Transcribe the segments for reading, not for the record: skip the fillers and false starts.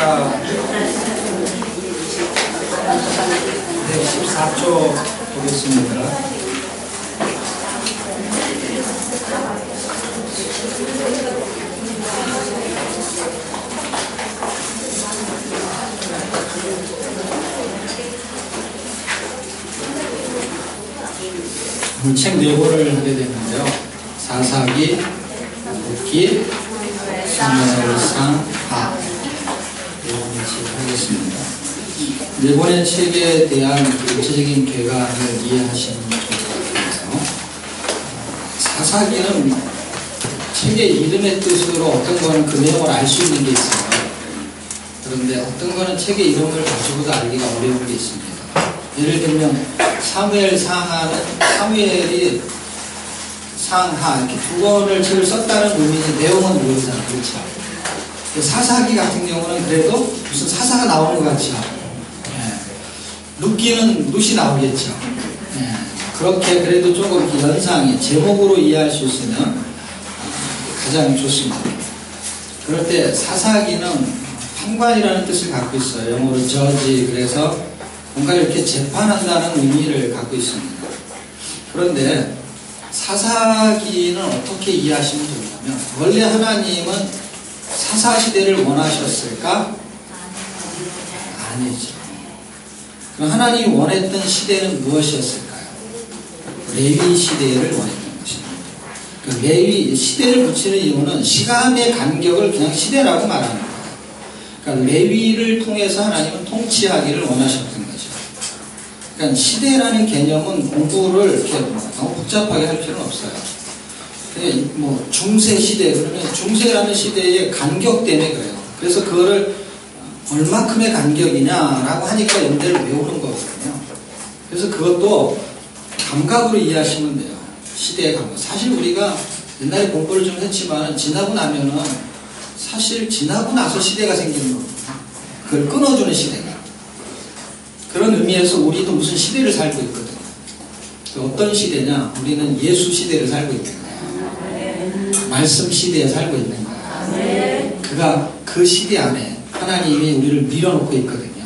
자, 14조 보겠습니다. 오늘 책 4권을 하게 되는데요. 사사기, 룻기, 사무엘상, 하 4권의 책을 하겠습니다. 4권의 책에 대한 전체적인 개관을 이해하시는 것 같아서 사사기는 책의 이름의 뜻으로 어떤 거는 그 내용을 알 수 있는 게 있어요. 그런데 어떤 거는 책의 이름을 가지고도 알기가 어려운 게 있습니다. 예를 들면 사무엘 상하는 사무엘이 상하 이렇게 2권을 책을 썼다는 의미지 내용은 모르잖아요. 그렇죠? 사사기 같은 경우는 그래도 무슨 사사가 나오는 것 같죠. 룻기는 룻이 나오겠죠. 그렇게 그래도 조금 이렇게 연상이 제목으로 이해할 수 있으면 가장 좋습니다. 그럴 때 사사기는 판관이라는 뜻을 갖고 있어요. 영어로 저지. 그래서 뭔가 이렇게 재판한다는 의미를 갖고 있습니다. 그런데 사사기는 어떻게 이해하시면 좋냐면 원래 하나님은 사사시대를 원하셨을까? 아니죠. 그럼 하나님이 원했던 시대는 무엇이었을까요? 레위 시대를 원했던 것입니다. 그 레위 시대를 붙이는 이유는 시간의 간격을 그냥 시대라고 말하는 거예요. 그러니까 레위를 통해서 하나님은 통치하기를 원하셨던 거죠. 그러니까 시대라는 개념은 공부를 이렇게 너무 복잡하게 할 필요는 없어요. 뭐 중세 시대 그러면 중세라는 시대의 간격 때문에 그래요. 그래서 그거를 얼마큼의 간격이냐라고 하니까 연대를 외우는 거거든요. 그래서 그것도 감각으로 이해하시면 돼요. 시대의 감각. 사실 우리가 옛날에 공부를 좀 했지만 지나고 나면은 사실 지나고 나서 시대가 생기는 거거든요. 그걸 끊어주는 시대가. 그런 의미에서 우리도 무슨 시대를 살고 있거든요. 어떤 시대냐? 우리는 예수 시대를 살고 있는 거예요. 말씀 시대에 살고 있는 거예요. 그가 그 시대 안에 하나님이 우리를 밀어놓고 있거든요.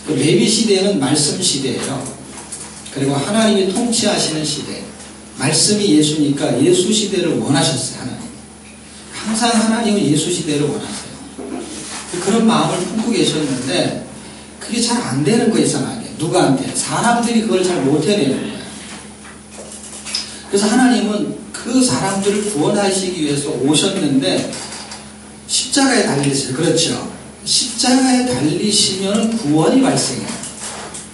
레위 시대는 말씀 시대예요. 그리고 하나님이 통치하시는 시대. 말씀이 예수니까 예수 시대를 원하셨어요. 하나님. 항상 하나님은 예수 시대를 원하세요. 그런 마음을 품고 계셨는데 그게 잘 안 되는 거예요. 이상하게. 누구한테? 사람들이 그걸 잘 못 해내는 거예요. 그래서 하나님은 그 사람들을 구원하시기 위해서 오셨는데 십자가에 달리셨어요. 그렇죠? 십자가에 달리시면 구원이 발생해요.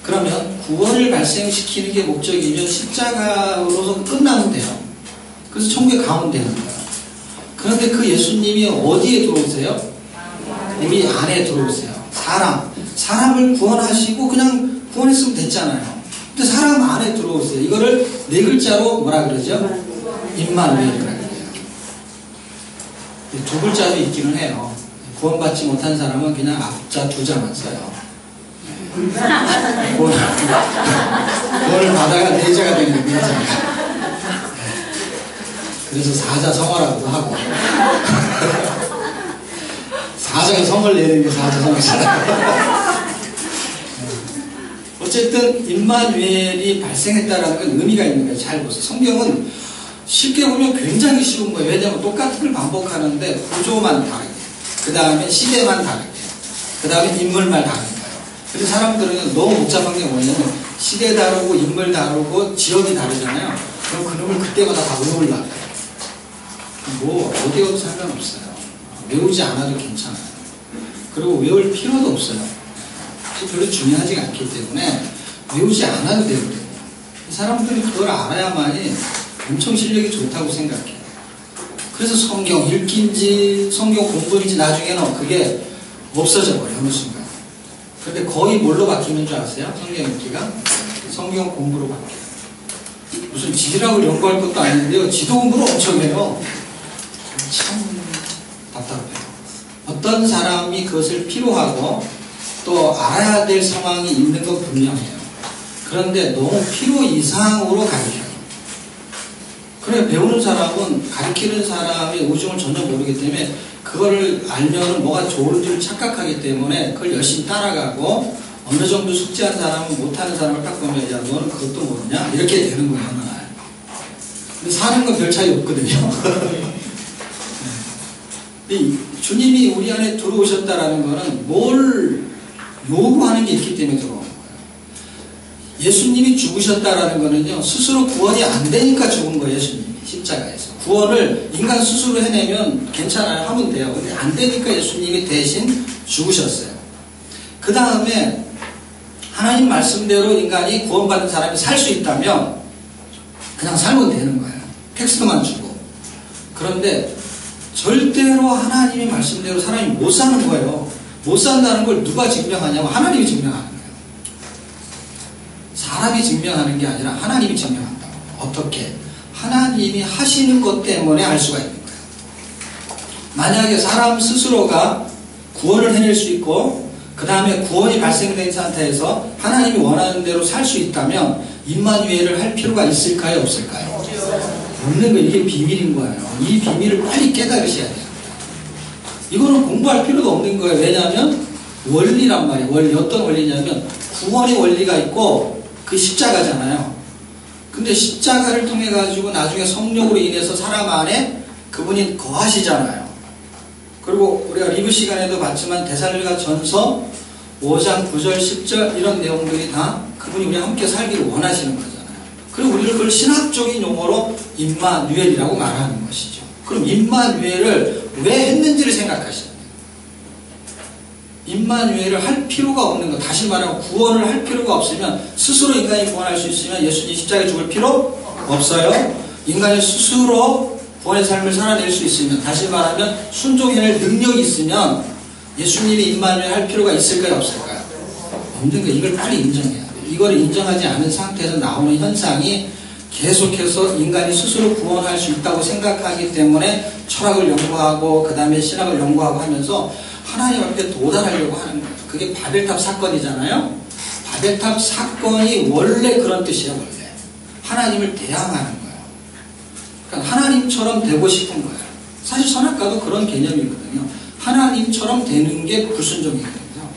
그러면 구원을 발생시키는 게 목적이면 십자가로서 끝나면 돼요. 그래서 천국에 가면 되는 거예요. 그런데 그 예수님이 어디에 들어오세요? 우리 안에 들어오세요. 사람을 구원하시고 그냥 구원했으면 됐잖아요. 근데 사람 안에 들어오세요. 이거를 4글자로 뭐라 그러죠? 임마누엘이라고 해요. 2글자도 있기는 해요. 구원받지 못한 사람은 그냥 앞자 2자만 써요. 구원을 받아가 4자가 되는 거예요. 그래서 4자 성화라고도 하고 4자가 성을 내는 게 4자 성이잖아요. 어쨌든 임마누엘이 발생했다라는 건 의미가 있는 거예요. 잘 보세요. 성경은 쉽게 보면 굉장히 쉬운 거예요. 왜냐하면 똑같은 걸 반복하는데 구조만 다르게, 그 다음에 시대만 다르게, 그 다음에 인물만 다른 거예요. 그래서 사람들은 너무 복잡한 게 뭐냐면 시대 다르고 인물 다르고 지역이 다르잖아요. 그럼 그놈을 그때마다 다 외우려고 해요. 뭐 어디가도 상관없어요. 외우지 않아도 괜찮아요. 그리고 외울 필요도 없어요. 별로 중요하지 않기 때문에 외우지 않아도 되거든요. 사람들이 그걸 알아야만이 엄청 실력이 좋다고 생각해요. 그래서 성경 읽기인지 성경 공부인지 나중에는 그게 없어져 버려요. 어느 순간. 그런데 거의 뭘로 바뀌는 줄 아세요? 성경 읽기가? 성경 공부로 바뀌어요. 무슨 지리학을 연구할 것도 아닌데요. 지도 공부를 엄청 해요. 참 답답해요. 어떤 사람이 그것을 필요하고 또 알아야 될 상황이 있는 건 분명해요. 그런데 너무 필요 이상으로 가르쳐요. 그래 배우는 사람은 가르치는 사람의 우정을 전혀 모르기 때문에 그거를 알면은 뭐가 좋은 줄 착각하기 때문에 그걸 열심히 따라가고 어느 정도 숙지한 사람은 못하는 사람을 딱 보면 야 너는 그것도 모르냐? 이렇게 되는 거예요. 어느 날. 근데 사는 건 별 차이 없거든요. 주님이 우리 안에 들어오셨다라는 거는 뭘 요구하는 게 있기 때문에 들어오는 거예요. 예수님이 죽으셨다라는 거는요, 스스로 구원이 안 되니까 죽은 거예요, 예수님이. 십자가에서. 구원을 인간 스스로 해내면 괜찮아요. 하면 돼요. 근데 안 되니까 예수님이 대신 죽으셨어요. 그 다음에 하나님 말씀대로 인간이 구원받은 사람이 살 수 있다면 그냥 살면 되는 거예요. 텍스트만 주고. 그런데 절대로 하나님의 말씀대로 사람이 못 사는 거예요. 못 산다는 걸 누가 증명하냐고 하나님이 증명하는 거예요. 사람이 증명하는 게 아니라 하나님이 증명한다고. 어떻게? 하나님이 하시는 것 때문에 알 수가 있는 거예요. 만약에 사람 스스로가 구원을 해낼 수 있고 그 다음에 구원이 발생된 상태에서 하나님이 원하는 대로 살 수 있다면 임마누엘을 할 필요가 있을까요? 없을까요? 없는 거. 이게 비밀인 거예요. 이 비밀을 빨리 깨달으셔야 돼요. 이거는 공부할 필요도 없는 거예요. 왜냐하면 원리란 말이에요. 원리. 어떤 원리냐면 구원의 원리가 있고 그 십자가잖아요. 근데 십자가를 통해 가지고 나중에 성령으로 인해서 사람 안에 그분이 거하시잖아요. 그리고 우리가 리뷰 시간에도 봤지만 데살로니가 전서 5장 9절 10절 이런 내용들이 다 그분이 우리와 함께 살기를 원하시는 거잖아요. 그리고 우리를 그걸 신학적인 용어로 임마누엘이라고 말하는 것이죠. 그럼 임마누엘을 왜 했는지를 생각하셔야 돼요. 임마누엘을 할 필요가 없는 거. 다시 말하면 구원을 할 필요가 없으면 스스로 인간이 구원할 수 있으면 예수님 십자가에 죽을 필요 없어요. 인간이 스스로 구원의 삶을 살아낼 수 있으면, 다시 말하면 순종해낼 능력이 있으면 예수님이 임마누엘 할 필요가 있을까요? 없을까요? 없는 거. 이걸 빨리 인정해야 돼요. 이걸 인정하지 않은 상태에서 나오는 현상이 계속해서 인간이 스스로 구원할 수 있다고 생각하기 때문에 철학을 연구하고 그 다음에 신학을 연구하고 하면서 하나님 앞에 도달하려고 하는 거예요. 그게 바벨탑 사건이잖아요. 바벨탑 사건이 원래 그런 뜻이에요. 원래 하나님을 대항하는 거예요. 그러니까 하나님처럼 되고 싶은 거예요. 사실 선악과도 그런 개념이거든요. 하나님처럼 되는 게 불순종이거든요.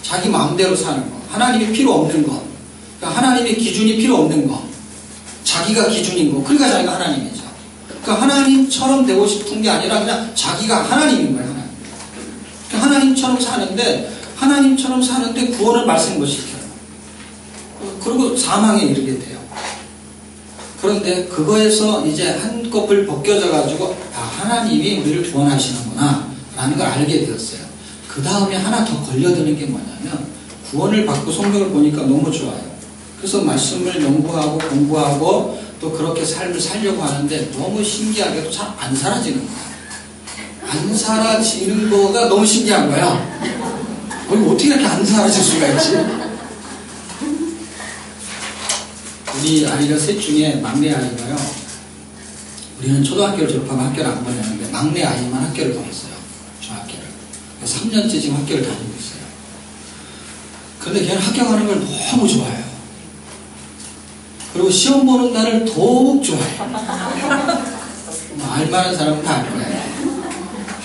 자기 마음대로 사는 거, 하나님이 필요 없는 거, 그러니까 하나님의 기준이 필요 없는 거, 자기가 기준인 거, 그러니까 자기가 하나님이죠. 그러니까 하나님처럼 되고 싶은 게 아니라 그냥 자기가 하나님인 거예요. 하나님처럼 사는데, 하나님처럼 사는데 구원을 말씀 못 시켜요. 그리고 사망에 이르게 돼요. 그런데 그거에서 이제 한꺼풀 벗겨져 가지고 하나님이 우리를 구원하시는구나 라는 걸 알게 되었어요. 그 다음에 하나 더 걸려드는 게 뭐냐면 구원을 받고 성경을 보니까 너무 좋아요. 그래서 말씀을 연구하고 공부하고 또 그렇게 삶을 살려고 하는데 너무 신기하게도 잘 안 사라지는 거예요. 안 사라지는 거가 너무 신기한 거야. 어떻게 이렇게 안 사라질 수가 있지? 우리 아이가 셋 중에 막내 아이가요, 우리는 초등학교를 졸업하면 학교를 안 보내는데 막내 아이만 학교를 보냈어요. 중학교를. 3년째 지금 학교를 다니고 있어요. 그런데 걔는 학교 가는 걸 너무 좋아해요. 그리고 시험 보는 날을 더욱 좋아해요. 알만한 사람은 다 알 거예요.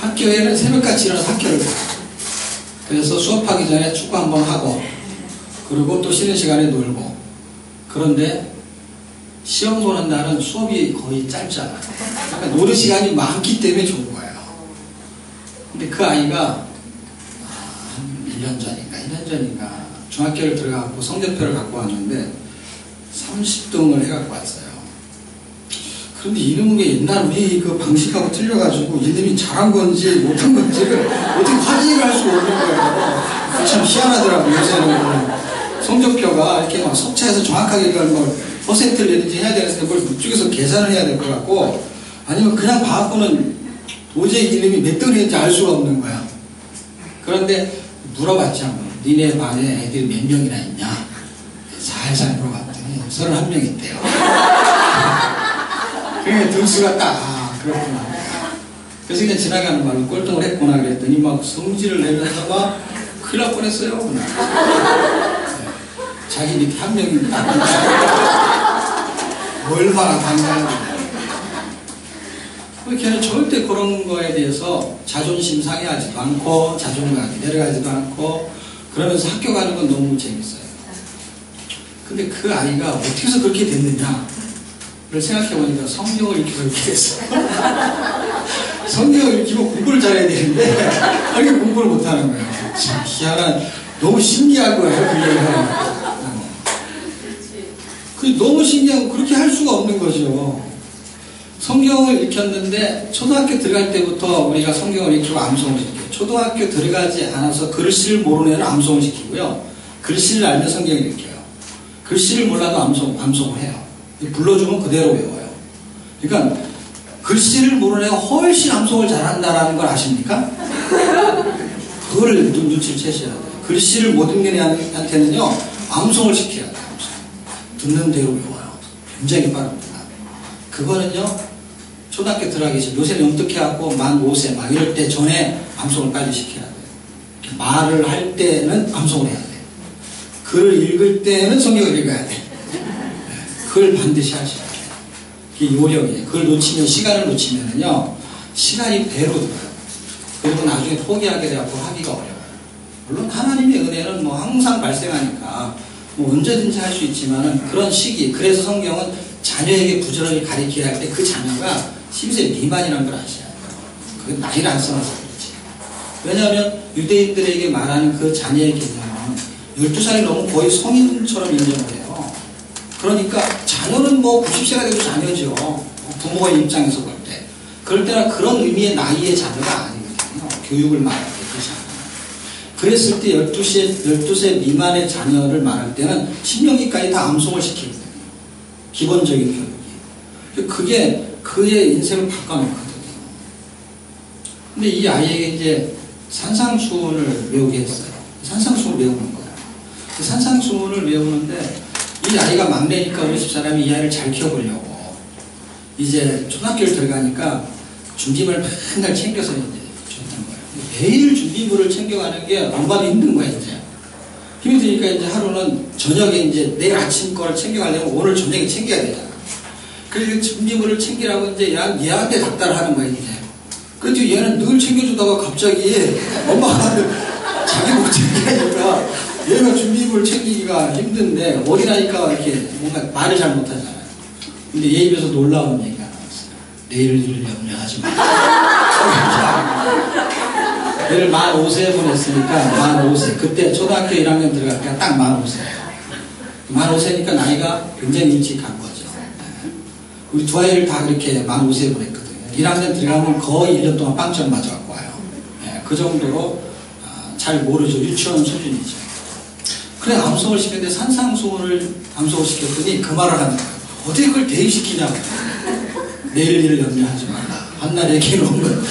학교에는 새벽같이 일어나서 학교를 가요. 그래서 수업하기 전에 축구 한번 하고, 그리고 또 쉬는 시간에 놀고. 그런데 시험 보는 날은 수업이 거의 짧잖아요. 그러니까 노는 시간이 많기 때문에 좋은 거예요. 근데 그 아이가 한 1년 전인가 중학교를 들어가고 성적표를 갖고 왔는데 30등을 해갖고 왔어요. 그런데 이놈의 옛날 우리 그 방식하고 틀려가지고 이놈이 잘한 건지 못한 건지를 어떻게 확인을 할 수가 없는 거예요. 참 희한하더라고요. 요새는 성적표가 이렇게 막 석차에서 정확하게 뭐 퍼센트를 내든지 해야 되는데 뭘 이쪽에서 계산을 해야 될 것 같고, 아니면 그냥 봐갖고는 도저히 이놈이 몇 등을 했는지 알 수가 없는 거야. 그런데 물어봤죠. 니네 반에 애들이 몇 명이나 있냐? 살살 물어봤더니 31명 있대요. 그게 등수가 딱, 그렇구나. 그래서 그냥 지나가는 말로 꼴등을 했구나 그랬더니 막 성질을 내면서 막 큰일 날 뻔했어요. 자기 밑에 한 명이 딱 얼마나 당당한지. 걔는 절대 그런 거에 대해서 자존심 상해하지도 않고 자존감이 내려가지도 않고 그러면서 학교 가는 건 너무 재밌어요. 근데 그 아이가 어떻게 해서 그렇게 됐느냐를 생각해보니까 성경을 읽기로 그렇게 됐어. 성경을 읽고 공부를 잘해야 되는데 이렇게 공부를 못하는 거예요. 참 희한한, 너무 신기한 거예요. 그게 너무 신기하고 그렇게 할 수가 없는 거죠. 성경을 읽혔는데 초등학교 들어갈 때부터 우리가 성경을 읽히고 암송을 시켜요. 초등학교 들어가지 않아서 글씨를 모르는 애는 암송을 시키고요. 글씨를 알면 성경을 읽혀요. 글씨를 몰라도 암송을 해요. 불러주면 그대로 외워요. 그러니까 글씨를 모르는 애가 훨씬 암송을 잘한다는 걸 아십니까? 그걸 눈치를 채셔야 돼요. 글씨를 못 읽는 애한테는요, 암송을 시켜야 돼요. 듣는 대로 외워요. 굉장히 빠릅니다. 그거는요, 초등학교 들어가기 전, 요새는 영특해갖고 만 5세 막 이럴 때 전에 암송을 빨리 시켜야 돼요. 말을 할 때는 암송을 해야 돼요. 글을 읽을 때는 성경을 읽어야 돼요. 그걸 반드시 하셔야 돼요. 그게 요령이에요. 그걸 놓치면, 시간을 놓치면은요, 시간이 배로 들어요. 그리고 나중에 포기하게 되고 하기가 어려워요. 물론 하나님의 은혜는 뭐 항상 발생하니까 뭐 언제든지 할 수 있지만은 그런 시기, 그래서 성경은 자녀에게 부지런히 가르치게 할 때 그 자녀가 10세 미만이라는 걸 아셔야 돼요. 그건 나이를 안 써놔서 그렇지. 왜냐하면 유대인들에게 말하는 그 자녀의 개념은 12살이 넘으면 거의 성인처럼 인정을 해요. 그러니까 자녀는 뭐 90세가 돼도 자녀죠. 부모의 입장에서 볼 때. 그럴 때나 그런 의미의 나이의 자녀가 아니거든요. 교육을 말할 때 그 자녀. 그랬을 때 12세 미만의 자녀를 말할 때는 신명기까지 다 암송을 시키거든요. 기본적인 교육이. 그게 그의 인생을 바꿔놓거든요. 근데 이 아이에게 이제 산상수훈을 외우게 했어요. 산상수훈을 외우는 거예요. 산상수훈을 외우는데 이 아이가 막내니까 우리 집사람이 이 아이를 잘 키워보려고 이제 초등학교를 들어가니까 준비물을 맨날 챙겨서 이제 줬던 거예요. 매일 준비물을 챙겨가는 게 엄마도 힘든 거야, 이제. 힘이 드니까 이제 하루는 저녁에 이제 내일 아침 거를 챙겨가려면 오늘 저녁에 챙겨야 되잖아. 그래서 준비물을 챙기라고 이제 얘한테 닥달을 하는 거야, 이제. 그래도 얘는 늘 챙겨주다가 갑자기 엄마가 자기 못 챙기니까 얘가 준비물 챙기기가 힘든데 어리나니까 이렇게 뭔가 말을 잘 못하잖아요. 근데 얘 입에서 놀라운 얘기가 나왔어요. 내일 일을 염려하지 마. 얘를 만 5세에 보냈으니까 만 5세. 그때 초등학교 1학년 들어가니까 딱 만 5세예요. 만 5세니까 나이가 굉장히 일찍 간 거죠. 우리 두 아이를 다 그렇게 만 5세에 보냈거든요. 1학년 들어가면 거의 1년 동안 빵점 맞아갖고 와요. 그 정도로 잘 모르죠. 유치원 수준이죠. 그래 암송을 시켰는데 산상수훈을 암송을 시켰더니 그 말을 하는 거예요. 어떻게 그걸 대입시키냐고. 내일 일을 염려하지 말라. 한날 애기를 오면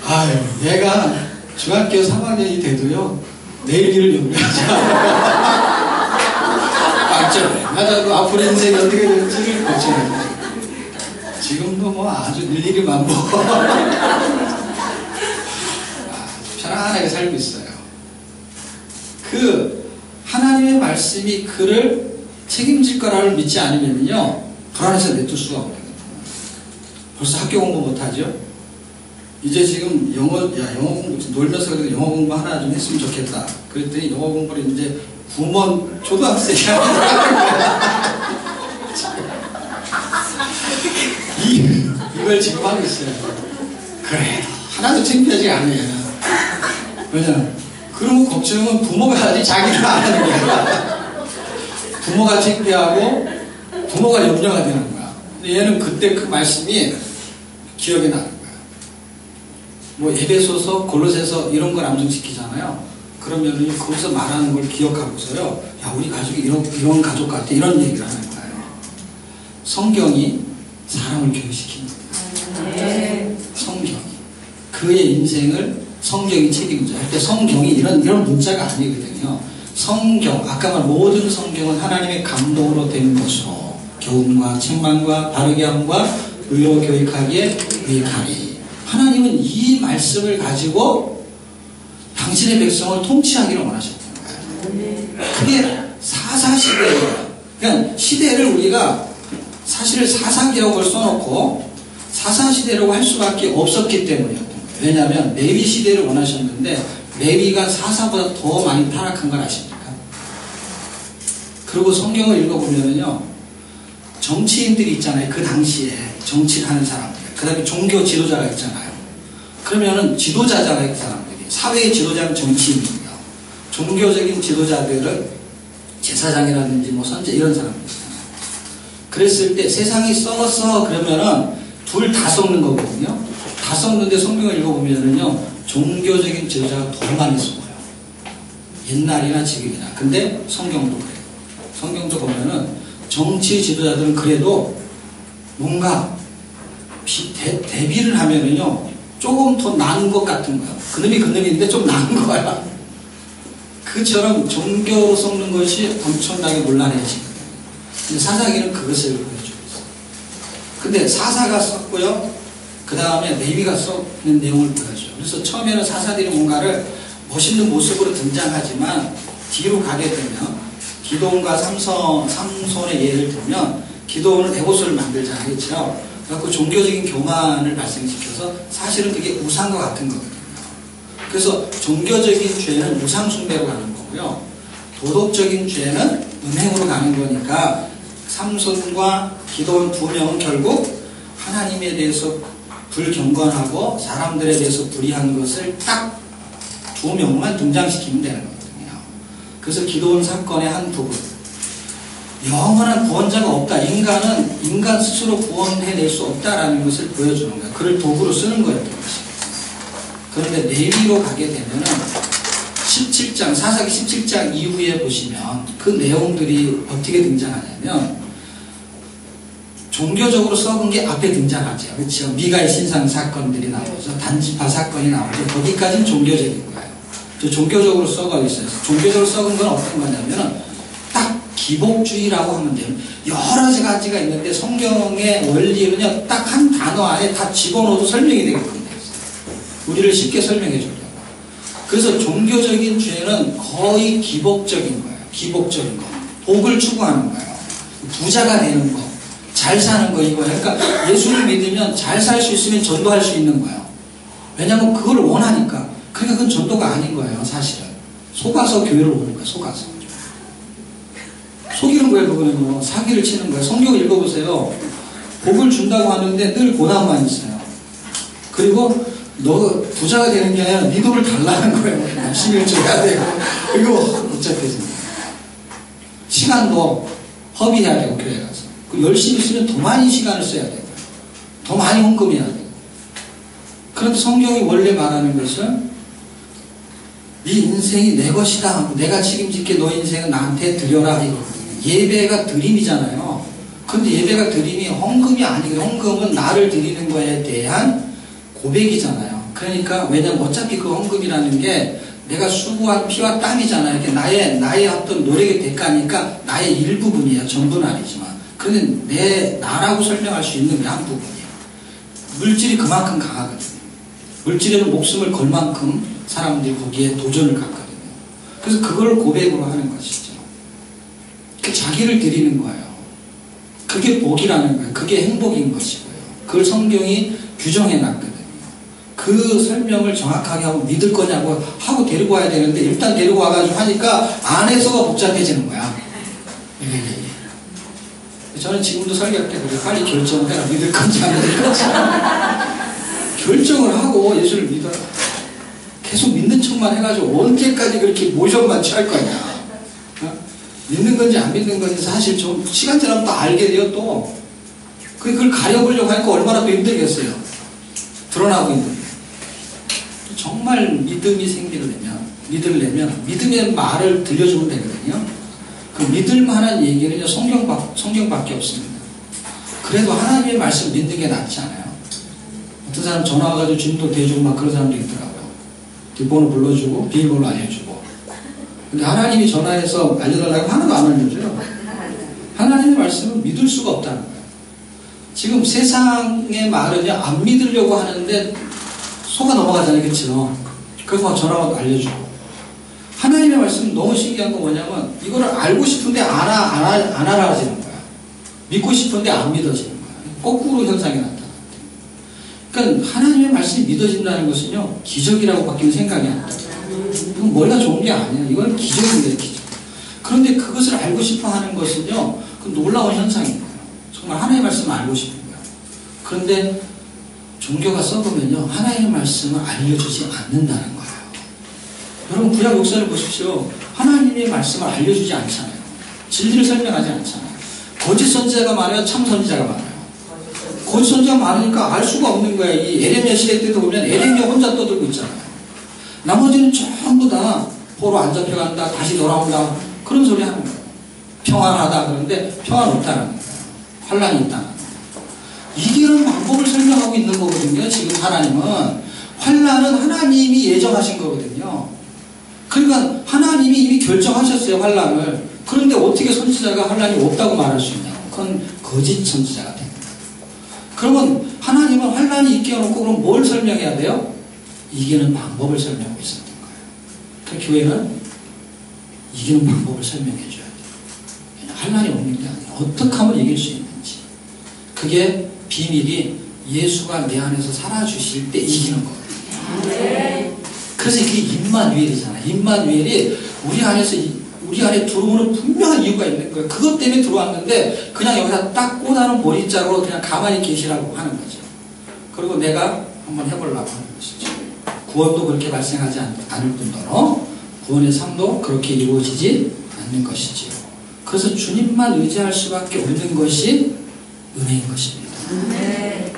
아유, 내가 중학교 3학년이 돼도요 내일 일을 염려하지 말라. 맞아도 앞으로 인생이 어떻게 될지를 고쳐야 돼. 지금도 뭐 아주 일일이 만보 편안하게 살고 있어요. 그 하나님의 말씀이 그를 책임질 거라를 믿지 않으면요 불안해서 내둘 수가 없어요. 벌써 학교 공부 못하죠? 이제 지금 영어 공부 놀면서 그래도 영어 공부 하나 좀 했으면 좋겠다. 그랬더니 영어 공부를 이제 구몬 초등학생이 이걸 지금 하고 있어요. 그래 하나도 창피하지 않아요. 왜냐 그런 걱정은 부모가 하지 자기가 안 하는 거야. 부모가 창피하고 부모가 염려가 되는 거야. 근데 얘는 그때 그 말씀이 기억이 나는 거야. 뭐 에베소서 골로새서 이런 걸 암송시키잖아요. 그러면 거기서 말하는 걸 기억하고서요. 야 우리 가족이 이런 가족 같아. 이런 얘기를 하는 거예요. 성경이 사람을 교육시키는 거예요. 성경이 그의 인생을 성경이 책임져요. 할 때 성경이 이런 문자가 아니거든요. 성경 아까 말 모든 성경은 하나님의 감동으로 된 것으로 교훈과 책망과 바르게 함과 의로 교육하기에 유익하리. 하나님은 이 말씀을 가지고 당신의 백성을 통치하기를 원하셨던 거예요. 그게 사사시대예요. 그러니까 시대를 우리가 사실 사사기록을 써놓고 사사시대라고 할 수밖에 없었기 때문이었던 거예요. 왜냐하면 레위 시대를 원하셨는데 레위가 사사보다 더 많이 타락한 걸 아십니까? 그리고 성경을 읽어보면요, 정치인들이 있잖아요. 그 당시에 정치를 하는 사람들, 그 다음에 종교 지도자가 있잖아요. 그러면은 지도자잖아요. 그 사람들이. 사회의 지도자는 정치인이고요, 종교적인 지도자들은 제사장이라든지 뭐 선제 이런 사람들이잖아요. 그랬을 때 세상이 썩었어 그러면은 둘 다 썩는 거거든요. 다 썩는데 성경을 읽어보면은요, 종교적인 지도자가 더 많이 썩어요. 옛날이나 지금이나. 근데 성경도 그래요. 성경도 보면은 정치 지도자들은 그래도 뭔가 대비를 하면은요, 조금 더 나은 것 같은 거야. 그놈이 그놈인데 좀 나은 거야. 그처럼 종교로 썩는 것이 엄청나게 곤란해지거든요. 근데 사사기는 그것을 보여주고 있어요. 근데 사사가 썩고요, 그 다음에 레위가 썩는 내용을 보여줘요. 그래서 처음에는 사사들이 뭔가를 멋있는 모습으로 등장하지만 뒤로 가게 되면, 기도원과 삼손의 예를 들면 기도원은 에봇을 만들자 하겠죠. 그래서 종교적인 교만을 발생시켜서 사실은 그게 우상과 같은 거거든요. 그래서 종교적인 죄는 우상 숭배로 가는 거고요, 도덕적인 죄는 음행으로 가는 거니까 삼손과 기도원 두 명은 결국 하나님에 대해서 불경건하고 사람들에 대해서 불의한 것을 딱 두 명만 등장시키면 되는 거거든요. 그래서 기도원 사건의 한 부분, 영원한 구원자가 없다, 인간은 인간 스스로 구원해낼 수 없다라는 것을 보여주는 거예요. 그를 도구로 쓰는 거였던 것이에요. 그런데 레위로 가게 되면은 17장, 사사기 17장 이후에 보시면 그 내용들이 어떻게 등장하냐면, 종교적으로 썩은 게 앞에 등장하죠. 그렇죠? 미가의 신상 사건들이 나오죠. 단지파 사건이 나오죠. 거기까지는 종교적인 거예요. 저 종교적으로 썩어 있어요. 종교적으로 썩은 건 어떤 거냐면은 딱 기복주의라고 하면 돼요. 여러 가지가 있는데 성경의 원리는요, 딱 한 단어 안에 다 집어넣어도 설명이 되게끔 되어 있어요. 우리를 쉽게 설명해 주려고. 그래서 종교적인 죄는 거의 기복적인 거예요. 기복적인 거. 복을 추구하는 거예요. 부자가 되는 거, 잘 사는 거, 이거예요. 그러니까 예수를 믿으면 잘 살 수 있으면 전도할 수 있는 거예요. 왜냐하면 그걸 원하니까. 그러니까 그건 전도가 아닌 거예요, 사실은. 속아서 교회를 오는 거예요, 속아서. 속이는 거예요, 그거는요. 사기를 치는 거예요. 성경 읽어보세요. 복을 준다고 하는데 늘 고난만 있어요. 그리고 너 부자가 되는 게 아니라 네 돈을 달라는 거예요. 열심히 줘야 되고. 그리고 복잡해집니다. 시간도 허비해야 되고, 교회 가서. 열심히 쓰면 더 많이 시간을 써야 되고, 더 많이 헌금해야 되고. 그런데 성경이 원래 말하는 것은 네 인생이 내 것이다, 내가 책임질게, 너 인생은 나한테 드려라, 이거거든요. 예배가 드림이잖아요. 근데 예배가 드림이 헌금이 아니고, 헌금은 나를 드리는 거에 대한 고백이잖아요. 그러니까, 왜냐면 어차피 그 헌금이라는 게 내가 수고한 피와 땀이잖아요. 이렇게 나의 어떤 노력의 대가니까 나의 일부분이에요. 전부는 아니지만. 그런데 나라고 설명할 수 있는 게 한 부분이에요. 물질이 그만큼 강하거든요. 물질에는 목숨을 걸 만큼 사람들이 거기에 도전을 갖거든요. 그래서 그걸 고백으로 하는 것이죠. 자기를 드리는 거예요. 그게 복이라는 거예요. 그게 행복인 것이고요. 그걸 성경이 규정해 놨거든요. 그 설명을 정확하게 하고 믿을 거냐고 하고 데리고 와야 되는데, 일단 데리고 와가지고 하니까 안에서가 복잡해지는 거야. 저는 지금도 설교할 때 그래, 빨리 결정을 해라. 믿을 건지 안 믿을 건지. 결정을 하고 예수를 믿어라. 계속 믿는 척만 해가지고 언제까지 그렇게 모션만 취할 거냐. 믿는 건지 안 믿는 건지 사실 좀 시간 지나면 또 알게 돼요. 또 그걸 가려보려고 하니까 얼마나 또 힘들겠어요. 드러나고 있는데. 정말 믿음이 생기려면, 믿으려면 믿음의 말을 들려주면 되거든요. 그 믿을만한 얘기는요, 성경밖에 없습니다. 그래도 하나님의 말씀 믿는 게 낫지 않아요? 어떤 사람 전화 와가지고 주님도 대주고 막 그런 사람도 있더라고요. 뒷번호 불러주고 비밀번호 알려주고. 근데 하나님이 전화해서 알려달라고 하나도 안 알려줘요. 하나님의 말씀은 믿을 수가 없다는 거예요. 지금 세상의 말은요, 안 믿으려고 하는데 속아 넘어가잖아요. 그렇죠? 그래서 막 전화 와서 알려주고. 하나님의 말씀은 너무 신기한 건 뭐냐면, 이거를 알고 싶은데 안 알아지는 거야. 믿고 싶은데 안 믿어지는 거야. 거꾸로 현상이 나타나요. 그러니까 하나님의 말씀이 믿어진다는 것은요, 기적이라고 밖에 생각이 안 돼요. 이건 머리가 좋은 게 아니에요. 이건 기적인데, 기적. 그런데 그것을 알고 싶어 하는 것은요, 그 놀라운 현상인 거예요. 정말 하나님의 말씀을 알고 싶은 거예요. 그런데 종교가 썩으면요, 하나님의 말씀을 알려주지 않는다는 거예요. 여러분, 구약 역사를 보십시오. 하나님의 말씀을 알려주지 않잖아요. 진리를 설명하지 않잖아요. 거짓 선지자가 많아요? 참 선지자가 많아요? 거짓 선지자가 많으니까 알 수가 없는 거예요. 이 에레미야 시대 때도 보면 에레미야 혼자 떠들고 있잖아요. 나머지는 전부 다 포로 안 잡혀간다, 다시 돌아온다, 그런 소리 하는 거예요. 평안하다 그러는데 평안 없다는 거예요. 환란이 있다는 거예요. 이기는 방법을 설명하고 있는 거거든요. 지금 하나님은 환란은 하나님이 예정하신 거거든요. 그러니까 하나님이 이미 결정하셨어요, 환란을. 그런데 어떻게 선지자가 환란이 없다고 말할 수 있냐고. 그건 거짓 선지자가 됩니다. 그러면 하나님은 환란이 있게 해놓고 그럼 뭘 설명해야 돼요? 이기는 방법을 설명하고 있었던 거예요. 그 교회는 이기는 방법을 설명해 줘야 돼요. 환란이 없는 게 아니라 어떻게 하면 이길 수 있는지. 그게 비밀이 예수가 내 안에서 살아주실 때 이기는 거거든요. 그래서 이게 임마누엘이잖아요. 임마누엘이 우리 안에 들어오는 분명한 이유가 있는 거예요. 그것 때문에 들어왔는데 그냥 여기다 딱 꼬다는 보리자루로 그냥 가만히 계시라고 하는 거죠. 그리고 내가 한번 해보려고 하는 것이죠. 구원도 그렇게 발생하지 않을 뿐더러 구원의 삶도 그렇게 이루어지지 않는 것이지요. 그래서 주님만 의지할 수밖에 없는 것이 은혜인 것입니다.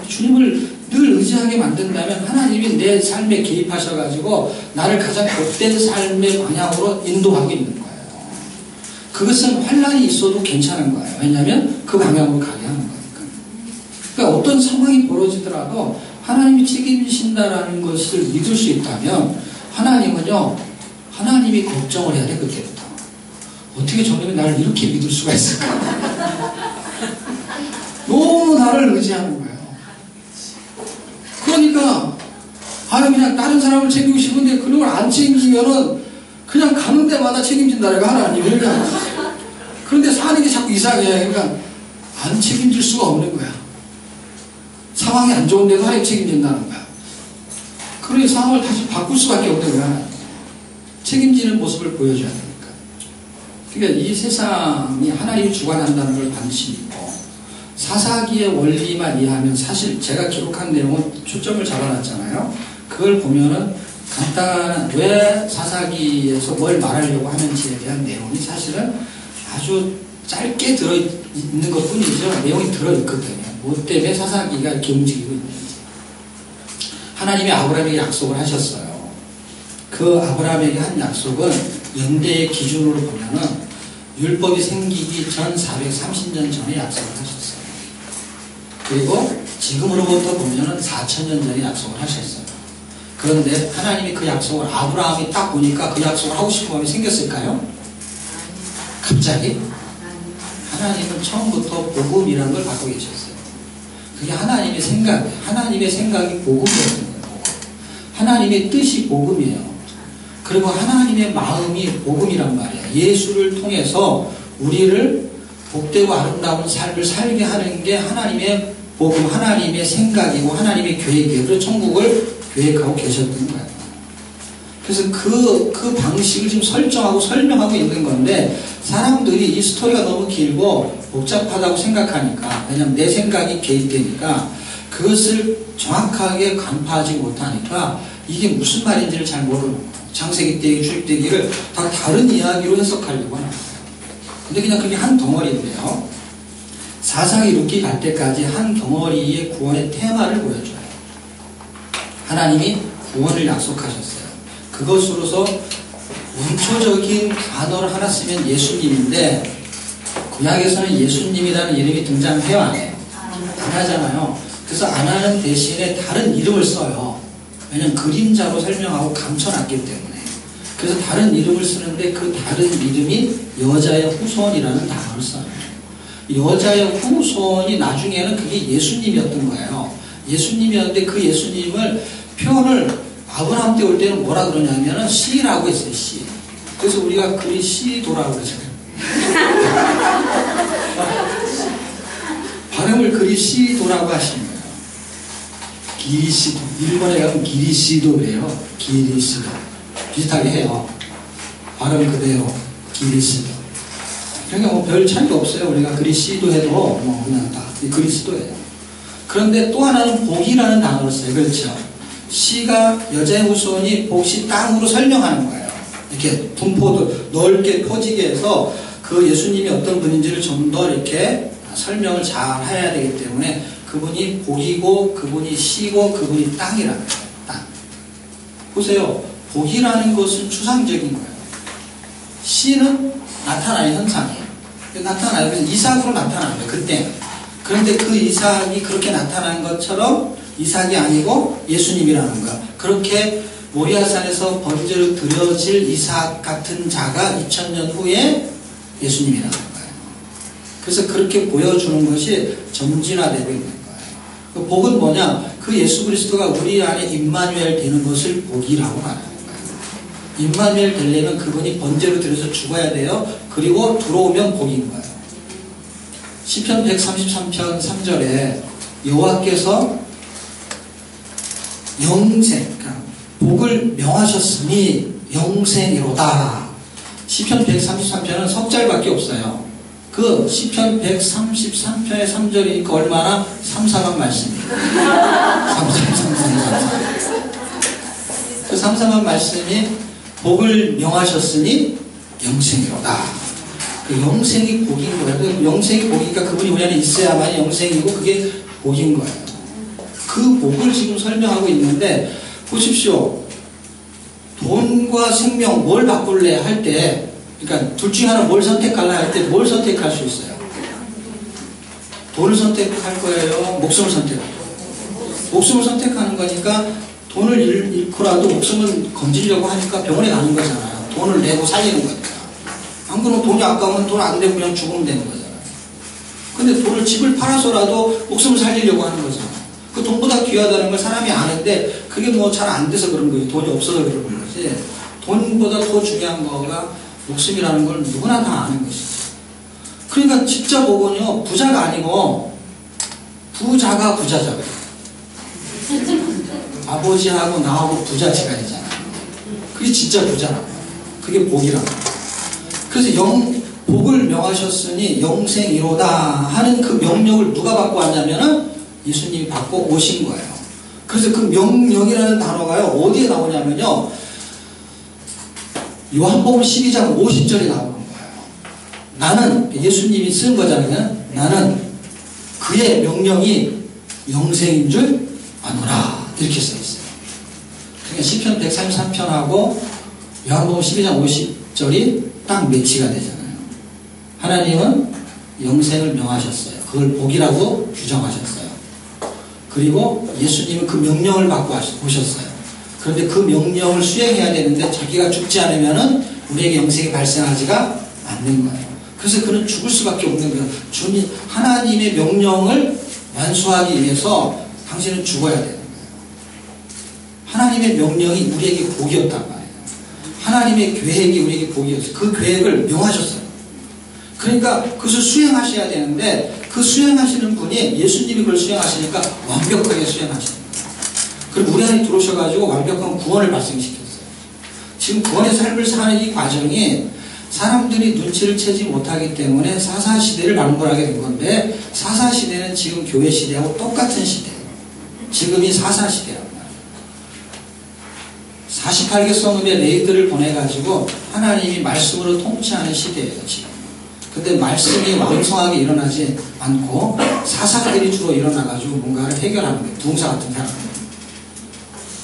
주님을 늘 의지하게 만든다면 하나님이 내 삶에 개입하셔가지고 나를 가장 복된 삶의 방향으로 인도하고 있는 거예요. 그것은 환란이 있어도 괜찮은 거예요. 왜냐하면 그 방향으로 가게 하는 거니까. 그러니까 어떤 상황이 벌어지더라도 하나님이 책임지신다라는 것을 믿을 수 있다면 하나님은요, 하나님이 걱정을 해야 돼. 그때부터 어떻게 저놈이 나를 이렇게 믿을 수가 있을까. 너무 나를 의지하는 거예요. 그러니까 그냥 다른 사람을 챙기고 싶은데 그런 걸 안 챙기면은 그냥 가는 데마다 책임진다라고 하나님. 그러니까 그런데 사는 게 자꾸 이상해. 그러니까 안 책임질 수가 없는 거야. 상황이 안 좋은데도 하나님 책임진다는 거야. 그래서 상황을 다시 바꿀 수밖에 없는 거야. 책임지는 모습을 보여줘야 되니까. 그러니까 이 세상이 하나님이 주관한다는 걸 반드시 믿고 사사기의 원리만 이해하면, 사실 제가 기록한 내용은 초점을 잡아놨잖아요. 그걸 보면은 간단한 왜 사사기에서 뭘 말하려고 하는지에 대한 내용이 사실은 아주 짧게 들어있는 것 뿐이죠. 내용이 들어있거든요. 뭐 때문에 사사기가 이렇게 움직이고 있는지. 하나님이 아브라함에게 약속을 하셨어요. 그 아브라함에게 한 약속은 연대의 기준으로 보면은 율법이 생기기 전 430년 전에 약속을 하셨어요. 그리고 지금으로부터 보면은 4000년 전에 약속을 하셨어요. 그런데 하나님이 그 약속을 아브라함이 딱 보니까 그 약속을 하고 싶은 마음이 생겼을까요? 갑자기? 하나님은 처음부터 복음이라는 걸 갖고 계셨어요. 그게 하나님의 생각이에요. 하나님의 생각이 복음이거든요. 하나님의 뜻이 복음이에요. 그리고 하나님의 마음이 복음이란 말이에요. 예수를 통해서 우리를 복되고 아름다운 삶을 살게 하는 게 하나님의 복음, 하나님의 생각이고 하나님의 계획이에요. 그래서 천국을 계획하고 계셨던 거예요. 그래서 그 방식을 지금 설정하고 설명하고 있는 건데, 사람들이 이 스토리가 너무 길고 복잡하다고 생각하니까, 왜냐면 내 생각이 개입되니까 그것을 정확하게 간파하지 못하니까 이게 무슨 말인지를 잘 모르는 거예요. 창세기대기, 출애굽대기를 다 다른 이야기로 해석하려고 하는 거예요. 근데 그냥 그게 한 덩어리인데요. 사사기 룻기 갈 때까지 한 덩어리의 구원의 테마를 보여줘요. 하나님이 구원을 약속하셨어요. 그것으로서 원초적인 단어를 하나 쓰면 예수님인데, 구약에서는 예수님이라는 이름이 등장해요, 안 해요? 안 하잖아요. 그래서 안 하는 대신에 다른 이름을 써요. 왜냐면 그림자로 설명하고 감춰놨기 때문에. 그래서 다른 이름을 쓰는데 그 다른 이름이 여자의 후손이라는 단어를 써요. 여자의 후손이 나중에는 그게 예수님이었던 거예요. 예수님이었는데 그 예수님을 표현을 아브라함 때 올 때는 뭐라 그러냐면은 씨라고 했어요, 씨. 그래서 우리가 그리 씨도라고 그러잖아요. 발음을 그리 씨도라고 하시는 거예요. 기리시도. 일본에 가면 기리시도 그래요. 기리시도. 비슷하게 해요. 발음 그대로 기리시도. 그러니까 뭐 별 차이가 없어요. 우리가 그리시도 해도 뭐 그냥 다 그리스도예요. 그런데 또 하나는 복이라는 단어를 써요. 그렇죠. 시가 여자의 후손이 복시 땅으로 설명하는 거예요. 이렇게 분포도 넓게 퍼지게 해서 그 예수님이 어떤 분인지를 좀 더 이렇게 설명을 잘 해야 되기 때문에 그분이 복이고 그분이 시고 그분이 땅이라는 거예요. 땅. 보세요. 복이라는 것은 추상적인 거예요. 시는 나타나는 현상이에요. 나타나요. 그래서 이삭으로 나타나는 거예요. 그때. 그런데 그 이삭이 그렇게 나타난 것처럼 이삭이 아니고 예수님이라는 거. 그렇게 모리아산에서 번제로 드려질 이삭 같은 자가 2000년 후에 예수님이라는 거예요. 그래서 그렇게 보여주는 것이 점진화되고 있는 거예요. 그 복은 뭐냐? 그 예수 그리스도가 우리 안에 임마누엘 되는 것을 복이라고 말하는 거예요. 임마누엘 되려면 그분이 번제로 드려서 죽어야 돼요. 그리고 들어오면 복인 거예요. 시편 133편 3절에 여호와께서 영생, 그러니까 복을 명하셨으니 영생이로다. 시편 133편은 석절밖에 없어요. 그 시편 133편의 3절이니까 얼마나 3,4만 말씀이에요. 3,4만. 그 3,4만 말씀이 복을 명하셨으니 영생이로다. 그 영생이 복인 거예요. 영생이 복이니까 그분이 우리 안에 있어야만 영생이고 그게 복인 거예요. 그 복을 지금 설명하고 있는데 보십시오. 돈과 생명 뭘 바꿀래 할 때, 그러니까 둘 중에 하나 뭘 선택할래 할 때 뭘 선택할 수 있어요? 돈을 선택할 거예요? 목숨을 선택할 거예요? 목숨을 선택하는 거니까 돈을 잃고라도 목숨을 건지려고 하니까 병원에 가는 거잖아요. 돈을 내고 살리는 거니까. 안 그러면 돈이 아까우면 돈 안 내고 그냥 죽으면 되는 거잖아요. 근데 돈을 집을 팔아서라도 목숨을 살리려고 하는 거잖아요. 그 돈보다 귀하다는 걸 사람이 아는데 그게 뭐 잘 안 돼서 그런 거예요. 돈이 없어서 그런 거지. 돈보다 더 중요한 거가 목숨이라는 걸 누구나 다 아는 것이죠. 그러니까 진짜 복은요, 부자가 아니고 부자가 부자죠. 아버지하고 나하고 부자지간이잖아요. 그게 진짜 부자라고. 그게 복이라고. 그래서 복을 명하셨으니 영생이로다 하는 그 명령을 누가 받고 왔냐면은 예수님이 받고 오신 거예요. 그래서 그 명령이라는 단어가요, 어디에 나오냐면요, 요한복음 12장 50절에 나오는 거예요. 나는, 예수님이 쓴 거잖아요. 나는 그의 명령이 영생인 줄 아노라. 이렇게 써 있어요. 그러니까 시편 133편하고 요한복음 12장 50절이 딱 매치가 되잖아요. 하나님은 영생을 명하셨어요. 그걸 복이라고 규정하셨어요. 그리고 예수님은 그 명령을 받고 오셨어요. 그런데 그 명령을 수행해야 되는데 자기가 죽지 않으면은 우리에게 영생이 발생하지가 않는 거예요. 그래서 그는 죽을 수밖에 없는 거예요. 주님, 하나님의 명령을 완수하기 위해서 당신은 죽어야 되는 거예요. 하나님의 명령이 우리에게 복이었단 말이에요. 하나님의 계획이 우리에게 복이었어요. 그 계획을 명하셨어요. 그러니까 그것을 수행하셔야 되는데 그 수행하시는 분이 예수님이 그걸 수행하시니까 완벽하게 수행하시는 거예요. 그리고 우리 안에 들어오셔가지고 완벽한 구원을 발생시켰어요. 지금 구원의 삶을 사는 이 과정이 사람들이 눈치를 채지 못하기 때문에 사사시대를 방불하게 된 건데, 사사시대는 지금 교회 시대하고 똑같은 시대예요. 지금이 사사시대란 말이에요. 48개 성읍의 레이들을 보내가지고 하나님이 말씀으로 통치하는 시대예요, 지금. 근데 말씀이 왕성하게 일어나지 않고 사사들이 주로 일어나가지고 뭔가를 해결하는 거예요. 둥사 같은 사람들.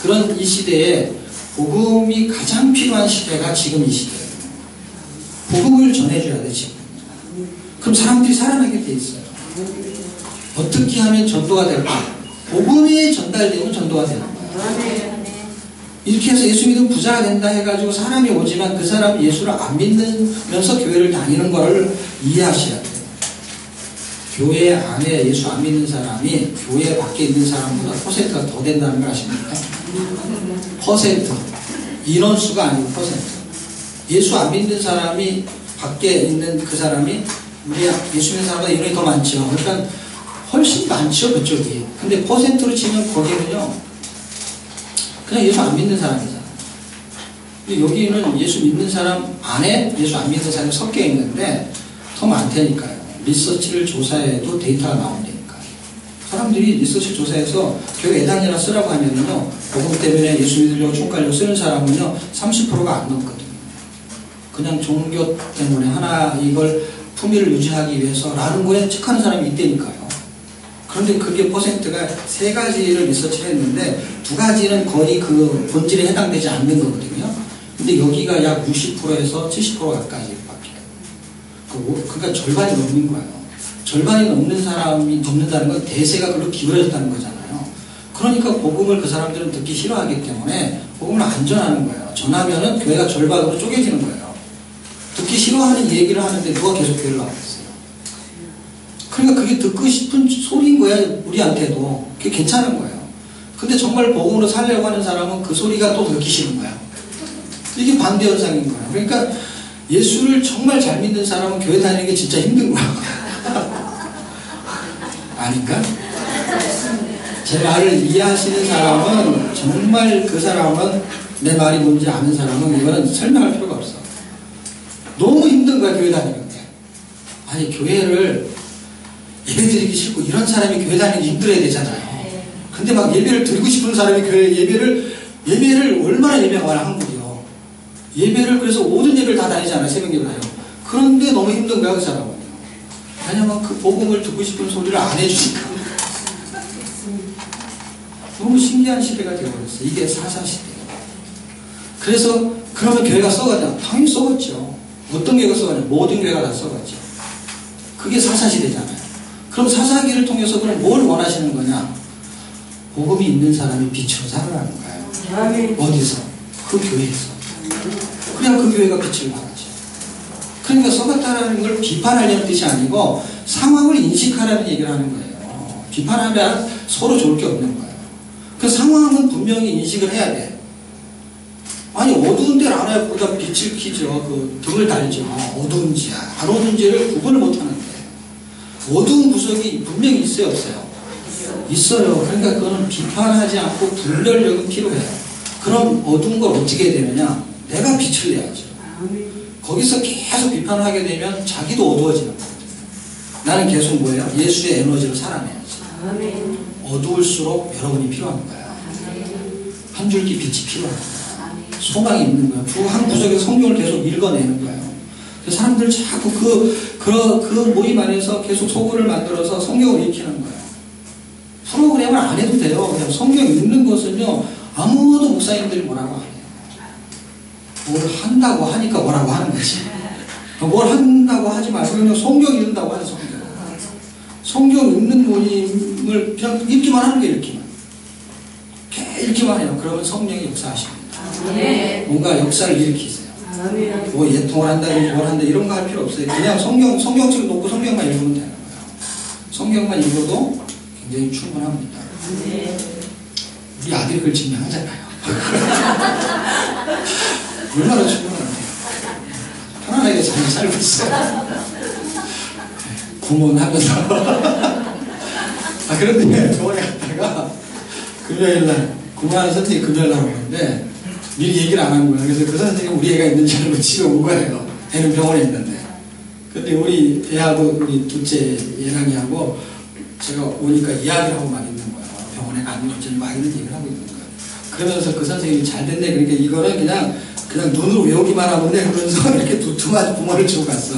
그런 이 시대에 복음이 가장 필요한 시대가 지금 이 시대예요. 복음을 전해줘야 돼, 지금. 그럼 사람들이 살아나게 돼 있어요. 어떻게 하면 전도가 될까? 복음이 전달되면 전도가 되는 거예요. 이렇게 해서 예수 믿으면 부자가 된다 해가지고 사람이 오지만 그 사람은 예수를 안 믿으면서 교회를 다니는 거를 이해하셔야 돼요. 교회 안에 예수 안 믿는 사람이 교회 밖에 있는 사람보다 퍼센트가 더 된다는 걸 아십니까? 퍼센트. 인원수가 아니고 퍼센트. 예수 안 믿는 사람이 밖에 있는 그 사람이 우리 예수 믿는 사람보다 인원이 더 많죠. 그러니까 훨씬 많죠, 그쪽이. 근데 퍼센트로 치면 거기는요, 그냥 예수 안 믿는 사람이잖아요. 근데 여기는 예수 믿는 사람 안에 예수 안 믿는 사람이 섞여 있는데 더 많다니까요. 리서치를 조사해도 데이터가 나온다니까요. 사람들이 리서치 조사해서 교회 애당이나 쓰라고 하면요, 복음 때문에 예수 믿으려고 총괄로 쓰는 사람은요 30%가 안 넘거든요. 그냥 종교 때문에 하나 이걸 품위를 유지하기 위해서라는 거에 척하는 사람이 있다니까요. 그런데 그게 퍼센트가 3가지를 리서치를 했는데 2가지는 거의 그 본질에 해당되지 않는 거거든요. 근데 여기가 약 60%에서 70% 가까이 바뀌어요. 그러니까 절반이 넘는 거예요. 절반이 넘는 사람이 넘는다는 건 대세가 그렇게 기울어졌다는 거잖아요. 그러니까 복음을 그 사람들은 듣기 싫어하기 때문에 복음을 안 전하는 거예요. 전하면은 교회가 절반으로 쪼개지는 거예요. 듣기 싫어하는 얘기를 하는데 누가 계속 교회를 나오겠어요. 그러니까 그게 듣고 싶은 소리인 거야, 우리한테도. 그게 괜찮은 거예요. 근데 정말 복음으로 살려고 하는 사람은 그 소리가 또 듣기 싫은 거야. 이게 반대 현상인 거예요. 그러니까 예수를 정말 잘 믿는 사람은 교회 다니는 게 진짜 힘든 거야. 아닌가? 제 말을 이해하시는 사람은, 정말 그 사람은 내 말이 뭔지 아는 사람은 이거는 설명할 필요가 없어. 너무 힘든 거야, 교회 다니는데. 아니, 교회를 예배 드리기 싫고 이런 사람이 교회 다니기 힘들어야 되잖아요. 근데 막 예배를 드리고 싶은 사람이 교회 예배를 얼마나 예배가 한국이요. 예배를 그래서 모든 예배를 다 다니잖아요. 새벽 예배 다녀요. 그런데 너무 힘든 거야, 그 사람은. 왜냐면 그 복음을 듣고 싶은 소리를 안 해주니까. 너무 신기한 시대가 되어버렸어요. 이게 사사시대예요. 그래서 그러면 교회가 썩었냐? 당연히 썩었죠. 어떤 교회가 썩었냐? 모든 교회가 다 썩었죠. 그게 사사시대잖아요. 그럼 사사기를 통해서 그럼 뭘 원하시는 거냐? 복음이 있는 사람이 빛으로 살아가는 거예요. 어디서? 그 교회에서. 그래야 그 교회가 빛을 발하죠. 그러니까 썩었다는 걸 비판하려는 뜻이 아니고 상황을 인식하라는 얘기를 하는 거예요. 비판하면 서로 좋을 게 없는 거예요. 그 상황은 분명히 인식을 해야 돼. 아니, 어두운 데를 알아야 거기다 빛을 켜죠. 그 등을 달죠. 어두운지야, 안 어두운지를 구분을 못 하는데. 어두운 구석이 분명히 있어요, 없어요? 있어요. 그러니까 그거는 비판하지 않고 분별력은 필요해요. 그럼 어두운 걸 어떻게 해야 되느냐? 내가 빛을 내야죠. 거기서 계속 비판을 하게 되면 자기도 어두워지는 거거든요. 나는 계속 뭐예요? 예수의 에너지를 살아내야지. 어두울수록 여러분이 필요한 거예요. 한 줄기 빛이 필요한 거예요. 소망이 있는 거예요. 그 한 구석에서 성경을 계속 읽어내는 거예요. 사람들 자꾸 그 모임 안에서 계속 소굴을 만들어서 성경을 읽히는 거예요. 프로그램을 안 해도 돼요. 그냥 성경 읽는 것은요, 아무도 목사님들이 뭐라고 안 해요. 뭘 한다고 하니까 뭐라고 하는 거지. 뭘 한다고 하지 말고 그냥 성경 읽는다고 하죠. 성경 읽는 모임을 그냥 읽기만 하는 게 읽기만 해요. 그러면 성령이 역사하십니다. 뭔가 역사를 일으키세요. 뭐 예통을 한다, 뭘 한다 이런 거 할 필요 없어요. 그냥 성경책 놓고 성경만 읽으면 되는 거예요. 성경만 읽어도 굉장히 충분합니다. 우리 아들이 그걸 증명하잖아요. 얼마나 충분한데요. 편안하게 잘 살고 있어요. 부모는 하면서. 그런데 저번에 갔다가 금요일날 구마하는 선생님이 금요일날 오는데 미리 얘기를 안 한 거예요. 그래서 그 선생님이 우리 애가 있는 줄 알고 집에 온 거예요. 애는 병원에 있는데. 근데 우리 애하고 우리 둘째 예랑이하고 제가 오니까 이야기를 하고 막 있는 거예요. 병원에 가면 어쩌니 막 이런 얘기를 하고 있는 거예요. 그러면서 그 선생님이 잘 됐네. 그러니까 이거는 그냥 눈으로 외우기만 하면 돼. 그러면서 이렇게 두툼한 부모를 주고 갔어.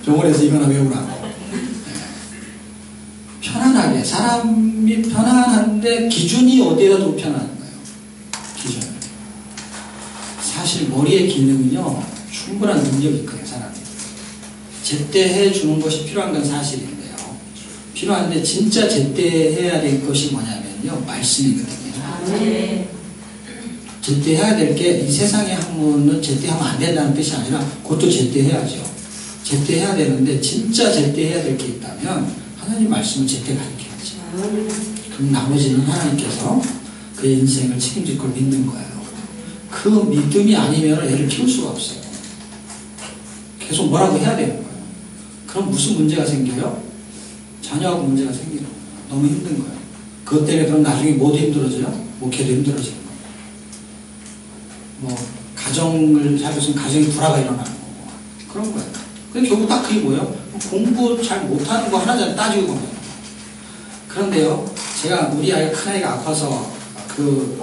병원에서 이거나 외우라고. 네. 편안하게. 사람이 편안한데 기준이 어디에다 두고 편안한 거예요. 기준. 사실 머리의 기능은요, 충분한 능력이 있거든요, 사람이. 제때해 주는 것이 필요한 건 사실인데요. 필요한데 진짜 제때해야 될 것이 뭐냐면요, 말씀이거든요. 네. 제때해야 될 게 이 세상의 학문은 제때하면 안 된다는 뜻이 아니라 그것도 제때해야죠. 제때해야 되는데 진짜 제때해야 될 게 있다면 하나님 말씀을 제때 가르쳐야죠. 그럼 나머지는 하나님께서 그의 인생을 책임질 걸 믿는 거예요. 그 믿음이 아니면 애를 키울 수가 없어요. 계속 뭐라고 해야 되는 거예요. 그럼 무슨 문제가 생겨요? 자녀하고 문제가 생기는 거예요. 너무 힘든 거예요. 그것 때문에 그럼 나중에 뭐도 힘들어져요? 목회도 힘들어지는 거예요. 뭐 가정을 살고 있으면 가정에 불화가 일어나는 거고 그런 거예요. 근데 결국 딱 그게 뭐예요? 공부 잘 못하는 거 하나잖아요. 따지고 보면. 그런데요, 제가 우리 아이가 큰아이가 아파서 그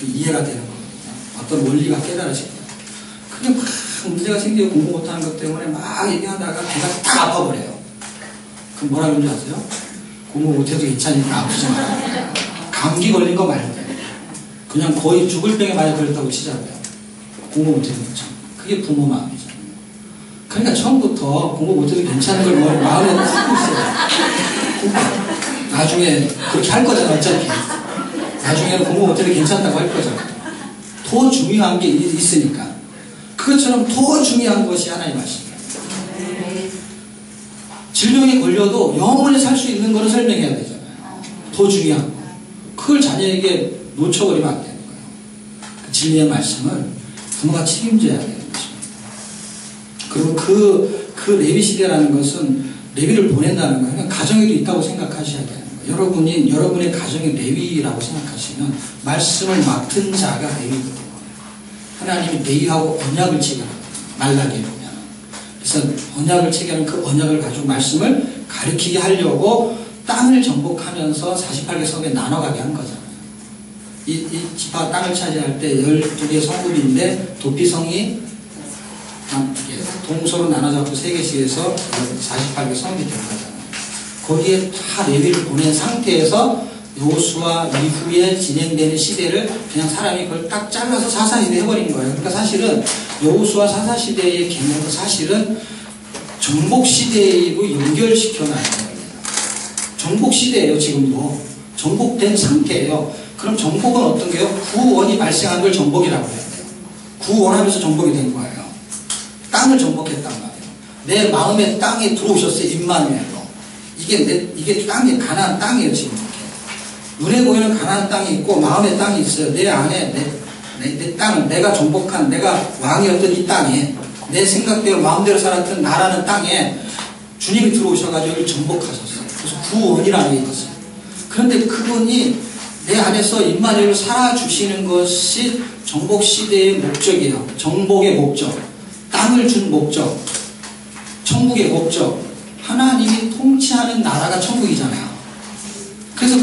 이해가 되는 거거든요. 어떤 원리가 깨달아지고요. 그게 막 문제가 생기고 공부 못하는 것 때문에 막 얘기하다가 걔가 딱 아파버려요. 그럼 뭐라 그러는지 아세요? 공부 못해도 괜찮으니까 아프지 마라. 감기 걸린 거 말고 그냥 거의 죽을 병에 맞아 걸렸다고 치자고요. 공부 못해도 괜찮아. 그게 부모 마음이잖아요. 그러니까 처음부터 공부 못해도 괜찮은 걸 마음에 품고 있어요. 나중에 그렇게 할 거잖아. 어차피 나중에는 공부 못해도 괜찮다고 할 거잖아. 더 중요한 게 있으니까. 그것처럼 더 중요한 것이 하나님 말씀이에요. 질병에 걸려도 영원히 살 수 있는 거를 설명해야 되잖아요. 더 중요한 거. 그걸 자녀에게 놓쳐버리면 안 되는 거예요. 그 진리의 말씀을 부모가 책임져야 되는 것입니다. 그리고 그 레위 시대라는 것은 레위를 보낸다는 거예요. 그러니까 가정에도 있다고 생각하셔야 되는 거예요. 여러분의 가정이 레위라고 생각하시면 말씀을 맡은 자가 레위거든요. 하나님이 레위하고 언약을 체결하거든요. 말라기에 보면. 그래서 언약을 체결한 그 언약을 가지고 말씀을 가르치게 하려고 땅을 정복하면서 48개 성에 나눠가게 한 거잖아요. 이 지파 땅을 차지할 때 12개 성읍인데 도피성이 동서로 나눠져서 3개씩 해서 48개 성이 된 거잖아요. 거기에 다 레위를 보낸 상태에서 여호수아 이후에 진행되는 시대를 그냥 사람이 그걸 딱 잘라서 사사시대 해버린 거예요. 그러니까 사실은 여호수아 사사시대의 개념은 사실은 정복시대이고 연결시켜놔야 됩니다. 정복시대예요. 지금도 정복된 상태예요. 그럼 정복은 어떤 게요? 구원이 발생한 걸 정복이라고 해야 돼요. 구원하면서 정복이 된 거예요. 땅을 정복했단 말이에요. 내 마음의 땅에 들어오셨어요. 임마누엘로. 이게 땅이 가나안 땅이에요. 지금 눈에 보이는 가나안 땅이 있고 마음의 땅이 있어요. 내 안에 내 땅을 내가 정복한 내가 왕이었던 이 땅에 내 생각대로 마음대로 살았던 나라는 땅에 주님이 들어오셔가지고 여기 정복하셨어요. 그래서 구원이라는 게 있었어요. 그런데 그분이 내 안에서 임마누엘로 살아주시는 것이 정복시대의 목적이에요. 정복의 목적, 땅을 준 목적, 천국의 목적. 하나님이 통치하는 나라가 천국이잖아요. 그래서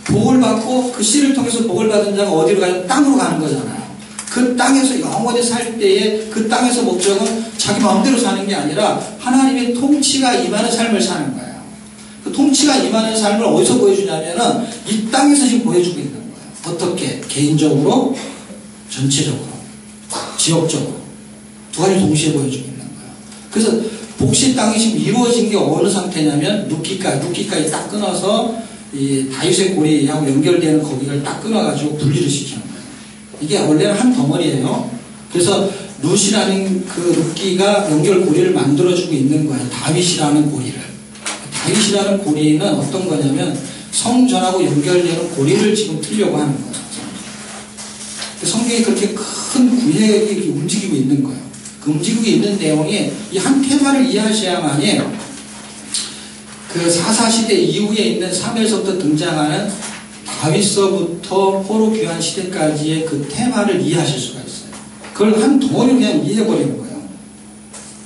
복을 받고 그 씨를 통해서 복을 받은 자가 어디로 가요? 땅으로 가는 거잖아요. 그 땅에서 영원히 살 때에 그 땅에서 목적은 자기 마음대로 사는 게 아니라 하나님의 통치가 임하는 삶을 사는 거예요. 그 통치가 임하는 삶을 어디서 보여주냐면은 이 땅에서 지금 보여주고 있는 거예요. 어떻게? 개인적으로, 전체적으로, 지역적으로 두 가지 동시에 보여주고 있는 거예요. 그래서 복시 땅이 지금 이루어진 게 어느 상태냐면 룻기까지 딱 끊어서 이 다윗의 고리하고 연결되는 거기를 딱 끊어가지고 분리를 시키는 거예요. 이게 원래는 한 덩어리예요. 그래서 룻이라는 그 룻기가 연결 고리를 만들어주고 있는 거예요. 다윗이라는 고리를. 다윗이라는 고리는 어떤 거냐면 성전하고 연결되는 고리를 지금 틀려고 하는 거예요. 성경이 그렇게 큰 구획이 움직이고 있는 거예요. 그 움직이고 있는 내용이 이 한 테마를 이해하셔야만이 그 사사시대 이후에 있는 사무엘서부터 등장하는 다윗서부터 포로 귀환 시대까지의 그 테마를 이해하실 수가 있어요. 그걸 한 덩어리로 그냥 이해해버리는 거예요.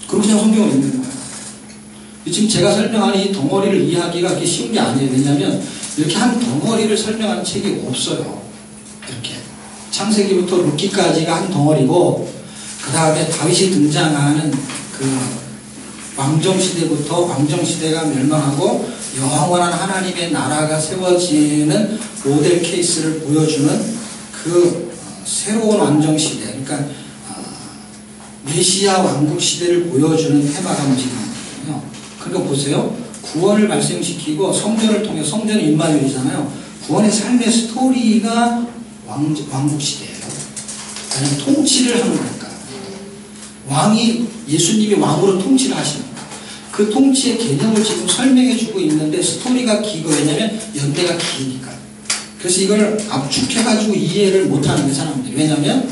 그리고 그냥 성경을 읽는 거예요. 지금 제가 설명하는 이 덩어리를 이해하기가 그렇게 쉬운 게 아니에요. 왜냐하면 이렇게 한 덩어리를 설명하는 책이 없어요. 이렇게 창세기부터 룻기까지가 한 덩어리고 그 다음에 다윗이 등장하는 그 왕정시대부터 왕정시대가 멸망하고 영원한 하나님의 나라가 세워지는 모델 케이스를 보여주는 그 새로운 왕정시대, 그러니까 메시아 왕국시대를 보여주는 테마가 움직이는 거거든요. 그러니까 보세요. 구원을 발생시키고 성전을 통해 성전은 임마누엘이잖아요. 구원의 삶의 스토리가 왕국시대예요. 왜냐하면 통치를 하는 거니까. 예수님이 왕으로 통치를 하시는 거예요. 그 통치의 개념을 지금 설명해 주고 있는데 스토리가 기고 왜냐면 연대가 기니까. 그래서 이걸 압축해가지고 이해를 못하는 거예요, 사람들이. 왜냐면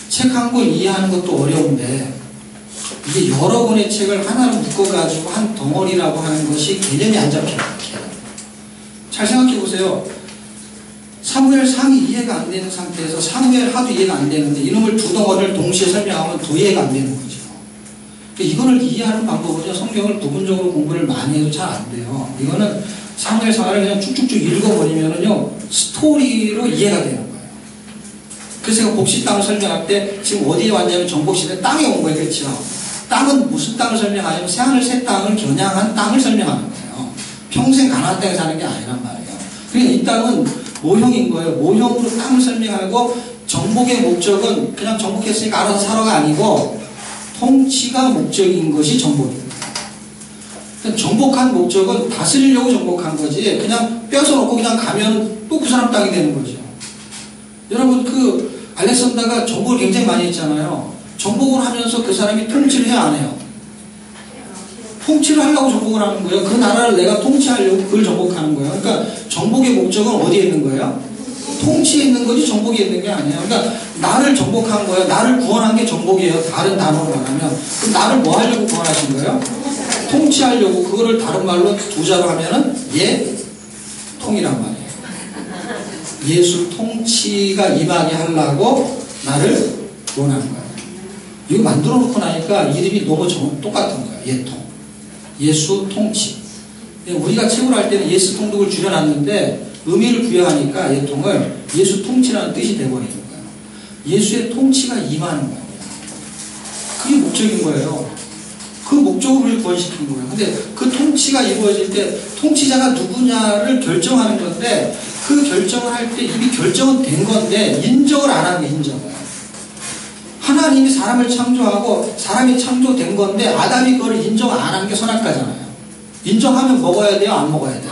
책 한 권 이해하는 것도 어려운데 이게 여러 권의 책을 하나로 묶어가지고 한 덩어리라고 하는 것이 개념이 안 잡혀요. 잘 생각해 보세요. 사무엘 상이 이해가 안 되는 상태에서 사무엘 하도 이해가 안 되는데 이놈을 두 덩어리를 동시에 설명하면 더 이해가 안 되는 거죠. 이거를 이해하는 방법은요, 성경을 부분적으로 공부를 많이 해도 잘 안 돼요. 이거는 사무엘 상을 그냥 쭉쭉쭉 읽어버리면은요, 스토리로 이해가 되는 거예요. 그래서 제가 복시 땅을 설명할 때 지금 어디에 왔냐면 정복시대 땅에 온 거예요. 그렇죠? 땅은 무슨 땅을 설명하냐면 새하늘 새 땅을 겨냥한 땅을 설명하는 거예요. 평생 가나안 땅에 사는 게 아니란 말이에요. 그러니까 이 땅은 모형인 거예요. 모형으로 땅을 설명하고 정복의 목적은 그냥 정복했으니까 알아서 살아가 아니고 통치가 목적인 것이 정복입니다. 그러니까 정복한 목적은 다스리려고 정복한 거지 그냥 뺏어놓고 그냥 가면 또 그 사람 땅이 되는 거죠. 여러분 그 알렉산더가 정복을 굉장히 많이 했잖아요. 정복을 하면서 그 사람이 통치를 해야 안 해요? 통치를 하려고 정복을 하는 거예요. 그 나라를 내가 통치하려고 그걸 정복하는 거예요. 그러니까 정복의 목적은 어디에 있는 거예요? 통치에 있는 거지 정복에 있는 게 아니에요. 그러니까 나를 정복한 거예요. 나를 구원한 게 정복이에요. 다른 단어로 말하면. 그럼 나를 뭐 하려고 구원하신 거예요? 통치하려고. 그거를 다른 말로 두 자로 하면은 예통이란 말이에요. 예수 통치가 임하게 하려고 나를 구원한 거예요. 이거 만들어 놓고 나니까 이름이 너무 똑같은 거예요. 예통. 예수 통치. 우리가 책으로 할 때는 예수 통독을 줄여놨는데 의미를 부여하니까 예통을 예수 통치라는 뜻이 돼버리는 거예요. 예수의 통치가 임하는 거예요. 그게 목적인 거예요. 그 목적으로 우리를 구원시킨 거예요. 근데 그 통치가 이루어질 때 통치자가 누구냐를 결정하는 건데 그 결정을 할 때 이미 결정은 된 건데 인정을 안 하는 게 인정을. 하나님이 사람을 창조하고 사람이 창조된 건데 아담이 그걸 인정 안 하는 게 선악과잖아요. 인정하면 먹어야 돼요? 안 먹어야 돼요?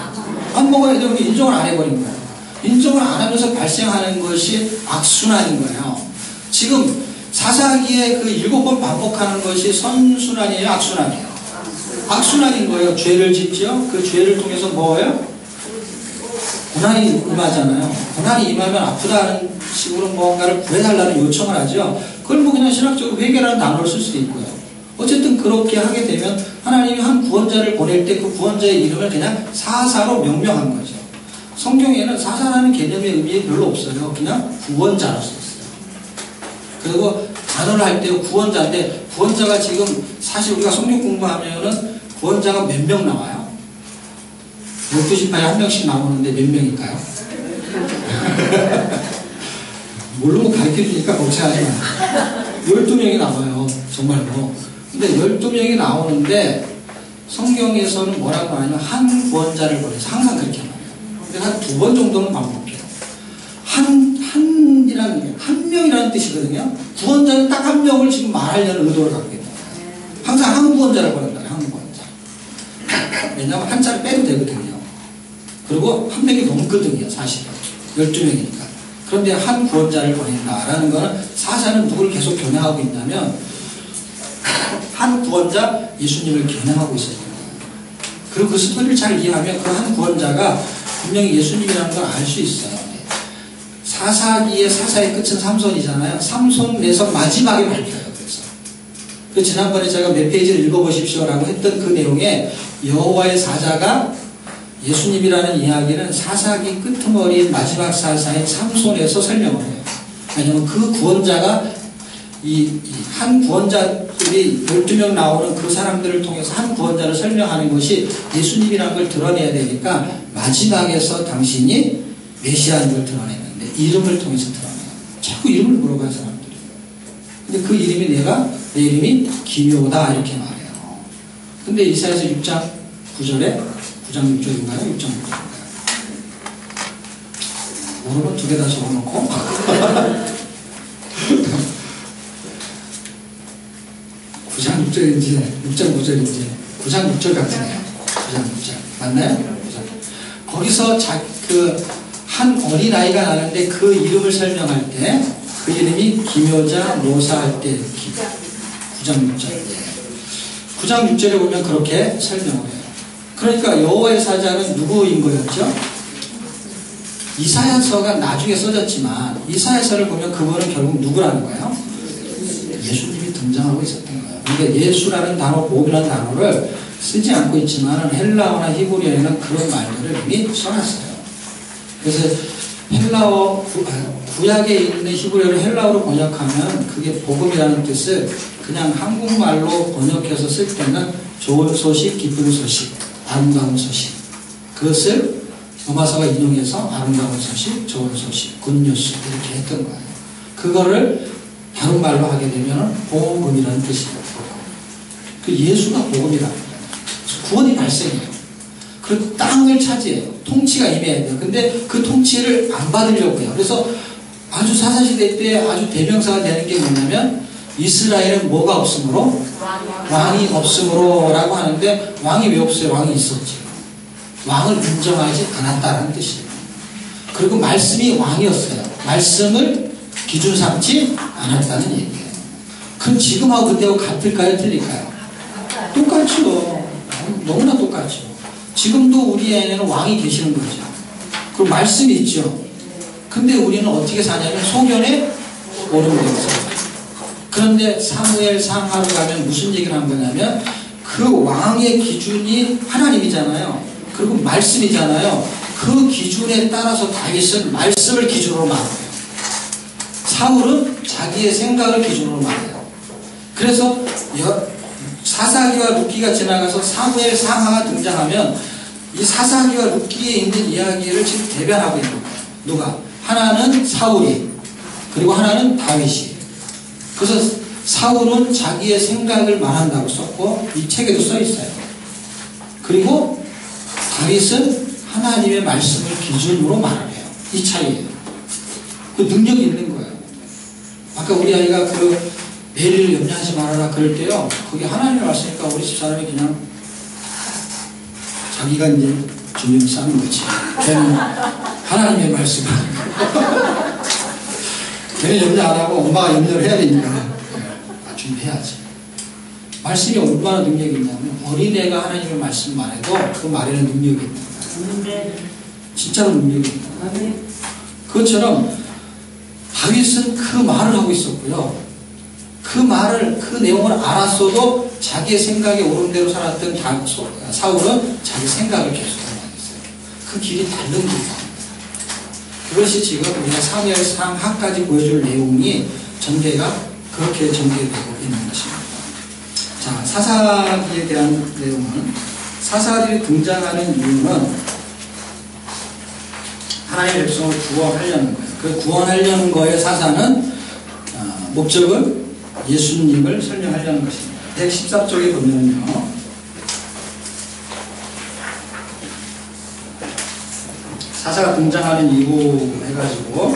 안 먹어야 돼요. 인정을 안 해버린 거예요. 인정을 안 하면서 발생하는 것이 악순환인 거예요. 지금 사사기에 그 7번 반복하는 것이 선순환이에요? 악순환이에요? 악순환인 거예요. 죄를 짓죠. 그 죄를 통해서 뭐예요? 고난이 임하잖아요. 고난이 임하면 아프다는 식으로 뭔가를 구해달라는 요청을 하죠. 그걸 뭐 그냥 신학적으로 회개라는 단어를 쓸 수도 있고요. 어쨌든 그렇게 하게 되면 하나님이 한 구원자를 보낼 때 그 구원자의 이름을 그냥 사사로 명명한 거죠. 성경에는 사사라는 개념의 의미 별로 없어요. 그냥 구원자로 썼어요. 그리고 단어를 할 때 구원자인데 구원자가 지금 사실 우리가 성경 공부하면은 구원자가 몇 명 나와요? 12지파에 한 명씩 나오는데 몇 명일까요? 모르고 가르쳐주니까 걱정하지 마. 12명이 나와요. 정말로. 근데 12명이 나오는데 성경에서는 뭐라고 하냐면 한 구원자를 보내서 항상 그렇게 말해요. 근데 한 2번 정도는 반복해요. 한 명이라는 뜻이거든요. 구원자는 딱 한 명을 지금 말하려는 의도를 갖고 있는 거예요. 항상 한 구원자를 보낸다. 한 구원자. 왜냐하면 한자를 빼도 되거든요. 그리고 한 명이 넘거든요. 사실은. 12명이니까. 그런데 한 구원자를 보낸다라는 거는 사사는 누구를 계속 겨냥하고 있냐면 한 구원자 예수님을 겨냥하고 있어요. 그리고 그 스토리를 잘 이해하면 그 한 구원자가 분명히 예수님이라는 걸 알 수 있어요. 사사기의 사사의 끝은 삼손이잖아요. 삼손에서 마지막에 밝혀요. 그래서 그 지난번에 제가 몇 페이지를 읽어보십시오라고 했던 그 내용에 여호와의 사자가 예수님이라는 이야기는 사사기 끄트머리인 마지막 사사인 삼손에서 설명을 해요. 왜냐하면 그 구원자가 이 한 구원자들이 12명 나오는 그 사람들을 통해서 한 구원자를 설명하는 것이 예수님이라는 걸 드러내야 되니까 마지막에서 당신이 메시아인 걸 드러내는데 이름을 통해서 드러내요. 자꾸 이름을 물어봐요 사람들이. 근데 그 이름이 내 이름이 기묘다 이렇게 말해요. 근데 이사야서 6장 9절에 9장 6절인가요? 6장 6절인가요? 모르면 2개 다 적어놓고 9장 6절인지 6장 9절인지 9장 6절 같으네요. 9장 6절 맞나요? 거기서 한 어린아이가 나는데 그 이름을 설명할 때 그 이름이 기묘자 모사할 때 9장 6절 9장 6절에 보면 그렇게 설명을 해요. 그러니까 여호와의 사자는 누구인 거였죠? 이사야서가 나중에 써졌지만 이사야서를 보면 그분은 결국 누구라는 거예요? 예수님이 등장하고 있었던 거예요. 그러니까 예수라는 단어, 복이라는 단어를 쓰지 않고 있지만 헬라어나 히브리어에는 그런 말들을 이미 써놨어요. 그래서 헬라어, 구약에 있는 히브리어를 헬라어로 번역하면 그게 복음이라는 뜻을 그냥 한국말로 번역해서 쓸 때는 좋은 소식, 기쁜 소식, 아름다운 소식. 그것을 도마서가 인용해서 아름다운 소식, 좋은 소식, 굿뉴스 이렇게 했던 거예요. 그거를 다른 말로 하게 되면 복음이라는 뜻이에요. 그 예수가 복음이라는 거예요. 구원이 발생해요. 그리고 땅을 차지해요. 통치가 임해야 돼요. 근데 그 통치를 안 받으려고 해요. 그래서 아주 사사시대 때 아주 대명사가 되는 게 뭐냐면 이스라엘은 뭐가 없으므로? 왕이 없으므로 라고 하는데 왕이 왜 없어요? 왕이 있었지. 왕을 인정하지 않았다는 뜻이에요. 그리고 말씀이 왕이었어요. 말씀을 기준 삼지 않았다는 얘기예요. 그럼 지금하고 그때하고 같을까요? 틀릴까요? 똑같죠. 너무나 똑같죠. 지금도 우리 안에는 왕이 계시는 거죠. 그리고 말씀이 있죠. 근데 우리는 어떻게 사냐면 소견에 오름되어서. 그런데 사무엘 상하로 가면 무슨 얘기를 한 거냐면 그 왕의 기준이 하나님이잖아요. 그리고 말씀이잖아요. 그 기준에 따라서 다윗은 말씀을 기준으로 말해요. 사울은 자기의 생각을 기준으로 말해요. 그래서 사사기와 룻기가 지나가서 사무엘 상하가 등장하면 이 사사기와 룻기에 있는 이야기를 지금 대변하고 있는 거예요. 누가? 하나는 사울이, 그리고 하나는 다윗이. 그래서 사울은 자기의 생각을 말한다고 썼고 이 책에도 써 있어요. 그리고 다윗은 하나님의 말씀을 기준으로 말을 해요. 이 차이예요. 그 능력이 있는 거예요. 아까 우리 아이가 그 내리를 염려하지 말아라 그럴 때요. 그게 하나님의 말씀이니까 우리 집 사람이 그냥 자기가 이제 주님 쌓는 거지. 걔는 하나님의 말씀을 걔는 염려 안 하고 엄마가 염려를 해야 되니까 준비해야지. 말씀이 얼마나 능력이 있냐면 어린애가 하나님의 말씀 말해도 그 말에는 능력이 있는 거예요. 진짜로 능력이 있는 거예요. 그것처럼 다윗은 그 말을 하고 있었고요. 그 말을, 그 내용을 알았어도 자기의 생각에 오른 대로 살았던 사울은 자기 생각을 계속 하고 있어요. 그 길이 다른 길입니다. 그것이 지금 우리가 사무엘 상하까지 보여줄 내용이 전개가 그렇게 전개되고 있는 것입니다. 자, 사사기에 대한 내용은 사사들이 등장하는 이유는 하나님의 백성을 구원하려는 거예요. 그 구원하려는 거에 사사는 목적은 예수님을 설명하려는 것입니다. 114쪽에 보면요. 사사가 등장하는 이유 해가지고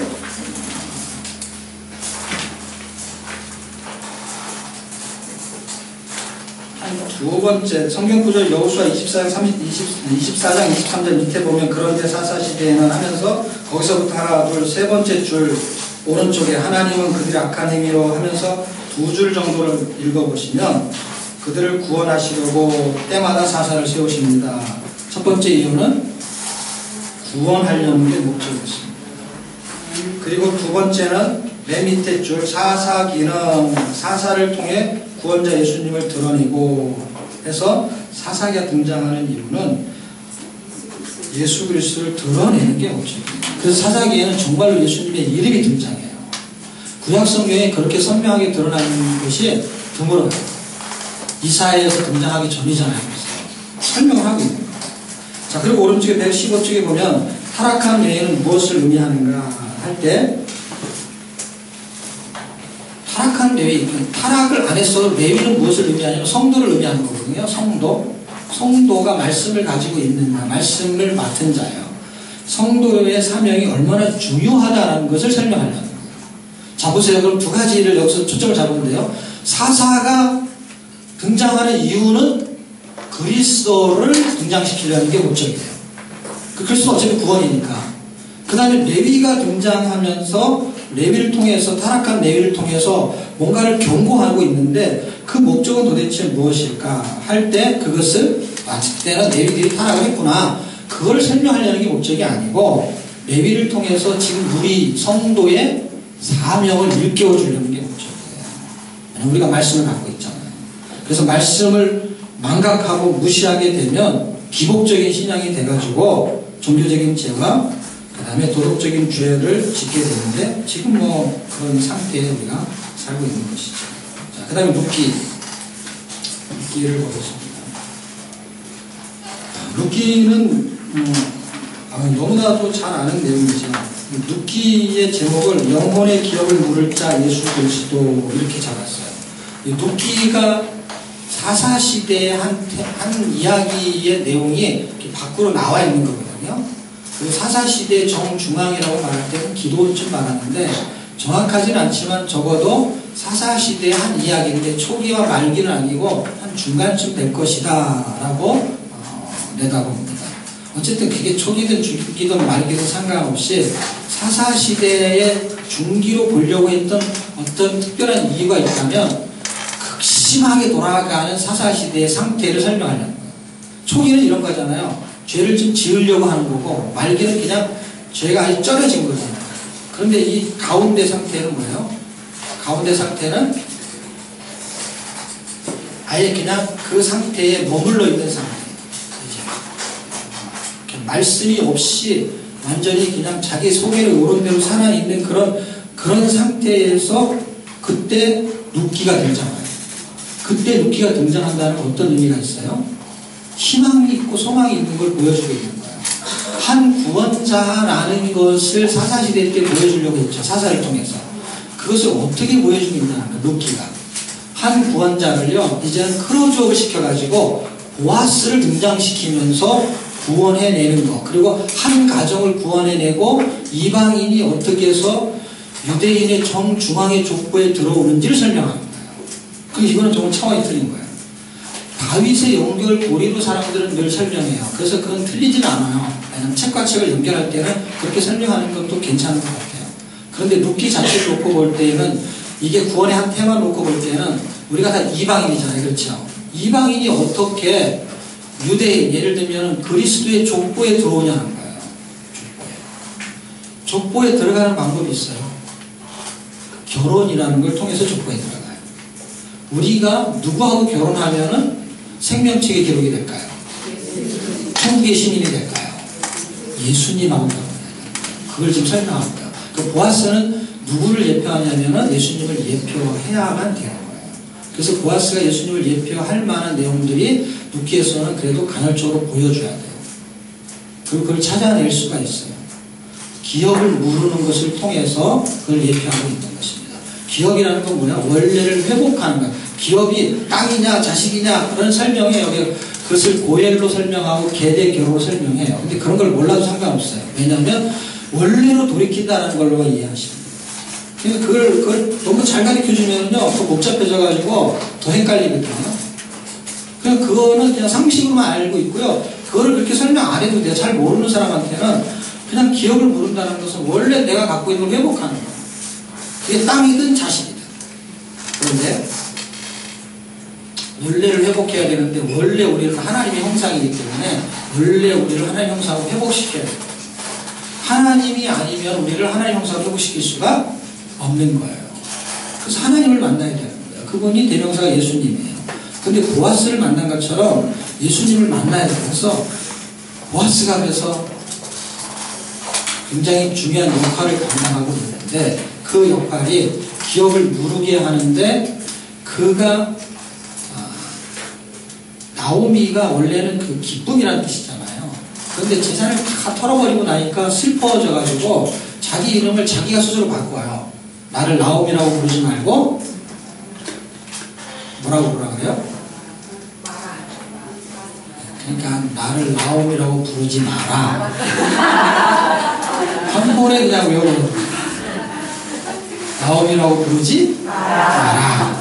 두 번째 성경구절 여호수아 24장 23절 밑에 보면 그런데 사사시대에는 하면서 거기서부터 하나 둘 세 번째 줄 오른쪽에 하나님은 그들이 악한 행위로 하면서 두 줄 정도를 읽어보시면 그들을 구원하시려고 때마다 사사를 세우십니다. 첫 번째 이유는 구원하려는 게 목적이었습니다. 그리고 두 번째는 맨 밑에 줄 사사기는 사사를 통해 구원자 예수님을 드러내고 해서 사사기가 등장하는 이유는 예수 그리스도를 드러내는 게 목적입니다. 그래서 사사기에는 정말로 예수님의 이름이 등장해요. 구약 성경에 그렇게 선명하게 드러나는 것이 드물어요. 이사야에서 등장하기 전이잖아요. 설명을 하고 있는 거예요. 자, 그리고 오른쪽에 115쪽에 보면 타락한 레위는 무엇을 의미하는가 할 때 타락한 레위, 타락을 안 했어도 레위는 무엇을 의미하냐면 성도를 의미하는 거거든요. 성도가 말씀을 가지고 있는 자, 말씀을 맡은 자예요. 성도의 사명이 얼마나 중요하다는 것을 설명하려는 거예요. 자, 보세요. 그럼 두 가지를 여기서 초점을 잡은데요. 사사가 등장하는 이유는 그리스도를 등장시키려는 게 목적이에요. 그 그리스도 어차피 구원이니까. 그 다음에 레위가 등장하면서 레위를 통해서 타락한 레위를 통해서 뭔가를 경고하고 있는데 그 목적은 도대체 무엇일까 할 때 그것을 그때는 레위들이 타락을 했구나. 그걸 설명하려는 게 목적이 아니고 레위를 통해서 지금 우리 성도의 사명을 일깨워 주려는 게 목적이에요. 우리가 말씀을 갖고 있잖아요. 그래서 말씀을 망각하고 무시하게 되면 기복적인 신앙이 돼가지고 종교적인 죄와 그 다음에 도덕적인 죄를 짓게 되는데 지금 뭐 그런 상태에 우리가 살고 있는 것이죠. 자, 그 다음에 룻기를 보겠습니다. 룻기는 너무나도 잘 아는 내용이죠. 룻기의 제목을 영혼의 기업을 물을 자 예수 그리스도 이렇게 잡았어요. 룻기가 사사시대의 한 이야기의 내용이 이렇게 밖으로 나와 있는 거거든요. 그리고 사사시대의 정중앙이라고 말할 때는 기도원쯤 말하는데 정확하지는 않지만 적어도 사사시대의 한 이야기인데 초기와 말기는 아니고 한 중간쯤 될 것이다 라고 내다봅니다. 어쨌든 그게 초기든 중기든 말기든 상관없이 사사시대의 중기로 보려고 했던 어떤 특별한 이유가 있다면 극심하게 돌아가는 사사시대의 상태를 설명하려는 거예요. 초기는 이런 거잖아요. 죄를 좀 지으려고 하는 거고 말기는 그냥 죄가 아주 쩔어진 거잖아요. 그런데 이 가운데 상태는 뭐예요? 가운데 상태는 아예 그냥 그 상태에 머물러 있는 상태. 말씀이 없이 완전히 그냥 자기 소개를 오른 대로 살아있는 그런 상태에서 그때 룻기가 등장해요. 그때 룻기가 등장한다는 어떤 의미가 있어요? 희망이 있고 소망이 있는 걸 보여주고 있는 거예요. 한 구원자라는 것을 사사시대 때 보여주려고 했죠. 사사를 통해서. 그것을 어떻게 보여주고 있냐는 거예요. 룻기가. 한 구원자를요, 이제는 크로즈업을 시켜가지고 보아스를 등장시키면서 구원해내는 것, 그리고 한 가정을 구원해내고 이방인이 어떻게 해서 유대인의 정중앙의 족보에 들어오는지를 설명합니다. 이거는 조금 차원이 틀린 거예요. 다윗의 연결고리로 사람들은 늘 설명해요. 그래서 그건 틀리진 않아요. 왜냐하면 책과 책을 연결할 때는 그렇게 설명하는 것도 괜찮은 것 같아요. 그런데 룻기 자체를 놓고 볼 때에는 이게 구원의 한 테마 놓고 볼 때는 우리가 다 이방인이잖아요. 그렇죠? 이방인이 어떻게 유대인, 예를 들면 그리스도의 족보에 들어오냐는 거예요. 족보에 들어가는 방법이 있어요. 결혼이라는 걸 통해서 족보에 들어가요. 우리가 누구하고 결혼하면은 생명책에 기록이 될까요? 천국의 신인이 될까요? 예수님하고 결혼해야 돼요. 그걸 지금 설명하는 거예요. 그 보아스는 누구를 예표하냐면은 예수님을 예표해야만 되는 거예요. 그래서 보아스가 예수님을 예표할 만한 내용들이 룻기에서는 그래도 간헐적으로 보여줘야 돼요. 그리고 그걸 찾아낼 수가 있어요. 기업을 무르는 것을 통해서 그걸 예표하고 있는 것입니다. 기업이라는 건 뭐냐? 원래를 회복하는 거예요. 기업이 땅이냐 자식이냐 그런 설명해요. 그것을 고엘로 설명하고 계대교로 설명해요. 근데 그런 걸 몰라도 상관없어요. 왜냐하면 원래로 돌이킨다는 걸로 이해하십니다. 그러니까 그걸 너무 잘 가르쳐주면요, 더 복잡해져가지고 더 헷갈리거든요. 그냥 그거는 그냥 상식으로만 알고 있고요. 그거를 그렇게 설명 안 해도 돼요. 잘 모르는 사람한테는 그냥 기억을 모른다는 것은 원래 내가 갖고 있는 걸 회복하는 거예요. 그게 땅이든 자식이든. 그런데 원래를 회복해야 되는데 원래 우리는 하나님의 형상이기 때문에 원래 우리를 하나님의 형상으로 회복시켜야 돼요. 하나님이 아니면 우리를 하나님의 형상으로 회복시킬 수가 없는 거예요. 그래서 하나님을 만나야 되는 거예요. 그분이 대명사가 예수님이에요. 근데 보아스를 만난 것처럼 예수님을 만나야 돼요. 그래서 보아스가 그래서 굉장히 중요한 역할을 감당하고 있는데 그 역할이 기업을 무르게 하는데 그가 나오미가 원래는 그 기쁨이라는 뜻이잖아요. 그런데 재산을 다 털어버리고 나니까 슬퍼져가지고 자기 이름을 자기가 스스로 바꿔요. 나를 나오미라고 부르지 말고 뭐라고 부르라 그래요? 그러니까 나를 나오미라고 부르지 마라. 한 번에 그냥 외워버려. 나오미라고 부르지 마라.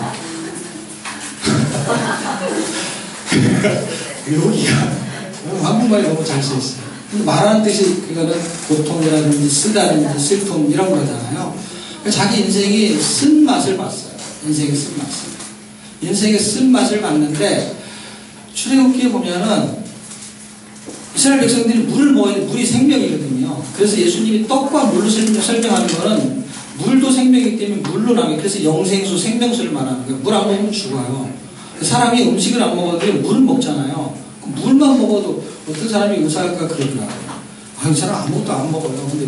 여기가 한국말이 너무 잘 써있어요. 말하는 뜻이 그거는 고통이라든지 쓰다든지 슬픔 이런 거잖아요. 자기 인생이 쓴맛을 봤어요. 인생의 쓴맛을. 인생의 쓴맛을 봤는데 출애굽기에 보면은 이스라엘 백성들이 물을 먹어야 돼. 물이 생명이거든요. 그래서 예수님이 떡과 물로 설명하는 거는 물도 생명이기 때문에 물로 나와요. 그래서 영생수, 생명수를 말하는 거예요. 물 안 먹으면 죽어요. 사람이 음식을 안 먹어도 물은 먹잖아요. 물만 먹어도 어떤 사람이 의사가 그러더라고요. 이 사람 아무것도 안 먹어요. 근데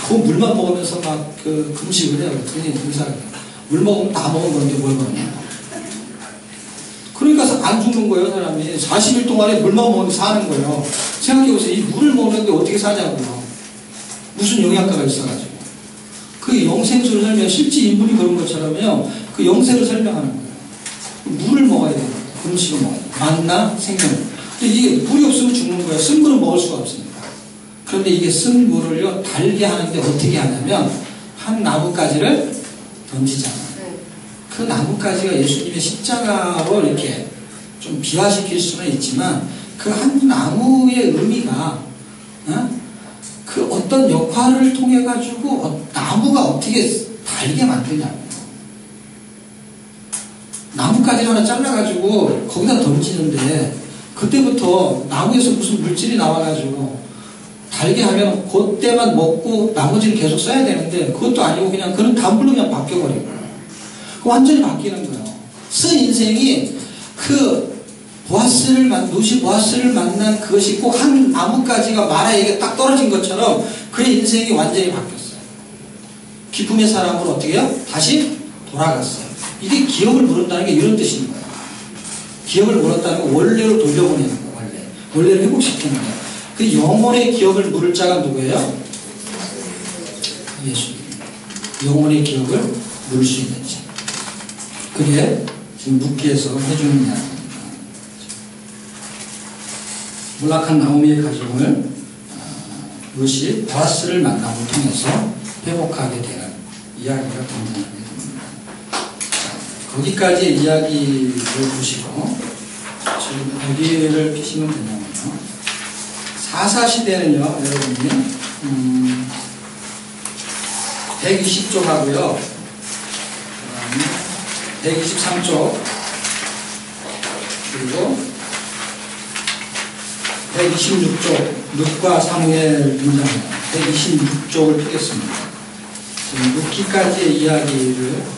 그 물만 먹으면서 막 그 금식을 해요. 그러니 의사가 물 먹으면 다 먹은 건데 뭘 먹냐. 그러니까 안 죽는 거예요, 사람이. 40일 동안에 물만 먹으면 사는 거예요. 생각해보세요. 이 물을 먹는데 어떻게 사냐고요. 무슨 영양가가 있어가지고. 그 영생수를 설명, 실제 인물이 그런 것처럼요, 그 영생을 설명하는 거예요. 물을 먹어야 돼요. 음식을 먹어야 돼요. 만나 생명. 근데 이게 물이 없으면 죽는 거예요. 쓴 물은 먹을 수가 없으니까. 그런데 이게 쓴 물을요, 달게 하는데 어떻게 하냐면, 한 나뭇가지를 던지잖아요. 그 나뭇가지가 예수님의 십자가로 이렇게 좀 비화시킬 수는 있지만, 그 한 나무의 의미가, 그 어떤 역할을 통해가지고, 나무가 어떻게 달게 만드냐고. 나뭇가지 하나 잘라가지고 거기다 던지는데 그때부터 나무에서 무슨 물질이 나와가지고 달게 하면 그때만 먹고 나머지는 계속 써야 되는데 그것도 아니고 그냥 그런 단물로 그냥 바뀌어버리고 그 완전히 바뀌는 거예요. 쓴 인생이 그 노시 보아스를 만난 그것이 꼭 한 나뭇가지가 마라에게 딱 떨어진 것처럼 그의 인생이 완전히 바뀌었어요. 기쁨의 사람으로 어떻게 해요? 다시 돌아갔어요. 이게 기억을 물었다는 게 이런 뜻인 거예요. 기억을 물었다는 건 원래로 돌려보내는 거예요. 원래를 회복시키는 거예요. 그 영혼의 기억을 물을 자가 누구예요? 예수님. 영혼의 기억을 물을 수 있는 자. 그게 지금 룻기에서 해주는 이야기입니다. 몰락한 나오미의 가정을 룻이 보아스를 만남을 통해서 회복하게 되는 이야기가 등장합니다. 거기까지의 이야기를 보시고 지금 여기를 피시면 되냐면요. 사사시대는요, 여러분이 120쪽 하고요, 123쪽 그리고 126쪽 룻과 사무엘 등장합니다. 126쪽을 펴겠습니다. 지금 룻기까지의 이야기를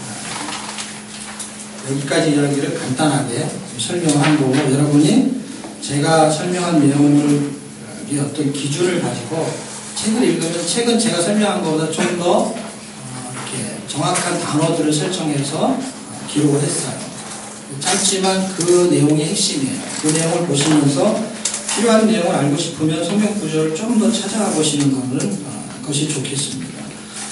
여기까지 이야기를 간단하게 설명한 거고 여러분이 제가 설명한 내용을 어떤 기준을 가지고 책을 읽으면 책은 제가 설명한 것보다 좀 더 이렇게 정확한 단어들을 설정해서 기록을 했어요. 짧지만 그 내용이 핵심이에요. 그 내용을 보시면서 필요한 내용을 알고 싶으면 성경 구절을 좀 더 찾아가 보시는 것이 좋겠습니다.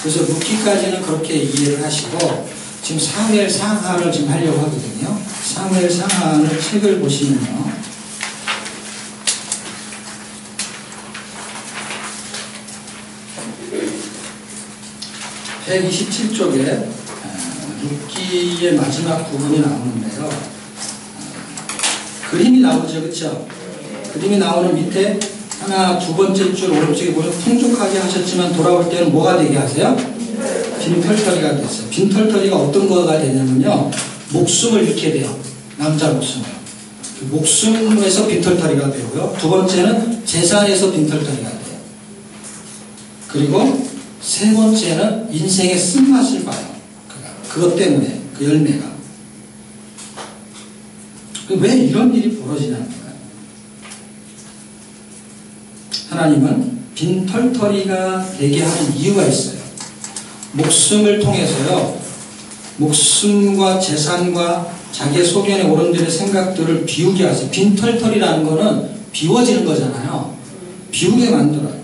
그래서 룻기까지는 그렇게 이해를 하시고 지금 사무엘 상하를 지금 하려고 하거든요. 사무엘 상하를 책을 보시면요. (127쪽에) 룻기의 마지막 부분이 나오는데요. 그림이 나오죠, 그렇죠? 그림이 나오는 밑에 하나 두 번째 줄 오른쪽에 보면 풍족하게 하셨지만 돌아올 때는 뭐가 되게 하세요? 빈털터리가 됐어요. 빈털터리가 어떤 거가 되냐면요, 목숨을 잃게 돼요. 남자 목숨을. 목숨에서 빈털터리가 되고요. 두 번째는 재산에서 빈털터리가 돼요. 그리고 세 번째는 인생의 쓴맛을 봐요. 그것 때문에, 그 열매가. 왜 이런 일이 벌어지냐는 거예요. 하나님은 빈털터리가 되게 하는 이유가 있어요. 목숨을 통해서요, 목숨과 재산과 자기의 소견에 오른들의 생각들을 비우게 하세요. 빈털터리라는 거는 비워지는 거잖아요. 비우게 만들어요.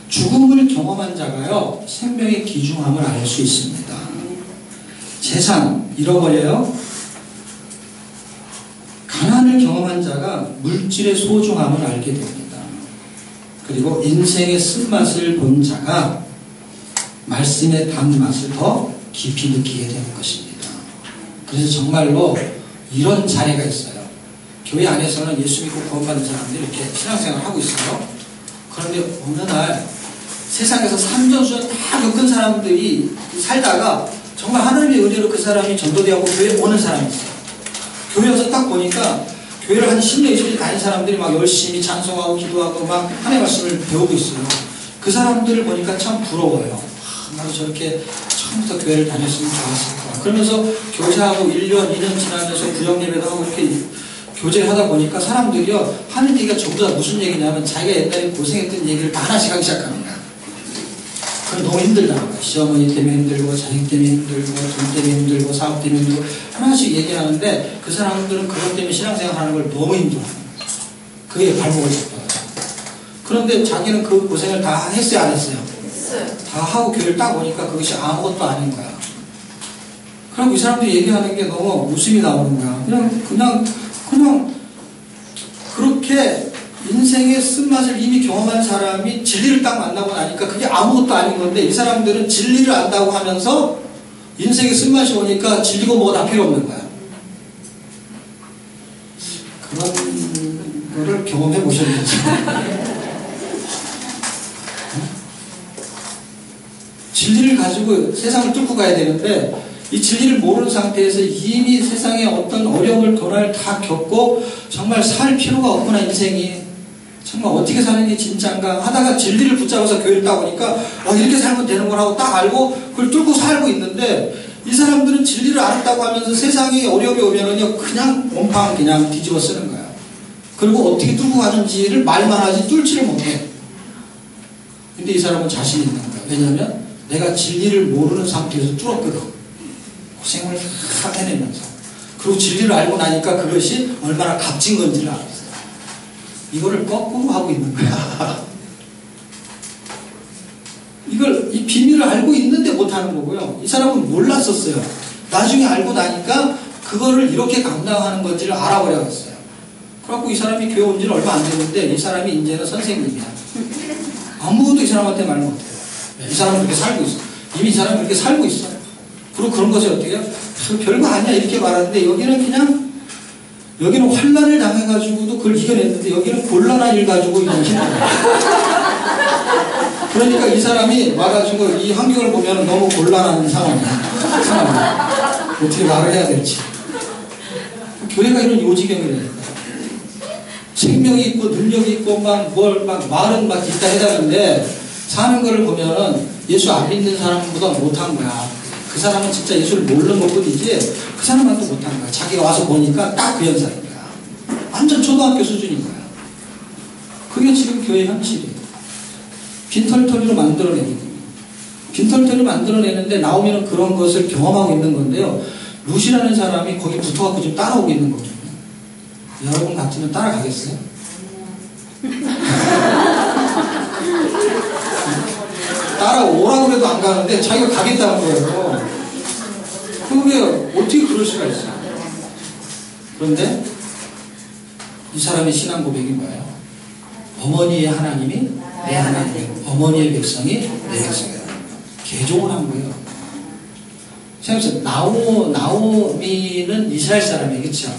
죽음을 경험한 자가요, 생명의 귀중함을 알 수 있습니다. 재산 잃어버려요. 가난을 경험한 자가 물질의 소중함을 알게 됩니다. 그리고 인생의 쓴맛을 본 자가 말씀의 단맛을 더 깊이 느끼게 되는 것입니다. 그래서 정말로 이런 자리가 있어요. 교회 안에서는 예수 믿고 구원받은 사람들이 이렇게 신앙생활을 하고 있어요. 그런데 어느 날 세상에서 산전수전 다 겪은 사람들이 살다가 정말 하나님의 은혜로 그 사람이 전도되고 교회에 오는 사람이 있어요. 교회 와서 딱 보니까 교회를 한 10년, 20년 다닌 사람들이 막 열심히 찬송하고 기도하고 막 하나님의 말씀을 배우고 있어요. 그 사람들을 보니까 참 부러워요. 나도 저렇게 처음부터 교회를 다녔으면 좋았을 거야. 그러면서 교사하고 1년, 2년 지나면서 구역 예배도 하고 이렇게 교제를 하다 보니까 사람들이요, 하는 얘기가 전부 다 무슨 얘기냐면 자기가 옛날에 고생했던 얘기를 다 하나씩 하기 시작하는 거야. 그럼 너무 힘들다는 거야. 시어머니 때문에 힘들고, 자식 때문에 힘들고, 돈 때문에 힘들고, 사업 때문에 힘들고, 하나씩 얘기하는데 그 사람들은 그것 때문에 신앙생활 하는 걸 너무 힘들어. 그게 발목을 잡더라고요. 그런데 자기는 그 고생을 다 했어요, 안 했어요? 다 하고 교회를 딱 오니까 그것이 아무것도 아닌 거야. 그럼 이 사람들이 얘기하는 게 너무 웃음이 나오는 거야. 그냥 그렇게 인생의 쓴맛을 이미 경험한 사람이 진리를 딱 만나고 나니까 그게 아무것도 아닌 건데, 이 사람들은 진리를 안다고 하면서 인생의 쓴맛이 오니까 진리고 뭐가 다 필요 없는 거야. 그런 거를 경험해 보셨는지. 진리를 가지고 세상을 뚫고 가야 되는데, 이 진리를 모르는 상태에서 이미 세상에 어떤 어려움을 고난을 다 겪고 정말 살 필요가 없구나, 인생이 정말 어떻게 사는 게 진짠가 하다가 진리를 붙잡아서 교회를 딱 오니까 이렇게 살면 되는 거라고 딱 알고 그걸 뚫고 살고 있는데, 이 사람들은 진리를 알았다고 하면서 세상에 어려움이 오면은요 그냥 몸빵 그냥 뒤집어 쓰는 거야. 그리고 어떻게 뚫고 가는지를 말만 하지 뚫지를 못해. 근데 이 사람은 자신 있는 거야. 왜냐하면 내가 진리를 모르는 상태에서 뚫었거든. 고생을 다 해내면서. 그리고 진리를 알고 나니까 그것이 얼마나 값진 건지를 알았어요. 이거를 거꾸로 하고 있는 거야. 이 비밀을 알고 있는데 못하는 거고요. 이 사람은 몰랐었어요. 나중에 알고 나니까 그거를 이렇게 감당하는 건지를 알아버렸어요. 그래갖고 이 사람이 교회 온 지는 얼마 안 됐는데, 이 사람이 이제는 선생님이야. 아무것도 이 사람한테 말 못해요. 이 사람은 그렇게 살고 있어. 이미 이 사람은 그렇게 살고 있어. 그리고 그런 것을 어떻게 해요? 별거 아니야 이렇게 말하는데, 여기는 환난을 당해가지고도 그걸 이겨냈는데, 여기는 곤란한 일 가지고 이런 힘들어요. 그러니까 이 사람이 와가지고 이 환경을 보면 너무 곤란한 상황이야. 어떻게 말을 해야 될지. 교회가 이런 요지경이라니까. 생명이 있고 능력이 있고 말은 막 있다 해다는데, 사는 거를 보면은 예수 안 믿는 사람보다 못한 거야. 그 사람은 진짜 예수를 모르는 것뿐이지 그 사람한테 못한 거야. 자기가 와서 보니까 딱 그 현상인 거야. 완전 초등학교 수준인 거야. 그게 지금 교회 현실이에요. 빈털터리로 만들어내는 거예요. 빈털터리로 만들어내는데 나오면 그런 것을 경험하고 있는 건데요. 루시라는 사람이 거기 붙어갖고 지금 따라오고 있는 거거든요. 여러분 같으면 따라가겠어요? 따라오라고 해도 안 가는데 자기가 가겠다는 거예요. 그게 어떻게 그럴 수가 있어요? 그런데 이 사람의 신앙 고백이 뭐예요? 어머니의 하나님이 내 하나님, 어머니의 백성이 내 백성이다. 개종을 한 거예요. 생각해보세요. 나오미는 이스라엘 사람이에요. 그렇죠?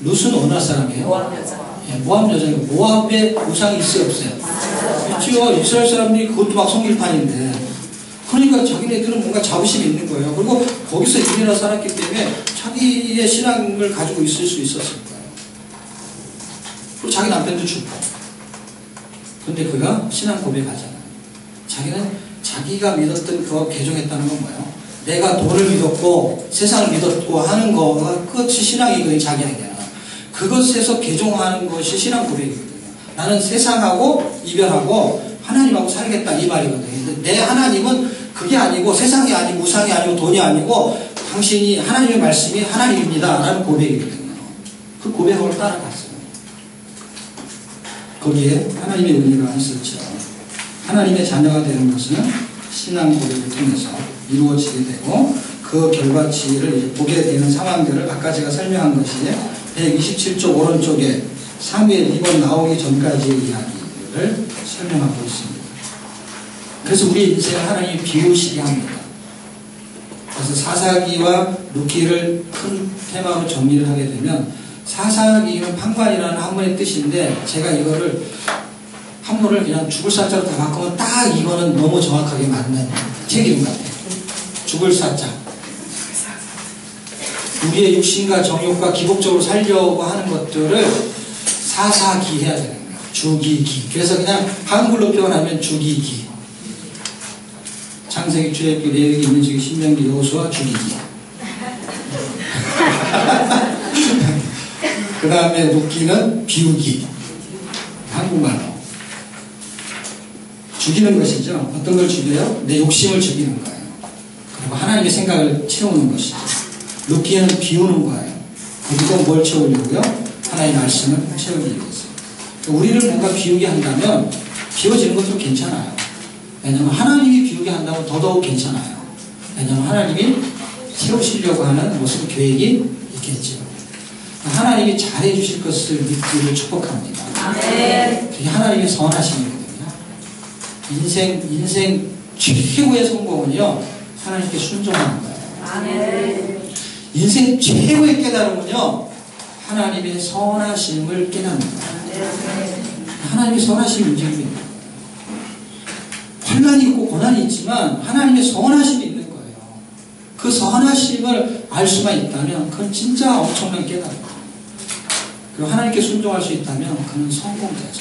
룻은 어느 사람이에요? 모압 여자. 예, 모압 여자예요. 모압에 우상이 있어요, 없어요? 있죠. 이스라엘 사람들이 그것도 막 성길판인데. 그러니까 자기네들은 뭔가 자부심이 있는 거예요. 그리고 거기서 일해나 살았기 때문에 자기의 신앙을 가지고 있을 수 있었을 거예요. 그리고 자기 남편도 죽고. 근데 그가 신앙 고백하잖아요. 자기는 자기가 믿었던 그거 개종했다는 건 뭐예요? 내가 돈을 믿었고 세상을 믿었고 하는 거가 그것이 신앙이거든요. 자기에게는. 그것에서 개종하는 것이 신앙 고백이거든요. 나는 세상하고 이별하고 하나님하고 살겠다 이 말이거든요. 근데 내 하나님은 그게 아니고 세상이 아니고 우상이 아니고 돈이 아니고 당신이 하나님의 말씀이 하나님입니다 라는 고백이거든요. 그 고백을 따라갔어요. 거기에 하나님의 은혜가 있었죠. 하나님의 자녀가 되는 것은 신앙 고백을 통해서 이루어지게 되고, 그 결과치를 보게 되는 상황들을 아까 제가 설명한 것이 127쪽 오른쪽에 사무엘 2권 나오기 전까지의 이야기를 설명하고 있습니다. 그래서 우리 인생을 하나님이 비우시게 합니다. 그래서 사사기와 룻기를 큰 테마로 정리를 하게 되면, 사사기는 판관이라는 한문의 뜻인데 제가 이거를 한문을 그냥 죽을 사자로 다 바꾸면 딱 이거는 너무 정확하게 맞는 책 이름 같아요. 죽을 사자. 우리의 육신과 정욕과 기복적으로 살려고 하는 것들을 사사기 해야 되는 거예요. 죽이기. 그래서 그냥 한글로 표현하면 죽이기. 창세기, 출애굽기, 레위기, 민수기, 신명기, 여호수아, 죽이기. 그 다음에 눕기는 비우기. 한국말로. 죽이는 것이죠. 어떤 걸 죽여요? 내 욕심을 죽이는 거예요. 그리고 하나님의 생각을 채우는 것이죠. 눕기는 비우는 거예요. 그리고 뭘 채우려고요? 하나님의 말씀을 채우기 위해서. 우리를 뭔가 비우게 한다면 비워지는 것도 괜찮아요. 왜냐하면 하나님이 비우게 한다면 더더욱 괜찮아요. 왜냐하면 하나님이 채우시려고 하는 무슨 계획이 있겠죠. 하나님이 잘해 주실 것을 믿기를 축복합니다. 그게 하나님의 선하심이거든요. 인생 최고의 성공은요, 하나님께 순종하는 거예요. 인생 최고의 깨달음은요, 하나님의 선하심을 깨닫는 거예요. 하나님의 선하심이 움직입니다. 환난이 있고 고난이 있지만 하나님의 선하심이 있는 거예요. 그 선하심을 알 수만 있다면 그건 진짜 엄청난 깨달음이에요. 그리고 하나님께 순종할 수 있다면 그는 성공자예요.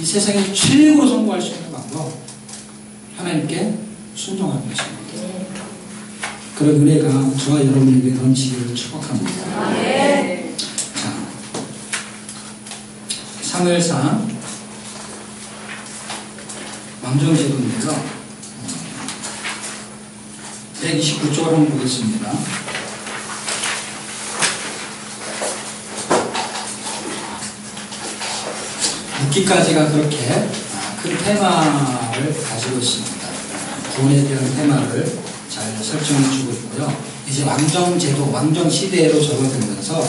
이 세상에 최고로 성공할 수 있는 방법, 하나님께 순종하는 것입니다. 그런 은혜가 저와 여러분에게 넘치기를 축복합니다. 자, 사무엘상 왕정제도인데요. 129쪽을 한번 보겠습니다. 묻기까지가 그렇게 큰 테마를 가지고 있습니다. 구원에 대한 테마를 잘 설정해 주고 있고요. 이제 왕정제도, 왕정시대로 접어들면서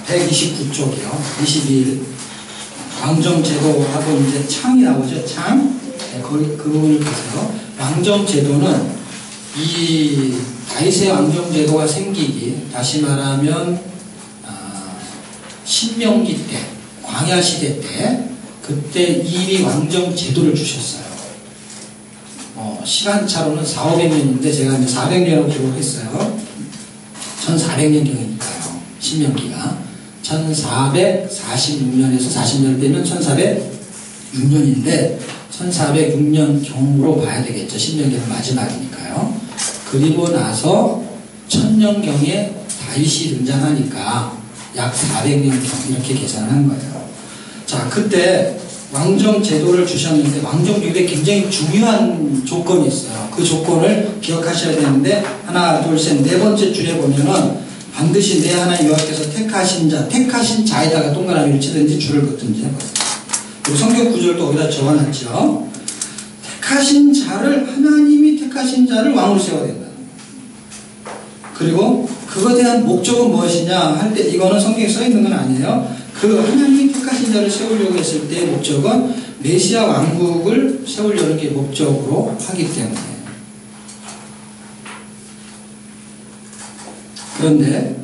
129쪽이요. 22일 왕정제도하고 이제 창이 나오죠. 창. 네, 그 부분을 보세요. 왕정제도는 이 다윗의 왕정제도가 생기기, 다시 말하면 신명기 때, 광야시대 때, 그때 이미 왕정제도를 주셨어요. 시간차로는 400~500년인데 제가 이제 400년으로 기록했어요. 1400년경이니까요. 신명기가 1446년에서 40년 되면 1406년인데 1406년경으로 봐야 되겠죠. 신명기는 마지막이니까요. 그리고 나서 천년경에 다윗이 등장하니까 약 400년경 이렇게 계산한 거예요. 자, 그때 왕정제도를 주셨는데 왕정제도에 굉장히 중요한 조건이 있어요. 그 조건을 기억하셔야 되는데 하나, 둘, 셋, 네 번째 줄에 보면은 반드시 내 하나님 여호와께서 택하신 자, 택하신 자에다가 동그라미를 치든지 줄을 긋든지 해봐요. 그리고 성경 구절도 거기다 적어놨죠. 택하신 자를, 하나님이 택하신 자를 왕으로 세워야 된다. 그리고 그거에 대한 목적은 무엇이냐 할 때 이거는 성경에 써있는 건 아니에요. 그 하나님이 택하신 자를 세우려고 했을 때의 목적은 메시아 왕국을 세우려는 게 목적으로 하기 때문에. 그런데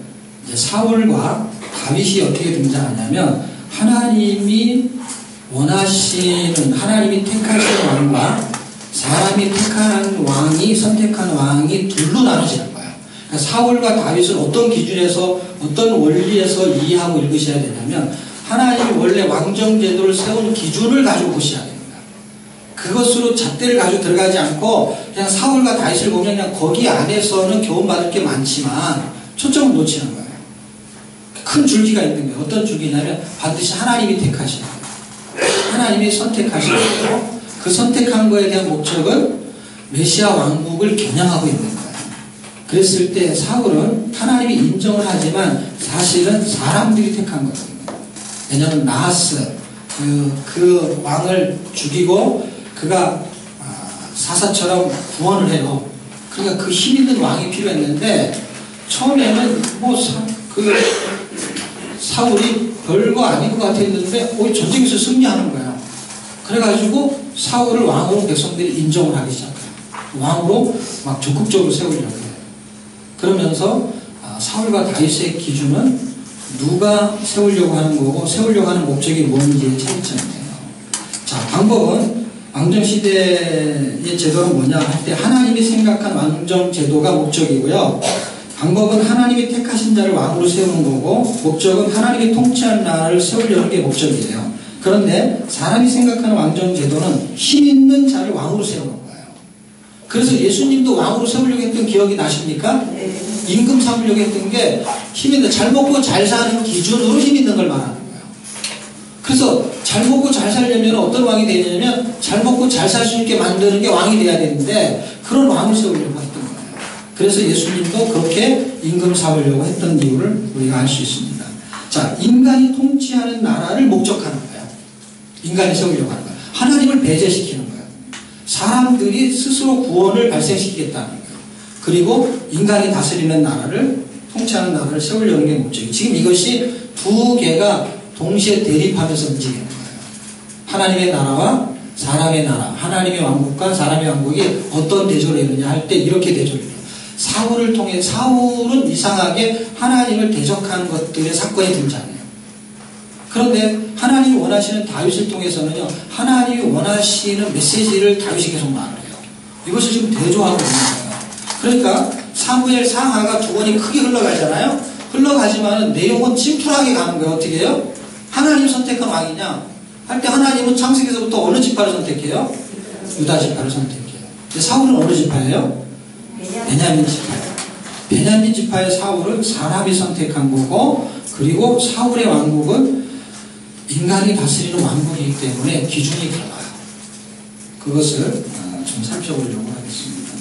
이제 사울과 다윗이 어떻게 등장하냐면 하나님이 원하시는, 하나님이 택하신 왕과 사람이 택한 왕이, 선택한 왕이 둘로 나눠지는 거예요. 그러니까 사울과 다윗은 어떤 기준에서, 어떤 원리에서 이해하고 읽으셔야 되냐면 하나님이 원래 왕정제도를 세운 기준을 가지고 보셔야 됩니다. 그것으로 잣대를 가지고 들어가지 않고 그냥 사울과 다윗을 보면 그냥 거기 안에서는 교훈받을 게 많지만 초점을 놓치는 거예요. 큰 줄기가 있는 거예요. 어떤 줄기냐면 반드시 하나님이 택하신 거예요. 하나님이 선택하신 거예요. 그 선택한 거에 대한 목적은 메시아 왕국을 겨냥하고 있는 거예요. 그랬을 때 사울은 하나님이 인정을 하지만 사실은 사람들이 택한 거거든요. 왜냐하면 나하스 그 왕을 죽이고 그가 사사처럼 구원을 해요. 그러니까 그 힘 있는 왕이 필요했는데 처음에는 사울이 별거 아닌 것 같았는데 전쟁에서 승리하는 거야. 그래가지고 사울을 왕으로 백성들이 인정을 하기 시작해요. 왕으로 막 적극적으로 세우려고 해요. 그러면서 사울과 다윗의 기준은 누가 세우려고 하는 거고 세우려고 하는 목적이 뭔지의 차이점이에요. 자, 방법은 왕정시대의 제도는 뭐냐 할 때 하나님이 생각한 왕정제도가 목적이고요. 방법은 하나님이 택하신 자를 왕으로 세우는 거고 목적은 하나님이 통치하는 나라를 세우려는 게 목적이에요. 그런데 사람이 생각하는 왕정제도는 힘 있는 자를 왕으로 세우는 거예요. 그래서 예수님도 왕으로 세우려고 했던 기억이 나십니까? 네. 임금 삼으려고 했던 게 힘 있는, 잘 먹고 잘 사는 기준으로 힘 있는 걸 말하는 거예요. 그래서 잘 먹고 잘 살려면 어떤 왕이 되냐면 잘 먹고 잘 살 수 있게 만드는 게 왕이 돼야 되는데 그런 왕을 세우려고 했던 거예요. 그래서 예수님도 그렇게 임금 삼으려고 했던 이유를 우리가 알 수 있습니다. 자, 인간이 통치하는 나라를 목적하는 거예요. 인간이 세우려고 하는 거예요. 하나님을 배제시키는 거예요. 사람들이 스스로 구원을 발생시키겠다는 거예요. 그리고 인간이 다스리는 나라를, 통치하는 나라를 세우려는 게 목적이에요. 지금 이것이 두 개가 동시에 대립하면서 움직이는 거예요. 하나님의 나라와 사람의 나라, 하나님의 왕국과 사람의 왕국이 어떤 대조를 했느냐 할 때 이렇게 대조를 해요. 사울을 통해, 사울은 이상하게 하나님을 대적하는 것들의 사건이 등장해요. 그런데 하나님이 원하시는 다윗을 통해서는요, 하나님이 원하시는 메시지를 다윗이 계속 말해요. 이것을 지금 대조하고 있는 거예요. 그러니까 사무엘 상하가 두 번이 크게 흘러가잖아요. 흘러가지만 내용은 심플하게 가는 거예요. 어떻게 해요? 하나님 선택한 왕이냐 할 때 하나님은 창세기에서부터 어느 지파를 선택해요? 유다 지파를 선택해요. 사울은 어느 지파예요? 베냐민 지파예요. 베냐민 지파의 사울은 사람이 선택한 거고, 그리고 사울의 왕국은 인간이 다스리는 왕국이기 때문에 기준이 달라요. 그것을 좀 살펴보려고 하겠습니다.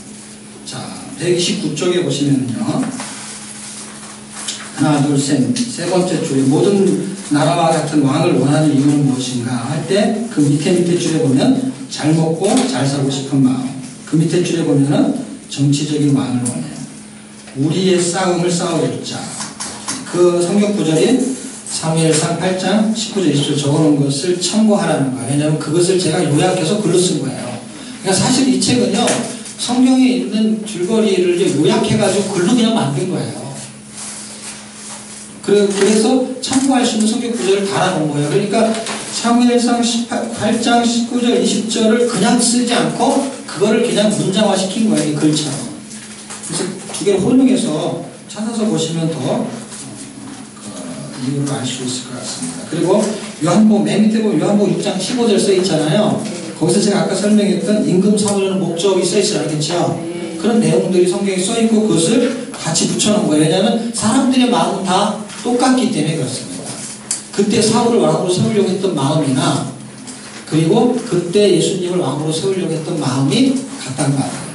자, 129쪽에 보시면요, 하나, 둘, 세 번째 줄에 모든 나라와 같은 왕을 원하는 이유는 무엇인가 할 때 그 밑에 줄에 보면 잘 먹고 잘 살고 싶은 마음, 그 밑에 줄에 보면은 정치적인 왕을 원해요. 우리의 싸움을 싸워주자. 그 성경 구절이 사무엘상 8장 19절 20절 적어놓은 것을 참고하라는 거예요. 왜냐하면 그것을 제가 요약해서 글로 쓴 거예요. 그러니까 사실 이 책은요, 성경에 있는 줄거리를 요약해가지고 글로 그냥 만든 거예요. 그래서 참고할 수 있는 성경 구절을 달아놓은 거예요. 그러니까 사무엘상 8장 19절 20절을 그냥 쓰지 않고 그거를 그냥 문장화시킨 거예요. 이 글처럼. 그래서 두 개를 혼용해서 찾아서 보시면 더 이유를 알 수 있을 것 같습니다. 그리고 요한복음 맨 밑에 보면 요한복음 6장 15절 써 있잖아요. 거기서 제가 아까 설명했던 임금 삼으려는 목적이 써 있어요. 알겠죠? 그런 내용들이 성경에 써 있고 그것을 같이 붙여놓은 거예요. 왜냐하면 사람들의 마음은 다 똑같기 때문에 그렇습니다. 그때 사울을 왕으로 세우려고 했던 마음이나 그리고 그때 예수님을 왕으로 세우려고 했던 마음이 같단 말이에요.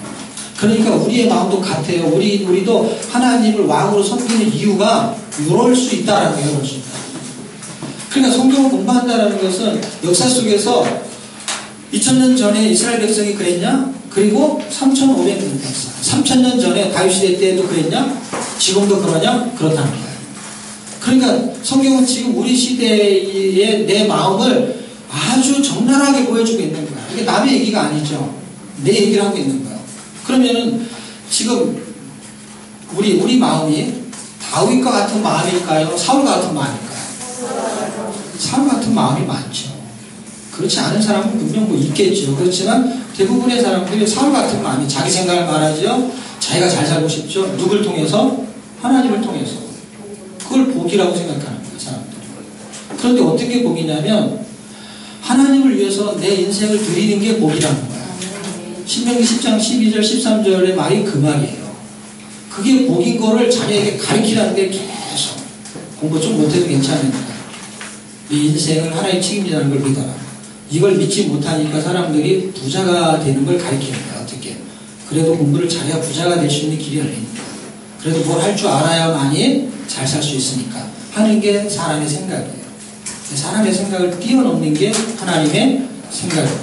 그러니까 우리의 마음도 같아요. 우리도 하나님을 왕으로 섬기는 이유가 이럴 수 있다라는 거예요. 이럴 수 있다. 그러니까 성경을 공부한다는 것은 역사 속에서 2000년 전에 이스라엘 백성이 그랬냐? 그리고 3500년 백성. 3000년 전에 다윗 시대 때도 그랬냐? 지금도 그러냐? 그렇다는 거예요. 그러니까 성경은 지금 우리 시대의 내 마음을 아주 적나라하게 보여주고 있는 거야. 이게 남의 얘기가 아니죠. 내 얘기를 하고 있는 거야. 그러면은 지금 우리 마음이 다윗과 같은 마음일까요? 사울과 같은 마음일까요? 사울 같은 마음이 많죠. 그렇지 않은 사람은 분명 뭐 있겠죠. 그렇지만 대부분의 사람들이 사울 같은 마음이 자기 생각을 말하죠. 자기가 잘 살고 싶죠. 누굴 통해서? 하나님을 통해서. 그걸 복이라고 생각하는 거예요, 사람들이. 그런데 어떻게 복이냐면 하나님을 위해서 내 인생을 드리는 게 복이라는 거예요. 신명기 10장 12절 13절의 말이 그 말이에요. 그게 복인 거를 자녀에게 가르치라는 게 계속 공부 좀 못해도 괜찮으니까 네 인생을 하나의 책임이라는 걸 믿어라. 이걸 믿지 못하니까 사람들이 부자가 되는 걸 가르치는 거야. 어떻게? 그래도 공부를 잘해야 부자가 될 수 있는 길이 열리니까. 그래도 뭘 할 줄 알아야만이 잘 살 수 있으니까 하는 게 사람의 생각이에요. 사람의 생각을 뛰어넘는 게 하나님의 생각입니다.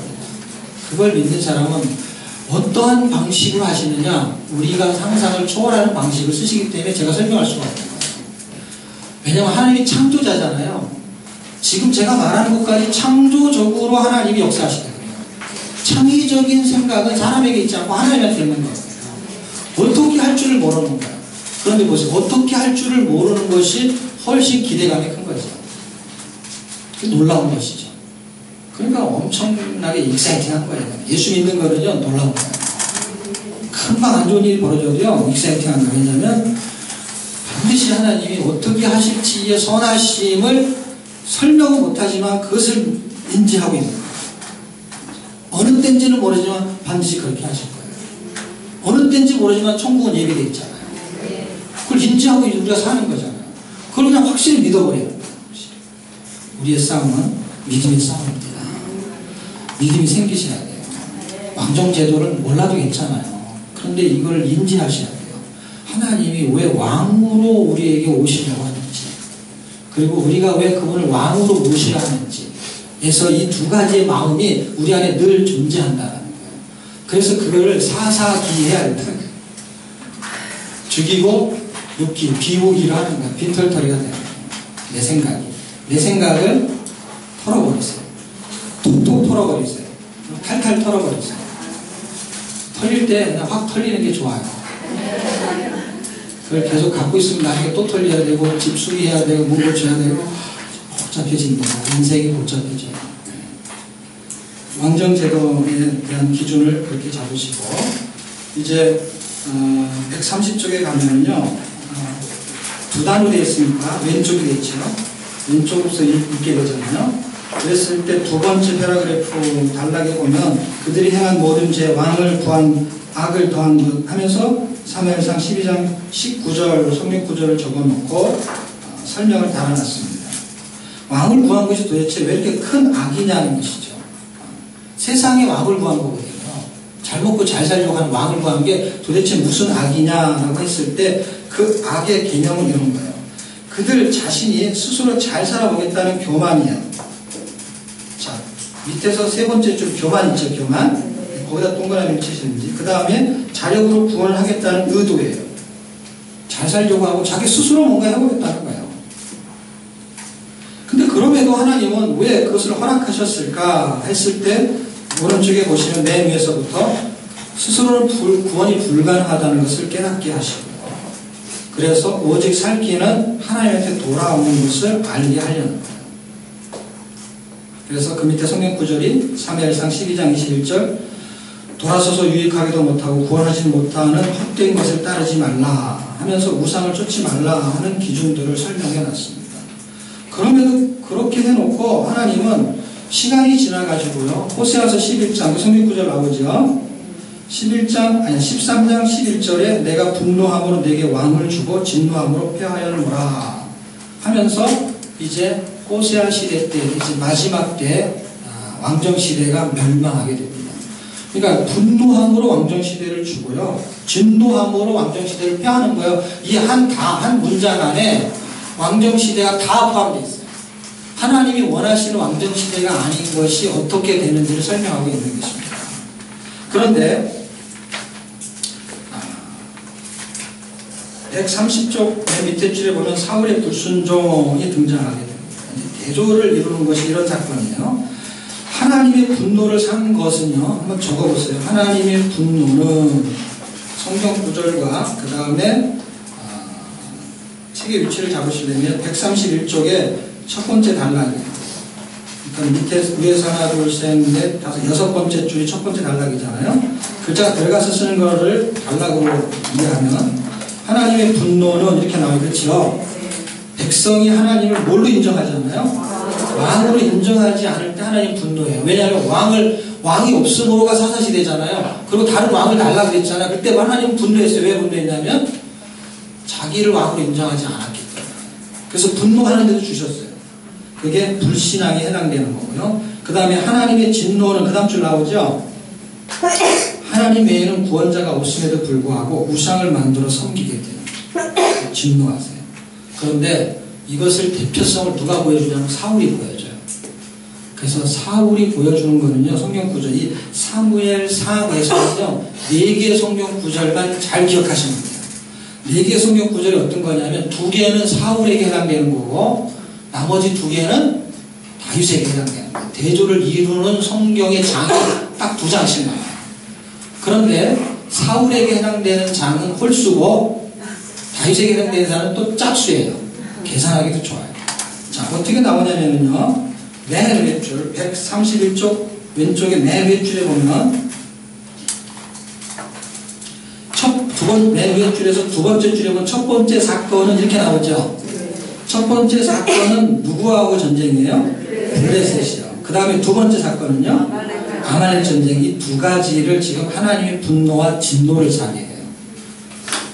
그걸 믿는 사람은 어떠한 방식으로 하시느냐, 우리가 상상을 초월하는 방식을 쓰시기 때문에 제가 설명할 수가 없는 거예요. 왜냐하면 하나님이 창조자잖아요. 지금 제가 말하는 것까지 창조적으로 하나님이 역사하시거든요. 창의적인 생각은 사람에게 있지 않고 하나님한테 있는 거예요. 어떻게 할 줄을 모르는 거예요. 그런데 보세요. 어떻게 할 줄을 모르는 것이 훨씬 기대감이 큰 거죠. 놀라운 것이죠. 그러니까 엄청나게 익사이팅한 거예요. 예수 믿는 거는요, 놀라운 거예요. 금방 안 좋은 일이 벌어져도요, 익사이팅한 거예요. 왜냐면 반드시 하나님이 어떻게 하실지의 선하심을 설명은 못하지만 그것을 인지하고 있는 거예요. 어느 때인지는 모르지만 반드시 그렇게 하실 거예요. 어느 때인지 모르지만 천국은 예비되어 있잖아요. 그걸 인지하고 우리가 사는 거잖아요. 그걸 그냥 확실히 믿어버려야 돼요. 우리의 싸움은 믿음의 싸움입니다. 믿음이 생기셔야 돼요. 왕정제도를 몰라도 괜찮아요. 그런데 이걸 인지하셔야 돼요. 하나님이 왜 왕으로 우리에게 오시려고 하는지, 그리고 우리가 왜 그분을 왕으로 모셔야 하는지, 그래서 이 두 가지의 마음이 우리 안에 늘 존재한다는 거예요. 그래서 그거를 사사기해야 된다는 거예요. 죽이고 눕기, 비우기를 하는 거예요. 빈털터리가 되는 거예요. 내 생각이. 내 생각을 털어버리세요. 톡톡 털어버리세요. 탈탈 털어버리세요. 털릴 때 그냥 확 털리는 게 좋아요. 그걸 계속 갖고 있으면 나중에 또 털려야 되고, 집수리해야 되고, 문 고쳐야 되고, 복잡해진다. 인생이 복잡해져요. 왕정제도에 대한 기준을 그렇게 잡으시고, 이제 130쪽에 가면요, 두 단으로 되어 있으니까 왼쪽이 되어 있죠. 왼쪽으로서 읽게 되잖아요. 그랬을 때 두 번째 패러그래프 단락에 보면 그들이 행한 모든 죄, 왕을 구한 악을 더한 것 하면서 사무엘상 12장 19절 성경 구절을 적어놓고 설명을 달아놨습니다. 왕을 구한 것이 도대체 왜 이렇게 큰 악이냐는 것이죠. 세상에 왕을 구한 거거든요. 잘 먹고 잘 살려고 하는 왕을 구한 게 도대체 무슨 악이냐라고 했을 때 그 악의 개념은 이런 거예요. 그들 자신이 스스로 잘 살아보겠다는 교만이에요. 자, 밑에서 세 번째 줄 교만 있죠, 교만. 거기다 동그라미를 치시는지. 그 다음에 자력으로 구원을 하겠다는 의도예요. 잘 살려고 하고 자기 스스로 뭔가 해보겠다는 거예요. 근데 그럼에도 하나님은 왜 그것을 허락하셨을까 했을 때 오른쪽에 보시면 맨 위에서부터 스스로는 구원이 불가능하다는 것을 깨닫게 하시고요. 그래서 오직 살 길은 하나님한테 돌아오는 것을 알게 하려는 거예요. 그래서 그 밑에 성경 구절이 사무엘상 12장 21절 돌아서서 유익하기도 못하고 구원하지 못하는 헛된 것을 따르지 말라 하면서 우상을 쫓지 말라 하는 기준들을 설명해 놨습니다. 그럼에도 그렇게 해놓고 하나님은 시간이 지나가지고요. 호세아서 11장 그 성경 구절 나오죠. 13장 11절에 내가 분노함으로 내게 왕을 주고 진노함으로 폐하였노라 하면서 이제 호세아 시대 때 이제 마지막 때 왕정 시대가 멸망하게 됩니다. 그러니까 분노함으로 왕정 시대를 주고요, 진노함으로 왕정 시대를 폐하는 거예요. 이 한 문장 안에 왕정 시대가 다 포함되어 있어요. 하나님이 원하시는 왕정 시대가 아닌 것이 어떻게 되는지를 설명하고 있는 것입니다. 그런데 130쪽 맨 밑에 줄에 보면 사울의 불순종이 등장하게 됩니다. 대조를 이루는 것이 이런 사건이에요. 하나님의 분노를 산 것은요, 한번 적어보세요. 하나님의 분노는 성경 구절과 그 다음에 책의 위치를 잡으시려면 131쪽에 첫 번째 단락이에요. 그러니까 밑에 위에서 하나 둘 셋 넷 다섯 여섯 번째 줄이 첫 번째 단락이잖아요. 글자가 들어가서 쓰는 거를 단락으로 이해하면 하나님의 분노는 이렇게 나와요. 그렇죠? 백성이 하나님을 뭘로 인정하잖아요? 왕으로 인정하지 않을 때 하나님 분노해요. 왜냐하면 왕이 없음으로가 사사시대잖아요. 그리고 다른 왕을 달라고 그랬잖아요. 그때 하나님 분노했어요. 왜 분노했냐면 자기를 왕으로 인정하지 않았기 때문에. 그래서 분노하는 데도 주셨어요. 그게 불신앙에 해당되는 거고요. 그 다음에 하나님의 진노는 그 다음 줄 나오죠? 하나님 외에는 구원자가 없음에도 불구하고 우상을 만들어 섬기게 돼요. 진노하세요. 그런데 이것을 대표성을 누가 보여주냐면 사울이 보여줘요. 그래서 사울이 보여주는 거는요, 성경 구절, 이 사무엘상에서는요, 4개의 성경 구절만 잘 기억하시면 돼요. 4개의 성경 구절이 어떤 거냐면 2개는 사울에게 해당되는 거고 나머지 2개는 다윗에게 해당되는 거예요. 대조를 이루는 성경의 장이 딱 2장씩 나와요. 그런데 사울에게 해당되는 장은 홀수고 다윗에게 해당되는 장은 또 짝수예요. 계산하기도 좋아요. 자, 어떻게 나오냐면요, 맨 왼줄 131쪽 왼쪽에 맨 왼줄에 보면 맨 왼줄에서 두 번째 줄에 보면 첫 번째 사건은 이렇게 나오죠. 첫 번째 사건은 누구하고 전쟁이에요? 블레셋이요. 그 다음에 두 번째 사건은요, 아말렉 전쟁. 이 두 가지를 지금 하나님의 분노와 진노를 사게 해요.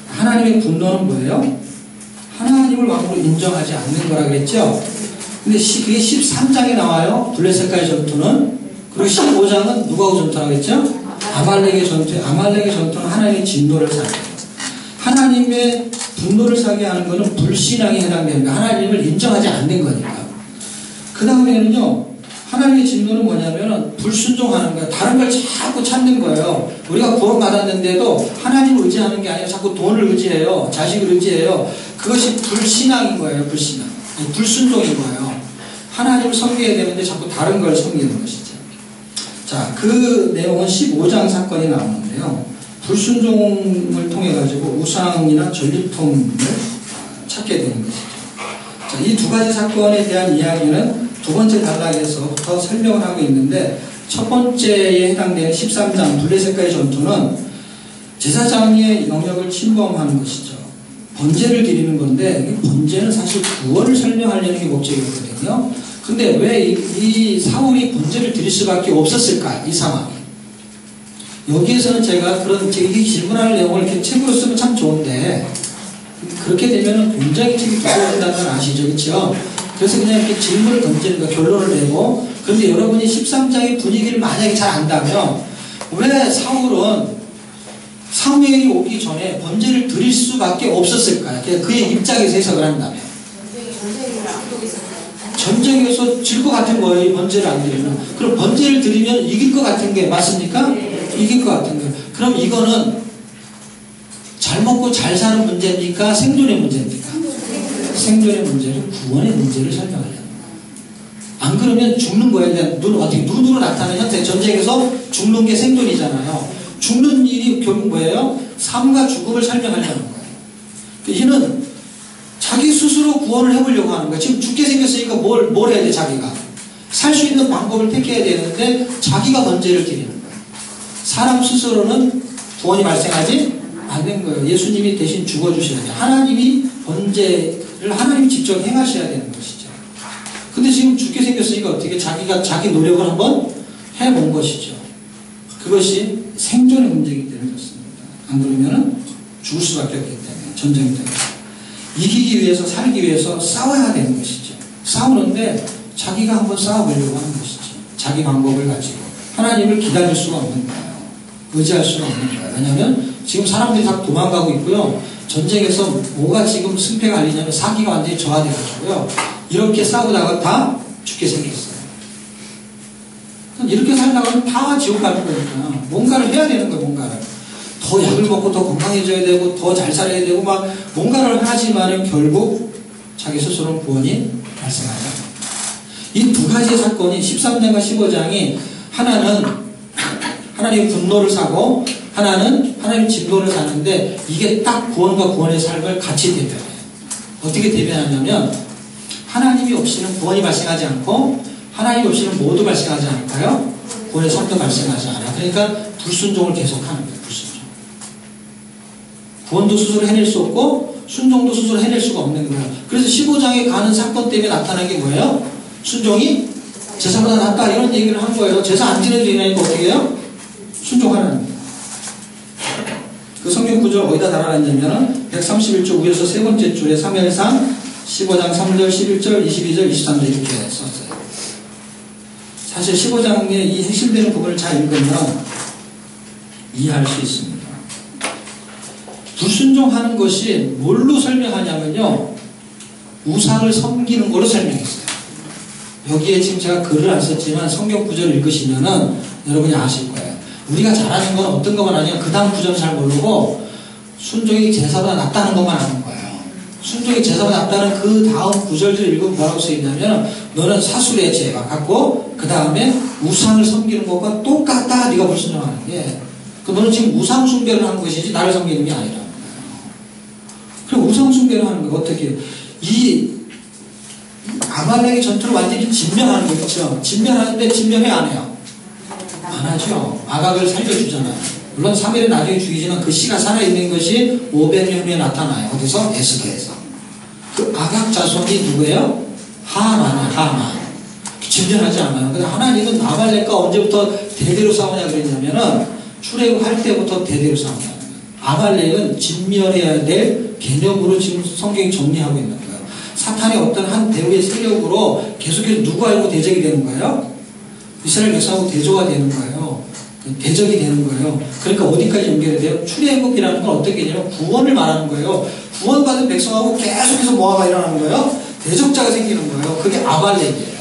하나님의 분노는 뭐예요? 하나님을 왕으로 인정하지 않는 거라 그랬죠. 근데 그게 13장에 나와요. 블레셋과의 전투는. 그리고 15장은 누구하고 전투라고 했죠? 아말렉의 전투. 아말렉의 전투는 하나님의 진노를 사게 해요. 하나님의 분노를 사게 하는 것은 불신앙에 해당되는 거예요. 하나님을 인정하지 않는 거니까. 그 다음에는요, 하나님의 진노는 뭐냐면은 불순종하는 거예요. 다른 걸 자꾸 찾는 거예요. 우리가 구원받았는데도 하나님을 의지하는 게 아니라 자꾸 돈을 의지해요. 자식을 의지해요. 그것이 불신앙인 거예요. 불신앙. 불순종인 거예요. 하나님을 섬겨야 되는데 자꾸 다른 걸 섬기는 것이죠. 자, 그 내용은 15장 사건이 나오는데요. 불순종을 통해 가지고 우상이나 전리품을 찾게 되는 것이죠. 자, 이 두 가지 사건에 대한 이야기는 두 번째 단락에서부터 설명을 하고 있는데, 첫 번째에 해당되는 13장 블레셋과의 전투는 제사장의 영역을 침범하는 것이죠. 번제를 드리는 건데, 이 번제는 사실 구원을 설명하려는 게 목적이거든요. 근데 왜 이 사울이 번제를 드릴 수밖에 없었을까? 이 상황이. 여기에서는 제가 이 질문할 내용을 이렇게 책으로 쓰면 참 좋은데, 그렇게 되면 굉장히 책이 두꺼워진다는 걸 아시죠? 그렇죠? 그래서 그냥 이렇게 질문을 던지는 거, 결론을 내고, 그런데 여러분이 13장의 분위기를 만약에 잘 안다면, 왜 사울은 사무엘이 오기 전에 번제를 드릴 수밖에 없었을까요? 그의 입장에서 해석을 한다면. 전쟁에서 질 것 같은 거예요. 이 번제를 안 드리면. 그럼 번제를 드리면 이길 것 같은 게 맞습니까? 이길 것 같은 거예요. 그럼 이거는 잘 먹고 잘 사는 문제입니까? 생존의 문제입니까? 생존의 문제를, 구원의 문제를 설명하려는 거예요. 안 그러면 죽는 거예요. 눈으로 나타나는 현재 전쟁에서 죽는 게 생존이잖아요. 죽는 일이 결국 뭐예요? 삶과 죽음을 설명하려는 거예요. 이는 자기 스스로 구원을 해보려고 하는 거예요. 지금 죽게 생겼으니까 뭘 해야 돼, 자기가? 살 수 있는 방법을 택해야 되는데 자기가 번제를 드리는 거예요. 사람 스스로는 구원이 발생하지 않는 거예요. 예수님이 대신 죽어주셔야 돼요. 하나님이 번제를 하나님이 직접 행하셔야 되는 것이죠. 근데 지금 죽게 생겼으니까 어떻게 자기가 자기 노력을 한번 해본 것이죠. 그것이 생존의 문제이기 때문에 그렇습니다. 안 그러면은 죽을 수밖에 없기 때문에, 전쟁 때문에. 이기기 위해서, 살기 위해서 싸워야 되는 것이죠. 싸우는데 자기가 한번 싸워보려고 하는 것이죠. 자기 방법을 가지고. 하나님을 기다릴 수가 없는 거예요. 의지할 수가 없는 거예요. 왜냐하면 지금 사람들이 다 도망가고 있고요. 전쟁에서 뭐가 지금 승패가 알리냐면 사기가 완전히 저하돼가지고요. 이렇게 싸우다가 다 죽게 생겼어요. 이렇게 살다가는 다 지옥 가는 거니까 뭔가를 해야 되는 거예요. 뭔가를. 더 약을 먹고 더 건강해져야 되고 더 잘 살아야 되고 막 뭔가를 하지만은 결국 자기 스스로는 구원이 발생하지 않습니다. 이 두 가지 사건이 13장과 15장이 하나는 하나님의 분노를 사고 하나는 하나님의 진노를 사는데 이게 딱 구원과 구원의 삶을 같이 대변해요. 어떻게 대변하냐면 하나님이 없이는 구원이 발생하지 않고 하나님 없이는 모두 발생하지 않을까요? 구원의 삶도 발생하지 않아요. 그러니까 불순종을 계속하는 거예요. 불순종. 구원도 스스로 해낼 수 없고 순종도 스스로 해낼 수가 없는 거예요. 그래서 15장에 가는 사건 때문에 나타난 게 뭐예요? 순종이 제사보다 낫다 이런 얘기를 한 거예요. 제사 안 지내도 되니까 어떻게 해요? 순종하는 거예요. 그 성경 구절 어디다 달아놨냐면 131쪽 위에서 세 번째 줄에 사무엘상 15장 3절, 11절, 22절, 23절 이렇게 썼어요. 사실 15장의 이 핵심되는 부분을 잘 읽으면 이해할 수 있습니다. 불순종하는 것이 뭘로 설명하냐면요. 우상을 섬기는 걸로 설명했어요. 여기에 지금 제가 글을 안 썼지만 성경 구절을 읽으시면은 여러분이 아실 거예요. 우리가 잘하는 건 어떤 것만 아니면 그 다음 구절은 잘 모르고 순종이 제사보다 낫다는 것만 아는 거예요. 순종이 제사보다 낫다는 그 다음 구절들을 읽으면 뭐라고 써있냐면 너는 사술의 죄가 같고 그 다음에 우상을 섬기는 것과 똑같다. 네가 불순종하는 게. 너는 지금 우상 숭배를 하는 것이지 나를 섬기는 게 아니라. 그럼 우상 숭배를 하는 거 어떻게 이 아말렉의 전투를 완전히 진멸하는 거죠. 진멸하는데 진멸해 안 해요? 안 하죠. 아각을 살려주잖아요. 물론 사무엘은 나중에 죽이지만 그 씨가 살아있는 것이 500년 후에 나타나요. 어디서? 에스더에서. 그 아각 자손이 누구예요? 하만이에요. 하만. 진멸하지 않아요. 근데 하나님은 아말렉과 언제부터 대대로 싸우냐 그랬냐면은 출애굽할 때부터 대대로 싸우냐. 아말렉은 진멸해야 될 개념으로 지금 성경이 정리하고 있는 거예요. 사탄의 어떤 한 대우의 세력으로 계속해서 누구하고 대적이 되는 거예요? 이스라엘 백성하고 대조가 되는 거예요. 대적이 되는 거예요. 그러니까 어디까지 연결이 돼요? 출애굽이라는 건 어떤 개념이냐면 구원을 말하는 거예요. 구원받은 백성하고 계속해서 뭐가 일어나는 거예요? 대적자가 생기는 거예요. 그게 아말렉이에요.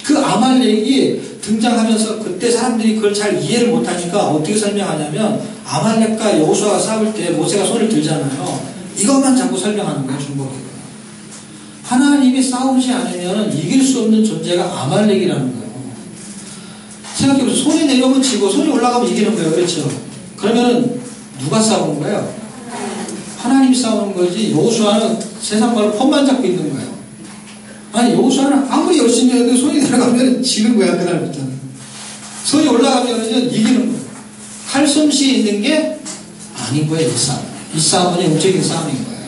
그 아말렉이 등장하면서 그때 사람들이 그걸 잘 이해를 못하니까 어떻게 설명하냐면 아말렉과 여호수아가 싸울 때 모세가 손을 들잖아요. 이것만 자꾸 설명하는 거예요. 중복이고. 하나님이 싸우지 않으면 이길 수 없는 존재가 아말렉이라는 거예요. 생각해보세요. 손이 내려오면 지고 손이 올라가면 이기는 거예요. 그렇죠? 그러면은 누가 싸우는 거예요? 하나님이 싸우는 거지. 여호수아는 세상 말로 폰만 잡고 있는 거예요. 아니 여호수아는 아무리 열심히 해도 손이 내려가면 지는 거야. 그날부터는. 손이 올라가면 이기는 거예요. 칼솜씨 있는 게 아닌 거예요. 이 싸움. 이 싸움은 영적인 싸움인 거예요.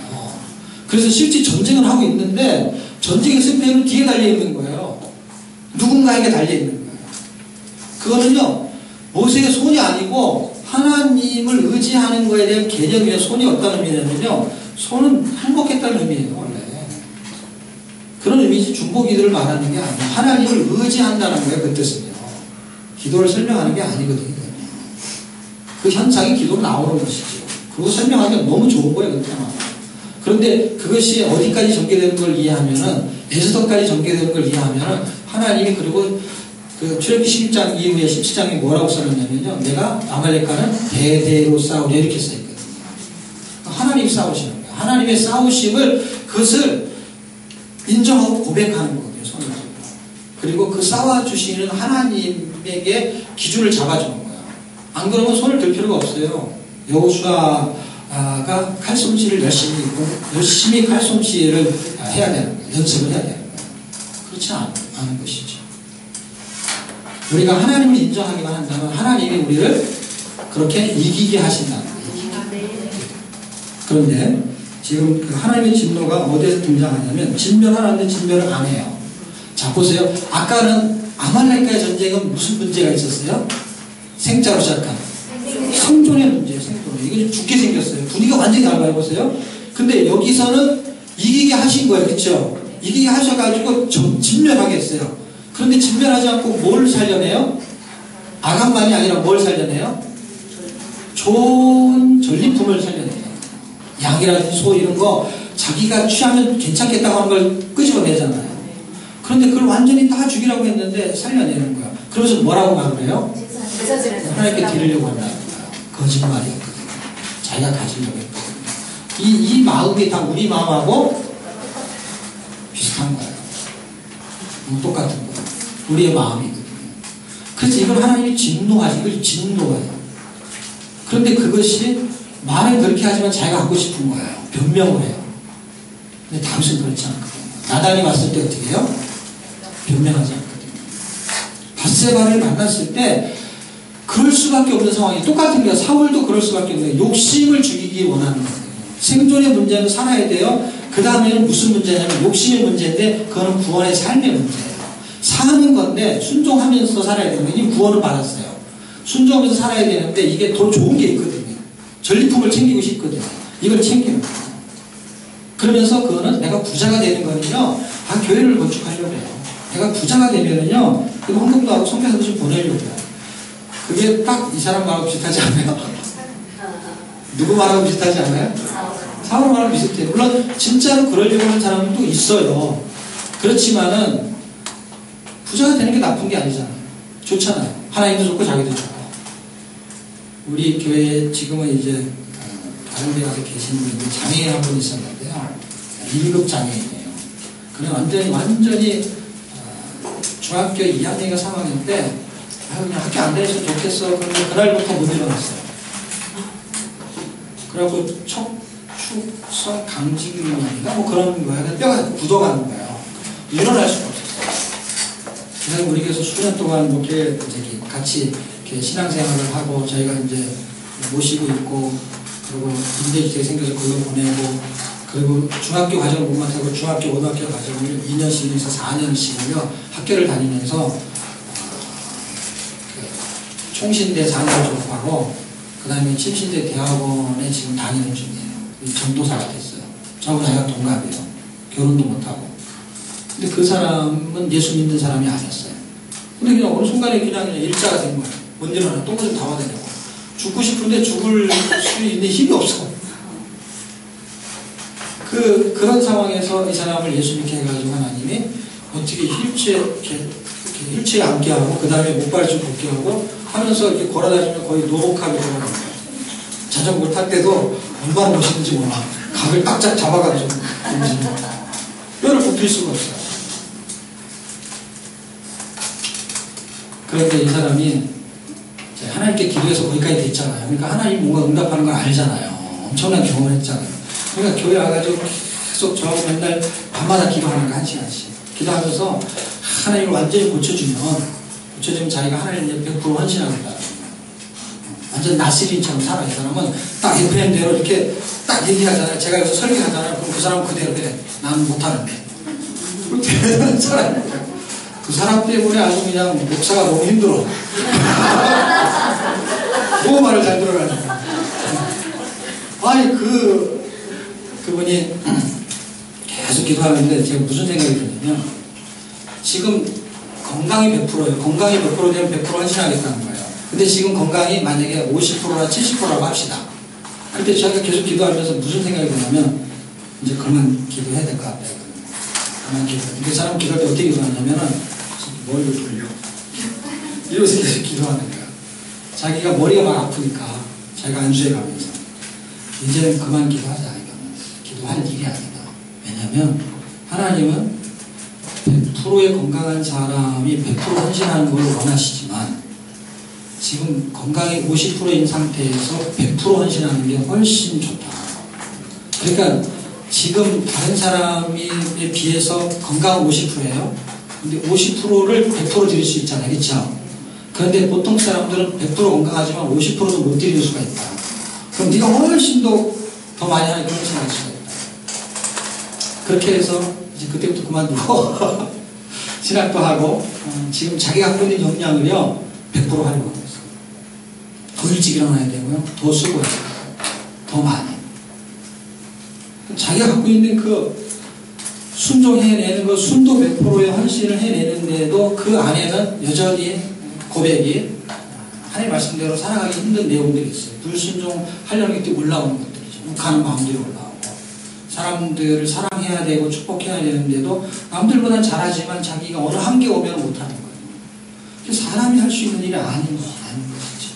그래서 실제 전쟁을 하고 있는데 전쟁의 승패는 뒤에 달려있는 거예요. 누군가에게 달려있는 거예요. 그거는요, 모세의 손이 아니고 하나님을 의지하는 거에 대한 개념이에요. 손이 어떤 의미냐면요, 손은 행복했다는 의미예요, 원래. 그런 의미지 중보기도를 말하는 게 아니에요. 하나님을 의지한다는 거예요, 그 뜻은요. 기도를 설명하는 게 아니거든요. 그 현상이 기도로 나오는 것이죠. 그거 설명하기가 너무 좋은 거예요, 그 테마. 그런데 그것이 어디까지 전개되는 걸 이해하면은, 에스더까지 전개되는 걸 이해하면은, 하나님이 그리고 그 출애굽기 11장 이후에 17장에 뭐라고 써놨냐면요. 내가 아말렉과는 대대로 싸우려 이렇게 써있거든요. 하나님이 싸우시는 거예요. 하나님의 싸우심을 그것을 인정하고 고백하는 거거든요. 손을 들고. 그리고 그 싸워주시는 하나님에게 기준을 잡아주는 거예요. 안 그러면 손을 들 필요가 없어요. 여호수아가 칼솜씨를 열심히 있고 열심히 칼솜씨를 해야 되는 거예요. 연습을 해야 되는 거예요. 그렇지 않은 것이죠. 우리가 하나님을 인정하기만 한다면 하나님이 우리를 그렇게 이기게 하신다는 거예요. 그런데 지금 그 하나님의 진노가 어디에서 등장하냐면 진멸하는데 진멸을 안 해요. 자 보세요. 아까는 아말렉과의 전쟁은 무슨 문제가 있었어요? 생자로 시작한 생존의 문제예요. 생존. 이게 죽게 생겼어요. 분위기가 완전히 달라요. 보세요. 근데 여기서는 이기게 하신 거예요. 그렇죠? 이기게 하셔가지고 진멸하게 했어요. 그런데 진멸하지 않고 뭘 살려내요? 아간만이 아니라 뭘 살려내요? 좋은 전리품을 살려내요. 양이라든지 소 이런 거 자기가 취하면 괜찮겠다고 하는 걸 끄집어내잖아요. 그런데 그걸 완전히 다 죽이라고 했는데 살려내는 거야. 그러면서 뭐라고 말을 해요? 하나님께 드리려고 한다는 거야. 거짓말이었거든요. 자기가 가지려고 했거든요. 이 마음이 다 우리 마음하고 비슷한 거예요. 똑같은 거예요. 우리의 마음이거든요. 그래서 이걸 하나님이 진노하시, 이걸 진노해요. 그런데 그것이 말은 그렇게 하지만 자기가 갖고 싶은 거예요. 변명을 해요. 근데 다윗은 그렇지 않거든요. 나단이 왔을 때 어떻게 해요? 변명하지 않거든요. 밧세바를 만났을 때 그럴 수밖에 없는 상황이 똑같은 거예요. 사울도 그럴 수밖에 없는 거예요. 욕심을 죽이기 원하는 거예요. 생존의 문제는 살아야 돼요. 그 다음에는 무슨 문제냐면 욕심의 문제인데 그거는 구원의 삶의 문제예요. 사는 건데 순종하면서 살아야 되는 거예요. 이미 구원을 받았어요. 순종하면서 살아야 되는데 이게 더 좋은 게 있거든요. 전리품을 챙기고 싶거든요. 이걸 챙기는 거예요. 그러면서 그거는 내가 부자가 되는 거는요. 교회를 건축하려고 해요. 내가 부자가 되면은요. 이거 헌금도 하고 성경에도 좀 보내려고 해요. 그게 딱 이 사람 말하고 비슷하지 않아요? 누구 말하고 비슷하지 않아요? 사울 말하고 비슷해요. 물론 진짜로 그러려고 하는 사람도 있어요. 그렇지만은 부자가 되는 게 나쁜 게 아니잖아요. 좋잖아요. 하나님도 좋고 자기도 좋고. 우리 교회에 지금은 이제 다른 데 가서 계시는 분들 장애인 한 분 있었는데요. 1급 장애인이에요. 그냥 완전히 중학교 2학년인가 3학년 때 그냥 학교 안 다니셔도 좋겠어. 그런데 그날부터 못 일어났어요. 그래갖고 척추성 강직인가 뭐 그런 거예요. 뼈가 굳어가는 거예요. 일어날 수가 없었어요. 그래서 우리 교회에서 수년 동안 뭐 같이 이렇게 신앙생활을 하고 저희가 이제 모시고 있고 그리고 임대주택이 생겨서 그걸 보내고 그리고 중학교 과정을 못 맡아고 중학교, 고등학교 과정을 2년씩에서 4년씩을요 학교를 다니면서 총신대 장학을 졸업하고 그 다음에 침신대 대학원에 지금 다니는 중이에요. 전도사가 됐어요. 저하고 나이가 동갑이에요. 결혼도 못하고. 근데 그 사람은 예수 믿는 사람이 아니었어요. 근데 그냥 어느 순간에 그냥 일자가 된 거예요. 언제나 똥을 좀 담아대려고. 죽고 싶은데 죽을 수 있는 힘이 없어. 그런 상황에서 이 사람을 예수 믿게 해가지고 하나님이 어떻게 휠체어에 앉게 하고, 그 다음에 목발을 좀 걷게 하고 하면서 이렇게 걸어다니면 거의 노복하게 걸어가는 거예요. 자전거 탈 때도 얼마나 멋있는지 몰라. 각을 깍짝 잡아가지고 뼈를 굽힐 수가 없어요. 그런데 이 사람이 하나님께 기도해서 거기까지 됐잖아요. 그러니까 하나님 뭔가 응답하는 걸 알잖아요. 엄청난 경험을 했잖아요. 그러니까 교회 와가지고 계속 저하고 맨날 밤마다 기도하는 거 1시간씩 기도하면서 하나님을 완전히 고쳐주면 자기가 하나님께 100% 헌신하겠다. 완전 나스린처럼 살아. 이 사람은 딱 FM대로 이렇게 딱 얘기하잖아요. 제가 여기서 설교하잖아요. 그럼 그 사람은 그대로 해. 나는 못하는데. 그렇게 사람이에요. 그 사람 때문에 아주 그냥 목사가 너무 힘들어. 너무 말을 잘 들어가니까. 아니 그분이 계속 기도하는데 제가 무슨 생각이 드냐면, 지금 건강이 100%예요. 건강이 100% 되면 100% 헌신하겠다는 거예요. 근데 지금 건강이 만약에 50%나 70%라고 합시다. 그때 제가 계속 기도하면서 무슨 생각이 드냐면, 이제 그만 기도해야 될 것 같아요. 그만 기도. 그 사람 기도할 때 어떻게 기도하냐면은 머리를 돌려. 이러면서 계속 기도하는 거야. 자기가 머리가 막 아프니까 자기가 안수해 가면서 이제는 그만 기도하자. 이거는 기도할 일이 아니다. 왜냐면 하나님은 100%의 건강한 사람이 100% 헌신하는 걸 원하시지만, 지금 건강이 50%인 상태에서 100% 헌신하는 게 훨씬 좋다. 그러니까 지금 다른 사람에 비해서 건강은 50%예요. 근데 50%를 100% 드릴 수 있잖아요. 그렇죠? 그런데 보통 사람들은 100% 건강하지만 50%도 못 드릴 수가 있다. 그럼 네가 훨씬 더 많이 하는 그런 생각이 수가 있다. 그렇게 해서 이제 그때부터 그만두고 신학도 하고 지금 자기가 갖고 있는 역량을요 100% 하려고 하고 있어요. 더 일찍 일어나야 되고요. 더 수고해야 되고 더 많이. 자기가 갖고 있는 그 순종해내는 그 순도 100%의 헌신을 해내는데도 그 안에는 여전히 고백이 하나님 말씀대로 살아가기 힘든 내용들이 있어요. 불순종하려는 게 올라오는 것들이죠. 욱하는 마음들이 올라오고, 사람들을 사랑해야 되고 축복해야 되는데도 남들보다 잘하지만 자기가 어느 한계 오면 못하는 거예요. 사람이 할 수 있는 일이 아닌 것이죠.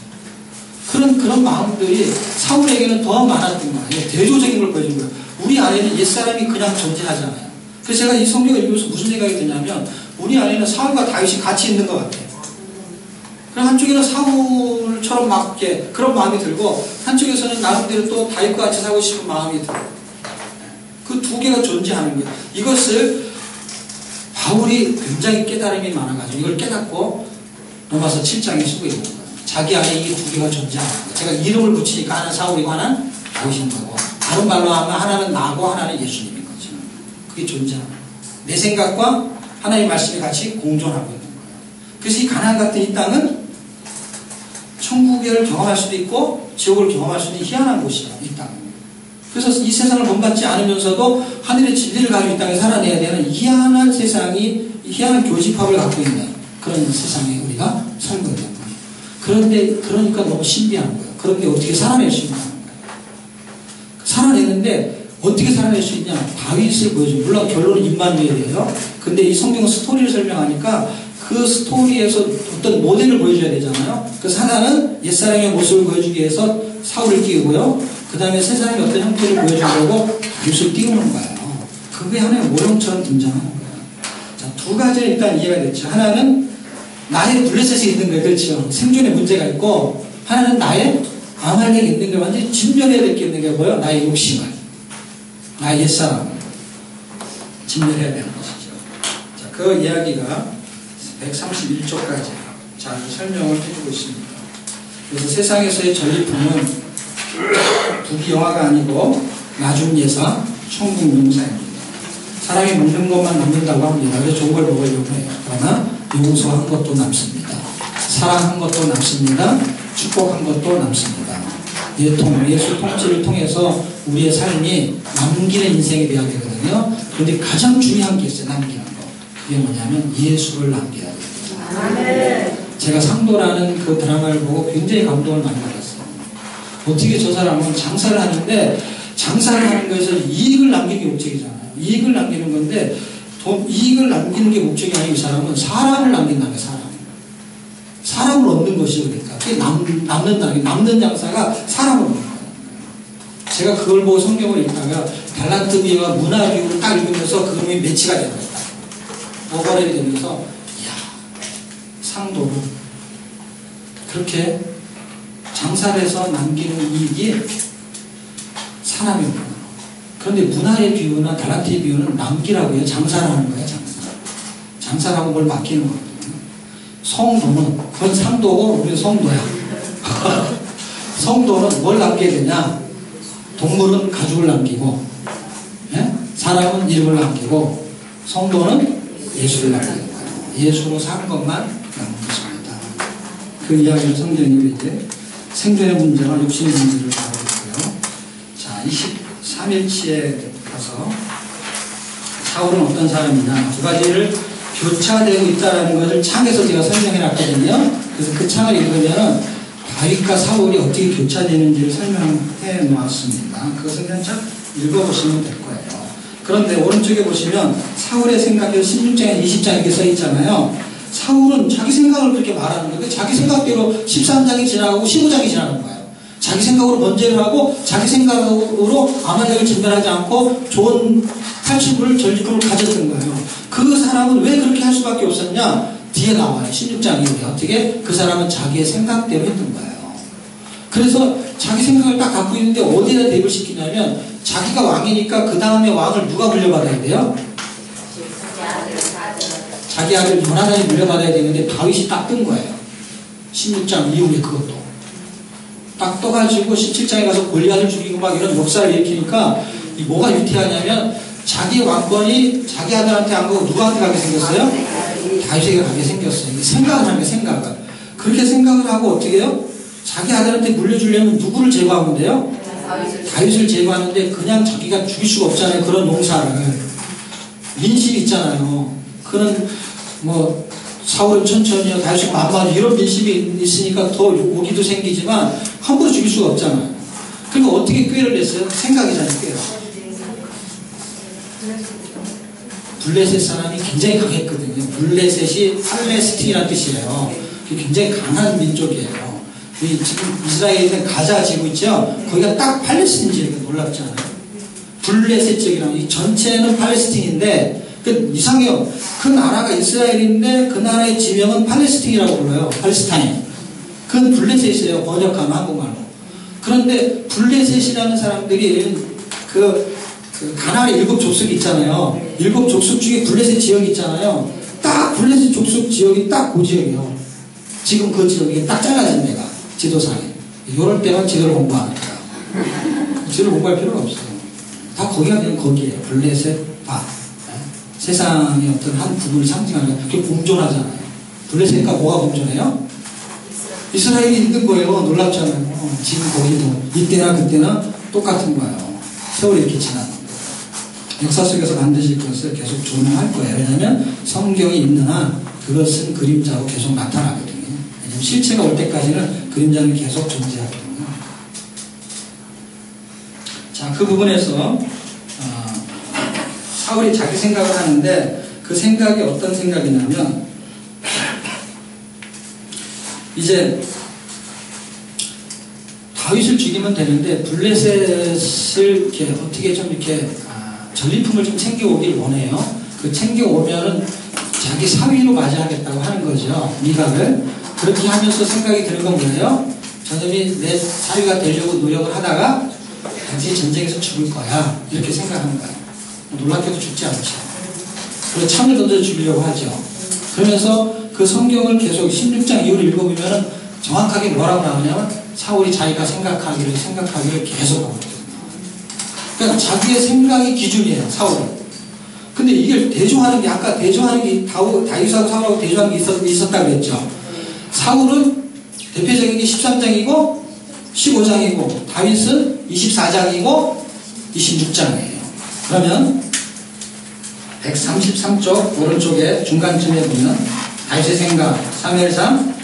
그런 마음들이 사울에게는 더 많았던 거예요. 대조적인 걸 보여준 거예요. 우리 안에는 옛사람이 그냥 존재하잖아요. 그래서 제가 이 성경을 읽으면서 무슨 생각이 드냐면, 우리 안에는 사울과 다윗이 같이 있는 것 같아요. 그럼 한쪽에는 사울처럼 막 이렇게 그런 마음이 들고, 한쪽에서는 나름대로 또 다윗과 같이 살고 싶은 마음이 들고, 그 두 개가 존재하는 거예요. 이것을 바울이 굉장히 깨달음이 많아가지고 이걸 깨닫고 로마서 7장에 쓰고 있는 거예요. 자기 안에 이 두 개가 존재하는 거예요. 제가 이름을 붙이니까 하나는 사울이고 하나는 다윗인 거고, 다른 말로 하면 하나는 나고 하나는 예수님인 거죠. 그게 존재하는 거예요. 내 생각과 하나님의 말씀이 같이 공존하고 있는 거예요. 그래서 이 가나안 같은 이 땅은 천국을 경험할 수도 있고 지옥을 경험할 수도 있는 희한한 곳이야, 이 땅은. 그래서 이 세상을 본받지 않으면서도 하늘의 진리를 가지고 이 땅에 살아내야 되는 희한한 세상이, 희한한 교집합을 갖고 있는 그런 세상에 우리가 살고 있는 거예요. 그러니까 너무 신비한 거예요. 그런데 어떻게 살아낼 수 있냐는 거예요. 살아내는데 어떻게 살아낼 수 있냐? 다윗을 보여줘요. 물론 결론은 임마누엘이에요. 근데 이 성경 스토리를 설명하니까 그 스토리에서 어떤 모델을 보여줘야 되잖아요. 그래서 하나는 옛사람의 모습을 보여주기 위해서 사울을 띄우고요. 그 다음에 세상의 어떤 형태를 보여주려고 다윗을 띄우는 거예요. 그게 하나의 모형처럼 등장하는 거예요. 자, 두 가지는 일단 이해가 됐죠. 하나는 나의 블레셋이 있는 거예요. 그렇죠. 생존에 문제가 있고, 하나는 나의 아말렉이 있는 걸 완전히 진멸해야 될 게 있는 게 뭐예요? 나의 욕심을, 나의 옛사람을 진멸해야 되는 것이죠. 자, 그 이야기가 131조까지 잘 설명을 해주고 있습니다. 그래서 세상에서의 전리품은 부귀영화가 아니고 나중 예사, 천국 용사입니다. 사람이 먹는 것만 남는다고 합니다. 그래서 좋은 걸 먹으려고 해요. 그러나 용서한 것도 남습니다. 사랑한 것도 남습니다. 축복한 것도 남습니다. 예수 통치를 통해서 우리의 삶이 남기는 인생이 되어야 되거든요. 그런데 가장 중요한 게 있어요. 남기는 거. 그게 뭐냐면 예수를 남겨야 돼요. 제가 상도라는 그 드라마를 보고 굉장히 감동을 많이 받았어요. 어떻게 저 사람은 장사를 하는데 장사를 하는 거에서 이익을 남기는 게 목적이잖아요. 이익을 남기는 건데 이익을 남기는 게 목적이 아니고 이 사람은 사람을 남긴다는 거예요. 사람을 얻는 것이 그러니까 그게 남는 장사가 사람을 얻는 거예요. 제가 그걸 보고 성경을 읽다가 달란트 비유와 문화 비유를 딱 읽으면서 그놈이 매치가 되는 거예요. 오버랩이 되면서 이야, 상도는 그렇게 장사를 해서 남기는 이익이 사람이구나. 그런데 문화의 비유나 달란트의 비유는 남기라고 해요. 장사를 하는 거예요. 장사를 하고 뭘 맡기는 거거든요. 성도는 그건 상도고 우리는 성도야. 성도는 뭘 남기게 되냐? 동물은 가죽을 남기고, 예? 사람은 이름을 남기고, 성도는 예수를 남기는 거예요. 예수로 산 것만 남겼습니다. 그 이야기를 성경이 이제 생존의 문제와 육신의 문제를 다루고요. 자, 23일치에 가서 사울은 어떤 사람이냐? 두 가지를 교차되고 있다는 것을 창에서 제가 설명해 놨거든요. 그래서 그 창을 읽으면 다윗과 사울이 어떻게 교차되는지를 설명해 놓았습니다. 그것은 그냥 쫙 읽어보시면 될 거예요. 그런데 오른쪽에 보시면 사울의 생각이 16장에 20장 이렇게 써 있잖아요. 사울은 자기 생각을 그렇게 말하는 거예요. 자기 생각대로 13장이 지나가고 15장이 지나가는 거예요. 자기 생각으로 번제를 하고 자기 생각으로 아말렉을 진멸하지 않고 좋은 탈취물을 전리품을 가졌던 거예요. 그 사람은 왜 그렇게 할 수밖에 없었냐? 뒤에 나와요. 16장 이후에 어떻게 그 사람은 자기의 생각대로 했던 거예요. 그래서 자기 생각을 딱 갖고 있는데 어디에다 대입을 시키냐면 자기가 왕이니까 그 다음에 왕을 누가 물려받아야 돼요? 자기 아들 요나단이 물려받아야 되는데 다윗이 딱 뜬 거예요. 16장 이후에 그것도 딱 떠가지고 17장에 가서 골리앗을 죽이고 막 이런 역사를 일으키니까 이 뭐가 유태하냐면 자기 왕권이 자기 아들한테 안 가고 누구한테 가게 생겼어요? 다윗에게 가게 생겼어요. 생각을 하는 게 생각을. 그렇게 생각을 하고 어떻게 해요? 자기 아들한테 물려주려면 누구를 제거하면 돼요? 다윗을 제거하는데 그냥 자기가 죽일 수가 없잖아요. 그런 농사를. 민심이 있잖아요. 그는 뭐 사울은 천천히요, 다윗은 만만히 이런 민심이 있으니까 더 오기도 생기지만 함부로 죽일 수가 없잖아요. 그러니까 어떻게 꾀를 냈어요? 생각이잖아요. 꾀를. 블레셋 사람이 굉장히 강했거든요. 블레셋이 팔레스틴이라는 뜻이에요. 굉장히 강한 민족이에요. 지금 이스라엘에 있는 가자 지구 있죠? 거기가 딱 팔레스틴 지역이 놀랍잖아요. 블레셋 지역이라고. 이 전체는 팔레스틴인데 그 이상해요. 그 나라가 이스라엘인데 그 나라의 지명은 팔레스틴이라고 불러요. 팔레스타인. 그건 블레셋이에요. 번역하면 한국말로. 그런데 블레셋이라는 사람들이 그 가나안의 7 족속이 있잖아요. 7 족속 중에 블레셋 지역이 있잖아요. 딱 블레셋 족속 지역이 딱 그 지역이에요. 지금 그 지역이 딱 잘라진 데가 지도상에. 이럴 때만 지도를 공부하는 거예요. 지도를 공부할 필요가 없어요. 다 거기가 그냥 거기에요. 블레셋 바. 세상의 어떤 한 부분을 상징하는 거예요. 그게 공존하잖아요. 블레셋과 뭐가 공존해요? 이스라엘이 있는 거예요. 놀랍잖아요. 지금 거기도 이때나 그때나 똑같은 거예요. 세월이 이렇게 지나는 거예요. 역사 속에서 반드시 그것을 계속 조명할 거예요. 왜냐하면 성경이 있는 한 그것은 그림자로 계속 나타나거든요. 왜냐하면 실체가 올 때까지는 그림자는 계속 존재하거든요. 자, 그 부분에서 사울이 자기 생각을 하는데 그 생각이 어떤 생각이냐면 이제 다윗을 죽이면 되는데 블레셋을 이렇게 어떻게 좀 이렇게 전리품을 좀 챙겨오길 원해요. 그 챙겨오면은 자기 사위로 맞이하겠다고 하는 거죠. 미각을. 그렇게 하면서 생각이 드는 건 뭐예요? 저놈이 내 사위가 되려고 노력을 하다가 당신이 전쟁에서 죽을 거야. 이렇게 생각하는 거예요. 놀랍게도 죽지 않죠. 그리고 창을 던져 죽이려고 하죠. 그러면서 그 성경을 계속 16장 이후를 읽어보면 정확하게 뭐라고 나오냐면 사울이 자기가 생각하기를 계속 하고 있거든요. 그러니까 자기의 생각이 기준이에요. 사울은. 근데 이게 대조하는 게 아까 대조하는 게 다윗하고 사울하고 대조하는 게 있었다고 그랬죠. 사울은 대표적인 게 13장이고 15장이고 다윗은 24장이고 26장이에요. 그러면 133쪽 오른쪽에 중간쯤에 보면 다윗의 생각 사무엘상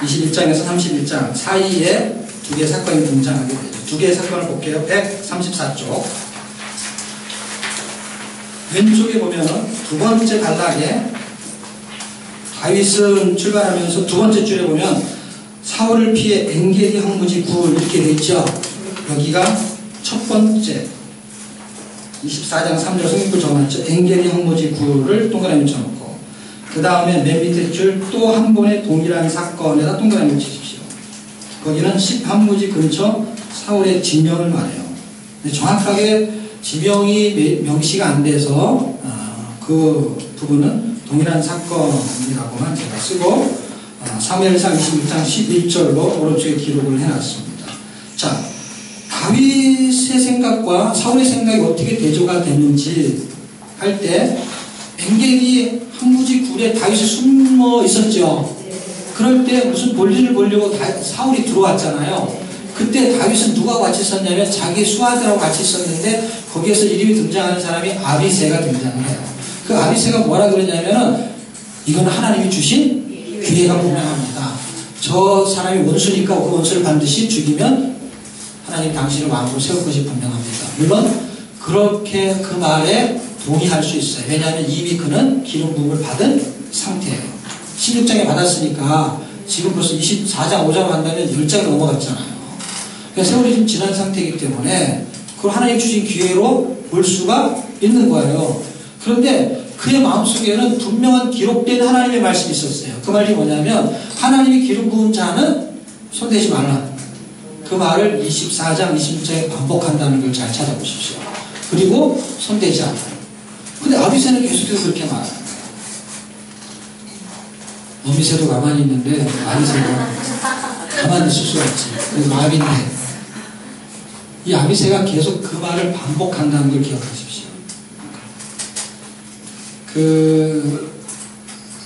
21장에서 31장 사이에 두 개의 사건이 등장하게 되죠. 두 개의 사건을 볼게요. 134쪽 왼쪽에 보면 두 번째 단락에 다윗은 출발하면서 두 번째 줄에 보면 사울을 피해 엔게디 황무지 굴 이렇게 되어 있죠. 여기가 첫 번째 24장 3절 성경을 적어놨죠. 엔게디 황무지 굴을 동그라미 쳐놓고 그 다음에 맨 밑에 줄 또 한 번의 동일한 사건에다 동그라미 치십시오. 거기는 10황무지 근처 사울의 지명을 말해요. 근데 정확하게 지명이 명시가 안 돼서 그 부분은 동일한 사건이라고만 제가 쓰고 사무엘상 26장 11절로 오른쪽에 기록을 해놨습니다. 자, 다윗의 생각과 사울의 생각이 어떻게 대조가 되는지 할 때 엔게디 황무지 굴에 다윗이 숨어 있었죠. 그럴 때 무슨 볼일을 보려고 사울이 들어왔잖아요. 그때 다윗은 누가 같이 있었냐면 자기 수하들하고 같이 있었는데 거기에서 이름이 등장하는 사람이 아비새가 등장을 해요. 그 아비새가 뭐라 그러냐면은 이건 하나님이 주신 기회가 분명합니다. 저 사람이 원수니까 그 원수를 반드시 죽이면 하나님 당신을 왕으로 세울 것이 분명합니다. 물론 그렇게 그 말에 동의할 수 있어요. 왜냐하면 이미 그는 기름 부음을 받은 상태예요. 16장에 받았으니까 지금 벌써 24장 5장 한다면 10장이 넘어갔잖아요. 그러니까 세월이 좀 지난 상태이기 때문에 그걸 하나님 주신 기회로 볼 수가 있는 거예요. 그런데 그의 마음속에는 분명한 기록된 하나님의 말씀이 있었어요. 그 말이 뭐냐면 하나님이 기름 부은 자는 손대지 말라. 그 말을 24장 26장에 반복한다는 걸 잘 찾아보십시오. 그리고 손대지 않아요. 근데 아비새는 계속해서 그렇게 말해요. 어미새도 가만히 있는데 아비새가 가만히 있을 수가 있지. 그래서 아비인데 이 아비새가 계속 그 말을 반복한다는 걸 기억하십시오.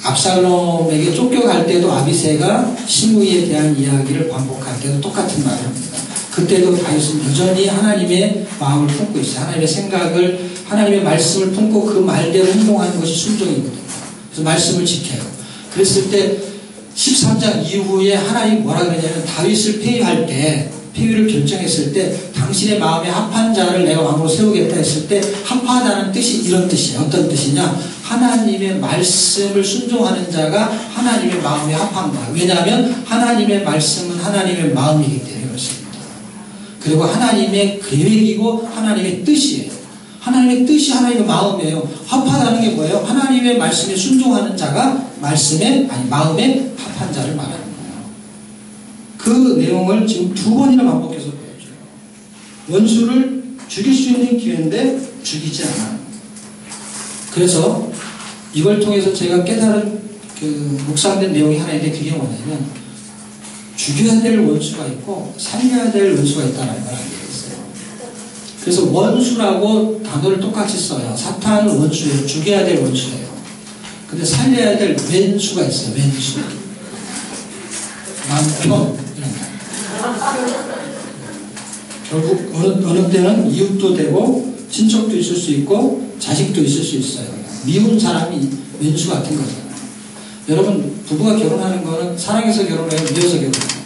압살롬에게 쫓겨갈 때도 아비새가 시므이에 대한 이야기를 반복할 때도 똑같은 말을 합니다. 그때도 다윗은 여전히 하나님의 마음을 품고 있어요. 하나님의 생각을, 하나님의 말씀을 품고 그 말대로 행동하는 것이 순종이거든요. 그래서 말씀을 지켜요. 그랬을 때 13장 이후에 하나님이 뭐라 그러냐면 다윗을 폐위할 때, 폐위를 결정했을 때 당신의 마음에 합한 자를 내가 왕으로 세우겠다 했을 때 합하다는 뜻이 이런 뜻이에요. 어떤 뜻이냐? 하나님의 말씀을 순종하는 자가 하나님의 마음에 합한 거예요. 왜냐하면 하나님의 말씀은 하나님의 마음이기 때문에 그렇습니다. 그리고 하나님의 계획이고 하나님의 뜻이에요. 하나님의 뜻이 하나님의 마음이에요. 합하다는 게 뭐예요? 하나님의 말씀에 순종하는 자가 마음에 합한 자를 말하는 거예요. 그 내용을 지금 두 번이나 반복해서 보여줘요. 원수를 죽일 수 있는 기회인데 죽이지 않아요. 그래서 이걸 통해서 제가 깨달은 묵상된 내용이 하나 있는데 그게 뭐냐면 죽여야 될 원수가 있고 살려야 될 원수가 있다는 걸 알게 됐어요. 그래서 원수라고 단어를 똑같이 써요. 사탄은 원수예요. 죽여야 될 원수예요. 근데 살려야 될 왼수가 있어요. 왼수. 남편 이런 거. 결국 어느 때는 이웃도 되고 친척도 있을 수 있고 자식도 있을 수 있어요. 미운 사람이 왼수 같은 거잖아요. 여러분 부부가 결혼하는 거는 사랑해서 결혼해요? 미워서 결혼해요?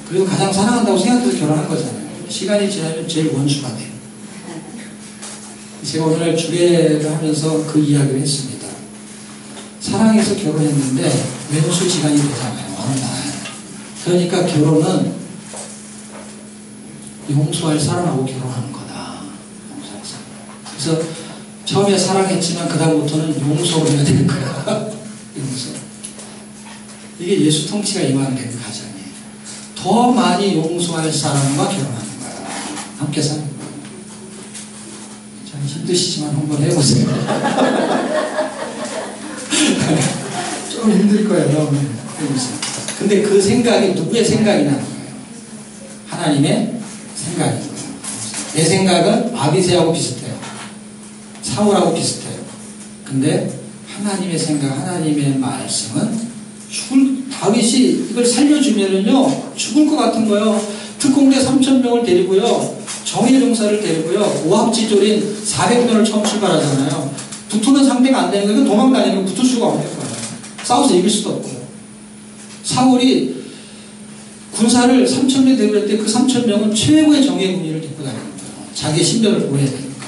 그리고 가장 사랑한다고 생각해서 결혼한 거잖아요. 시간이 지나면 제일 원수가 돼요. 제가 오늘 주례를 하면서 그 이야기를 했습니다. 사랑해서 결혼했는데 왼수 시간이 되잖아요. 어느 날. 그러니까 결혼은 용서할 사람하고 결혼하는 거다. 용서할 사람. 그래서 처음에 사랑했지만 그 다음부터는 용서를 해야 되는 거야. 용서. 이게 예수 통치가 임하는 게 그 가정이에요. 더 많이 용서할 사람과 결혼하는 거야. 함께 사는 거야. 참 힘드시지만 한번 해보세요. 좀 힘들 거예요. 해보세요. 근데 그 생각이 누구의 생각이 나는 거예요? 하나님의 생각인 거예요. 내 생각은 아비새하고 비슷해요. 사울하고 비슷해요. 근데 하나님의 생각, 하나님의 말씀은 다윗이 이걸 살려주면은요 죽을 것 같은 거예요. 특공대 3,000명을 데리고요, 정예병사를 데리고요, 오합지졸인 400명을 처음 출발하잖아요. 붙으면 상대가 안 되는 거예요. 도망 다니면 붙을 수가 없는 거예요. 싸워서 이길 수도 없고요. 사울이 군사를 3,000명 데리고 때 그 3,000명은 최고의 정예군인을 데리고 다니는 거예요. 자기의 신변을 보호해야 되니까.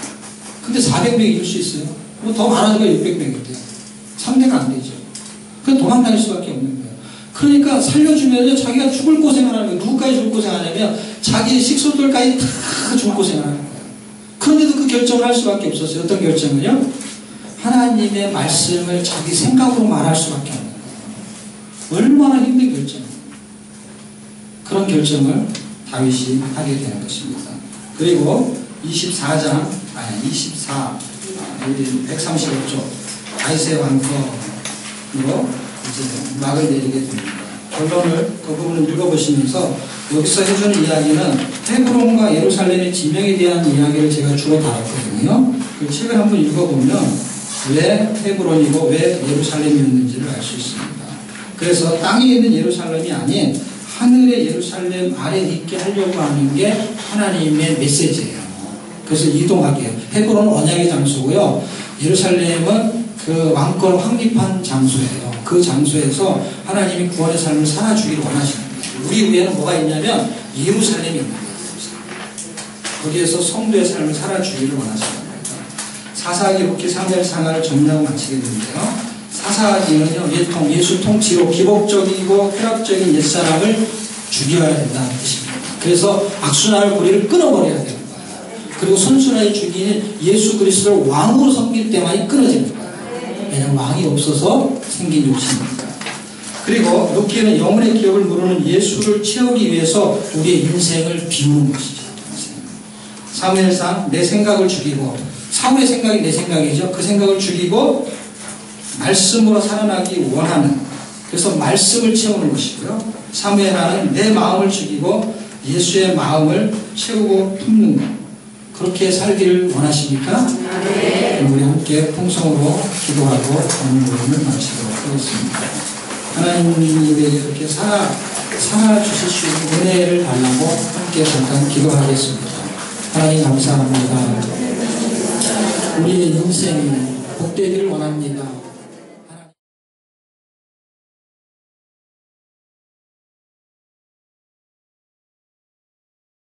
근데 400명이 이길 수 있어요? 뭐 더 많아지가 600명인데 상대가 안 되죠. 그냥 도망 다닐 수밖에 없는 거예요. 그러니까 살려주면요 자기가 죽을 고생을 하는 거예요. 누구까지 죽을 고생하냐면 자기 식소들까지 다 죽을 고생을 하는 거예요. 그런데도 그 결정을 할 수밖에 없었어요. 어떤 결정은요? 하나님의 말씀을 자기 생각으로 말할 수밖에 없는 거예요. 얼마나 힘든 결정이에요. 그런 결정을 다윗이 하게 되는 것입니다. 그리고 24장 135쪽 다윗의 왕권으로 이제 막을 내리게 됩니다. 결론을 그 부분을 읽어보시면서 여기서 해주는 이야기는 헤브론과 예루살렘의 지명에 대한 이야기를 제가 주로 다뤘거든요. 그 책을 한번 읽어보면 왜 헤브론이고 왜 예루살렘이었는지를 알 수 있습니다. 그래서 땅에 있는 예루살렘이 아닌 하늘의 예루살렘 아래 있게 하려고 하는 게 하나님의 메시지예요. 그래서 이동하게 해요. 헤브론은 언약의 장소고요, 예루살렘은 그 왕권 확립한 장소예요. 그 장소에서 하나님이 구원의 삶을 살아주기를 원하시는 거예요. 우리 위에는 뭐가 있냐면 예루살렘이 있는 거예요. 거기에서 성도의 삶을 살아주기를 원하시는 거예요. 사사기 이렇게 사무엘상하를 정리하고 마치게 되는데요, 사사기는요 예수 통치로 기복적이고 쾌락적인 옛사람을 죽여야 된다는 뜻입니다. 그래서 악순환의 고리를 끊어버려야 되는 거예요. 그리고 선순환의 주기는 예수 그리스도를 왕으로 섬길 때만이 끊어지는 거예요. 왜냐하면 왕이 없어서 생긴 욕심이니까. 그리고 룻기는 영혼의 기업을 누르는 예수를 채우기 위해서 우리의 인생을 비우는 것이죠. 사무엘상 내 생각을 죽이고, 사울의 생각이 내 생각이죠. 그 생각을 죽이고 말씀으로 살아나기 원하는, 그래서 말씀을 채우는 것이고요. 사무엘하는 내 마음을 죽이고 예수의 마음을 채우고 품는 것. 그렇게 살기를 원하십니까? 네. 우리 함께 통성으로 기도하고 오늘 모임을 마치도록 하겠습니다. 하나님이 이렇게 살아주실 수 있는 은혜를 달라고 함께 잠깐 기도하겠습니다. 하나님 감사합니다. 우리의 인생이 복되기를 원합니다.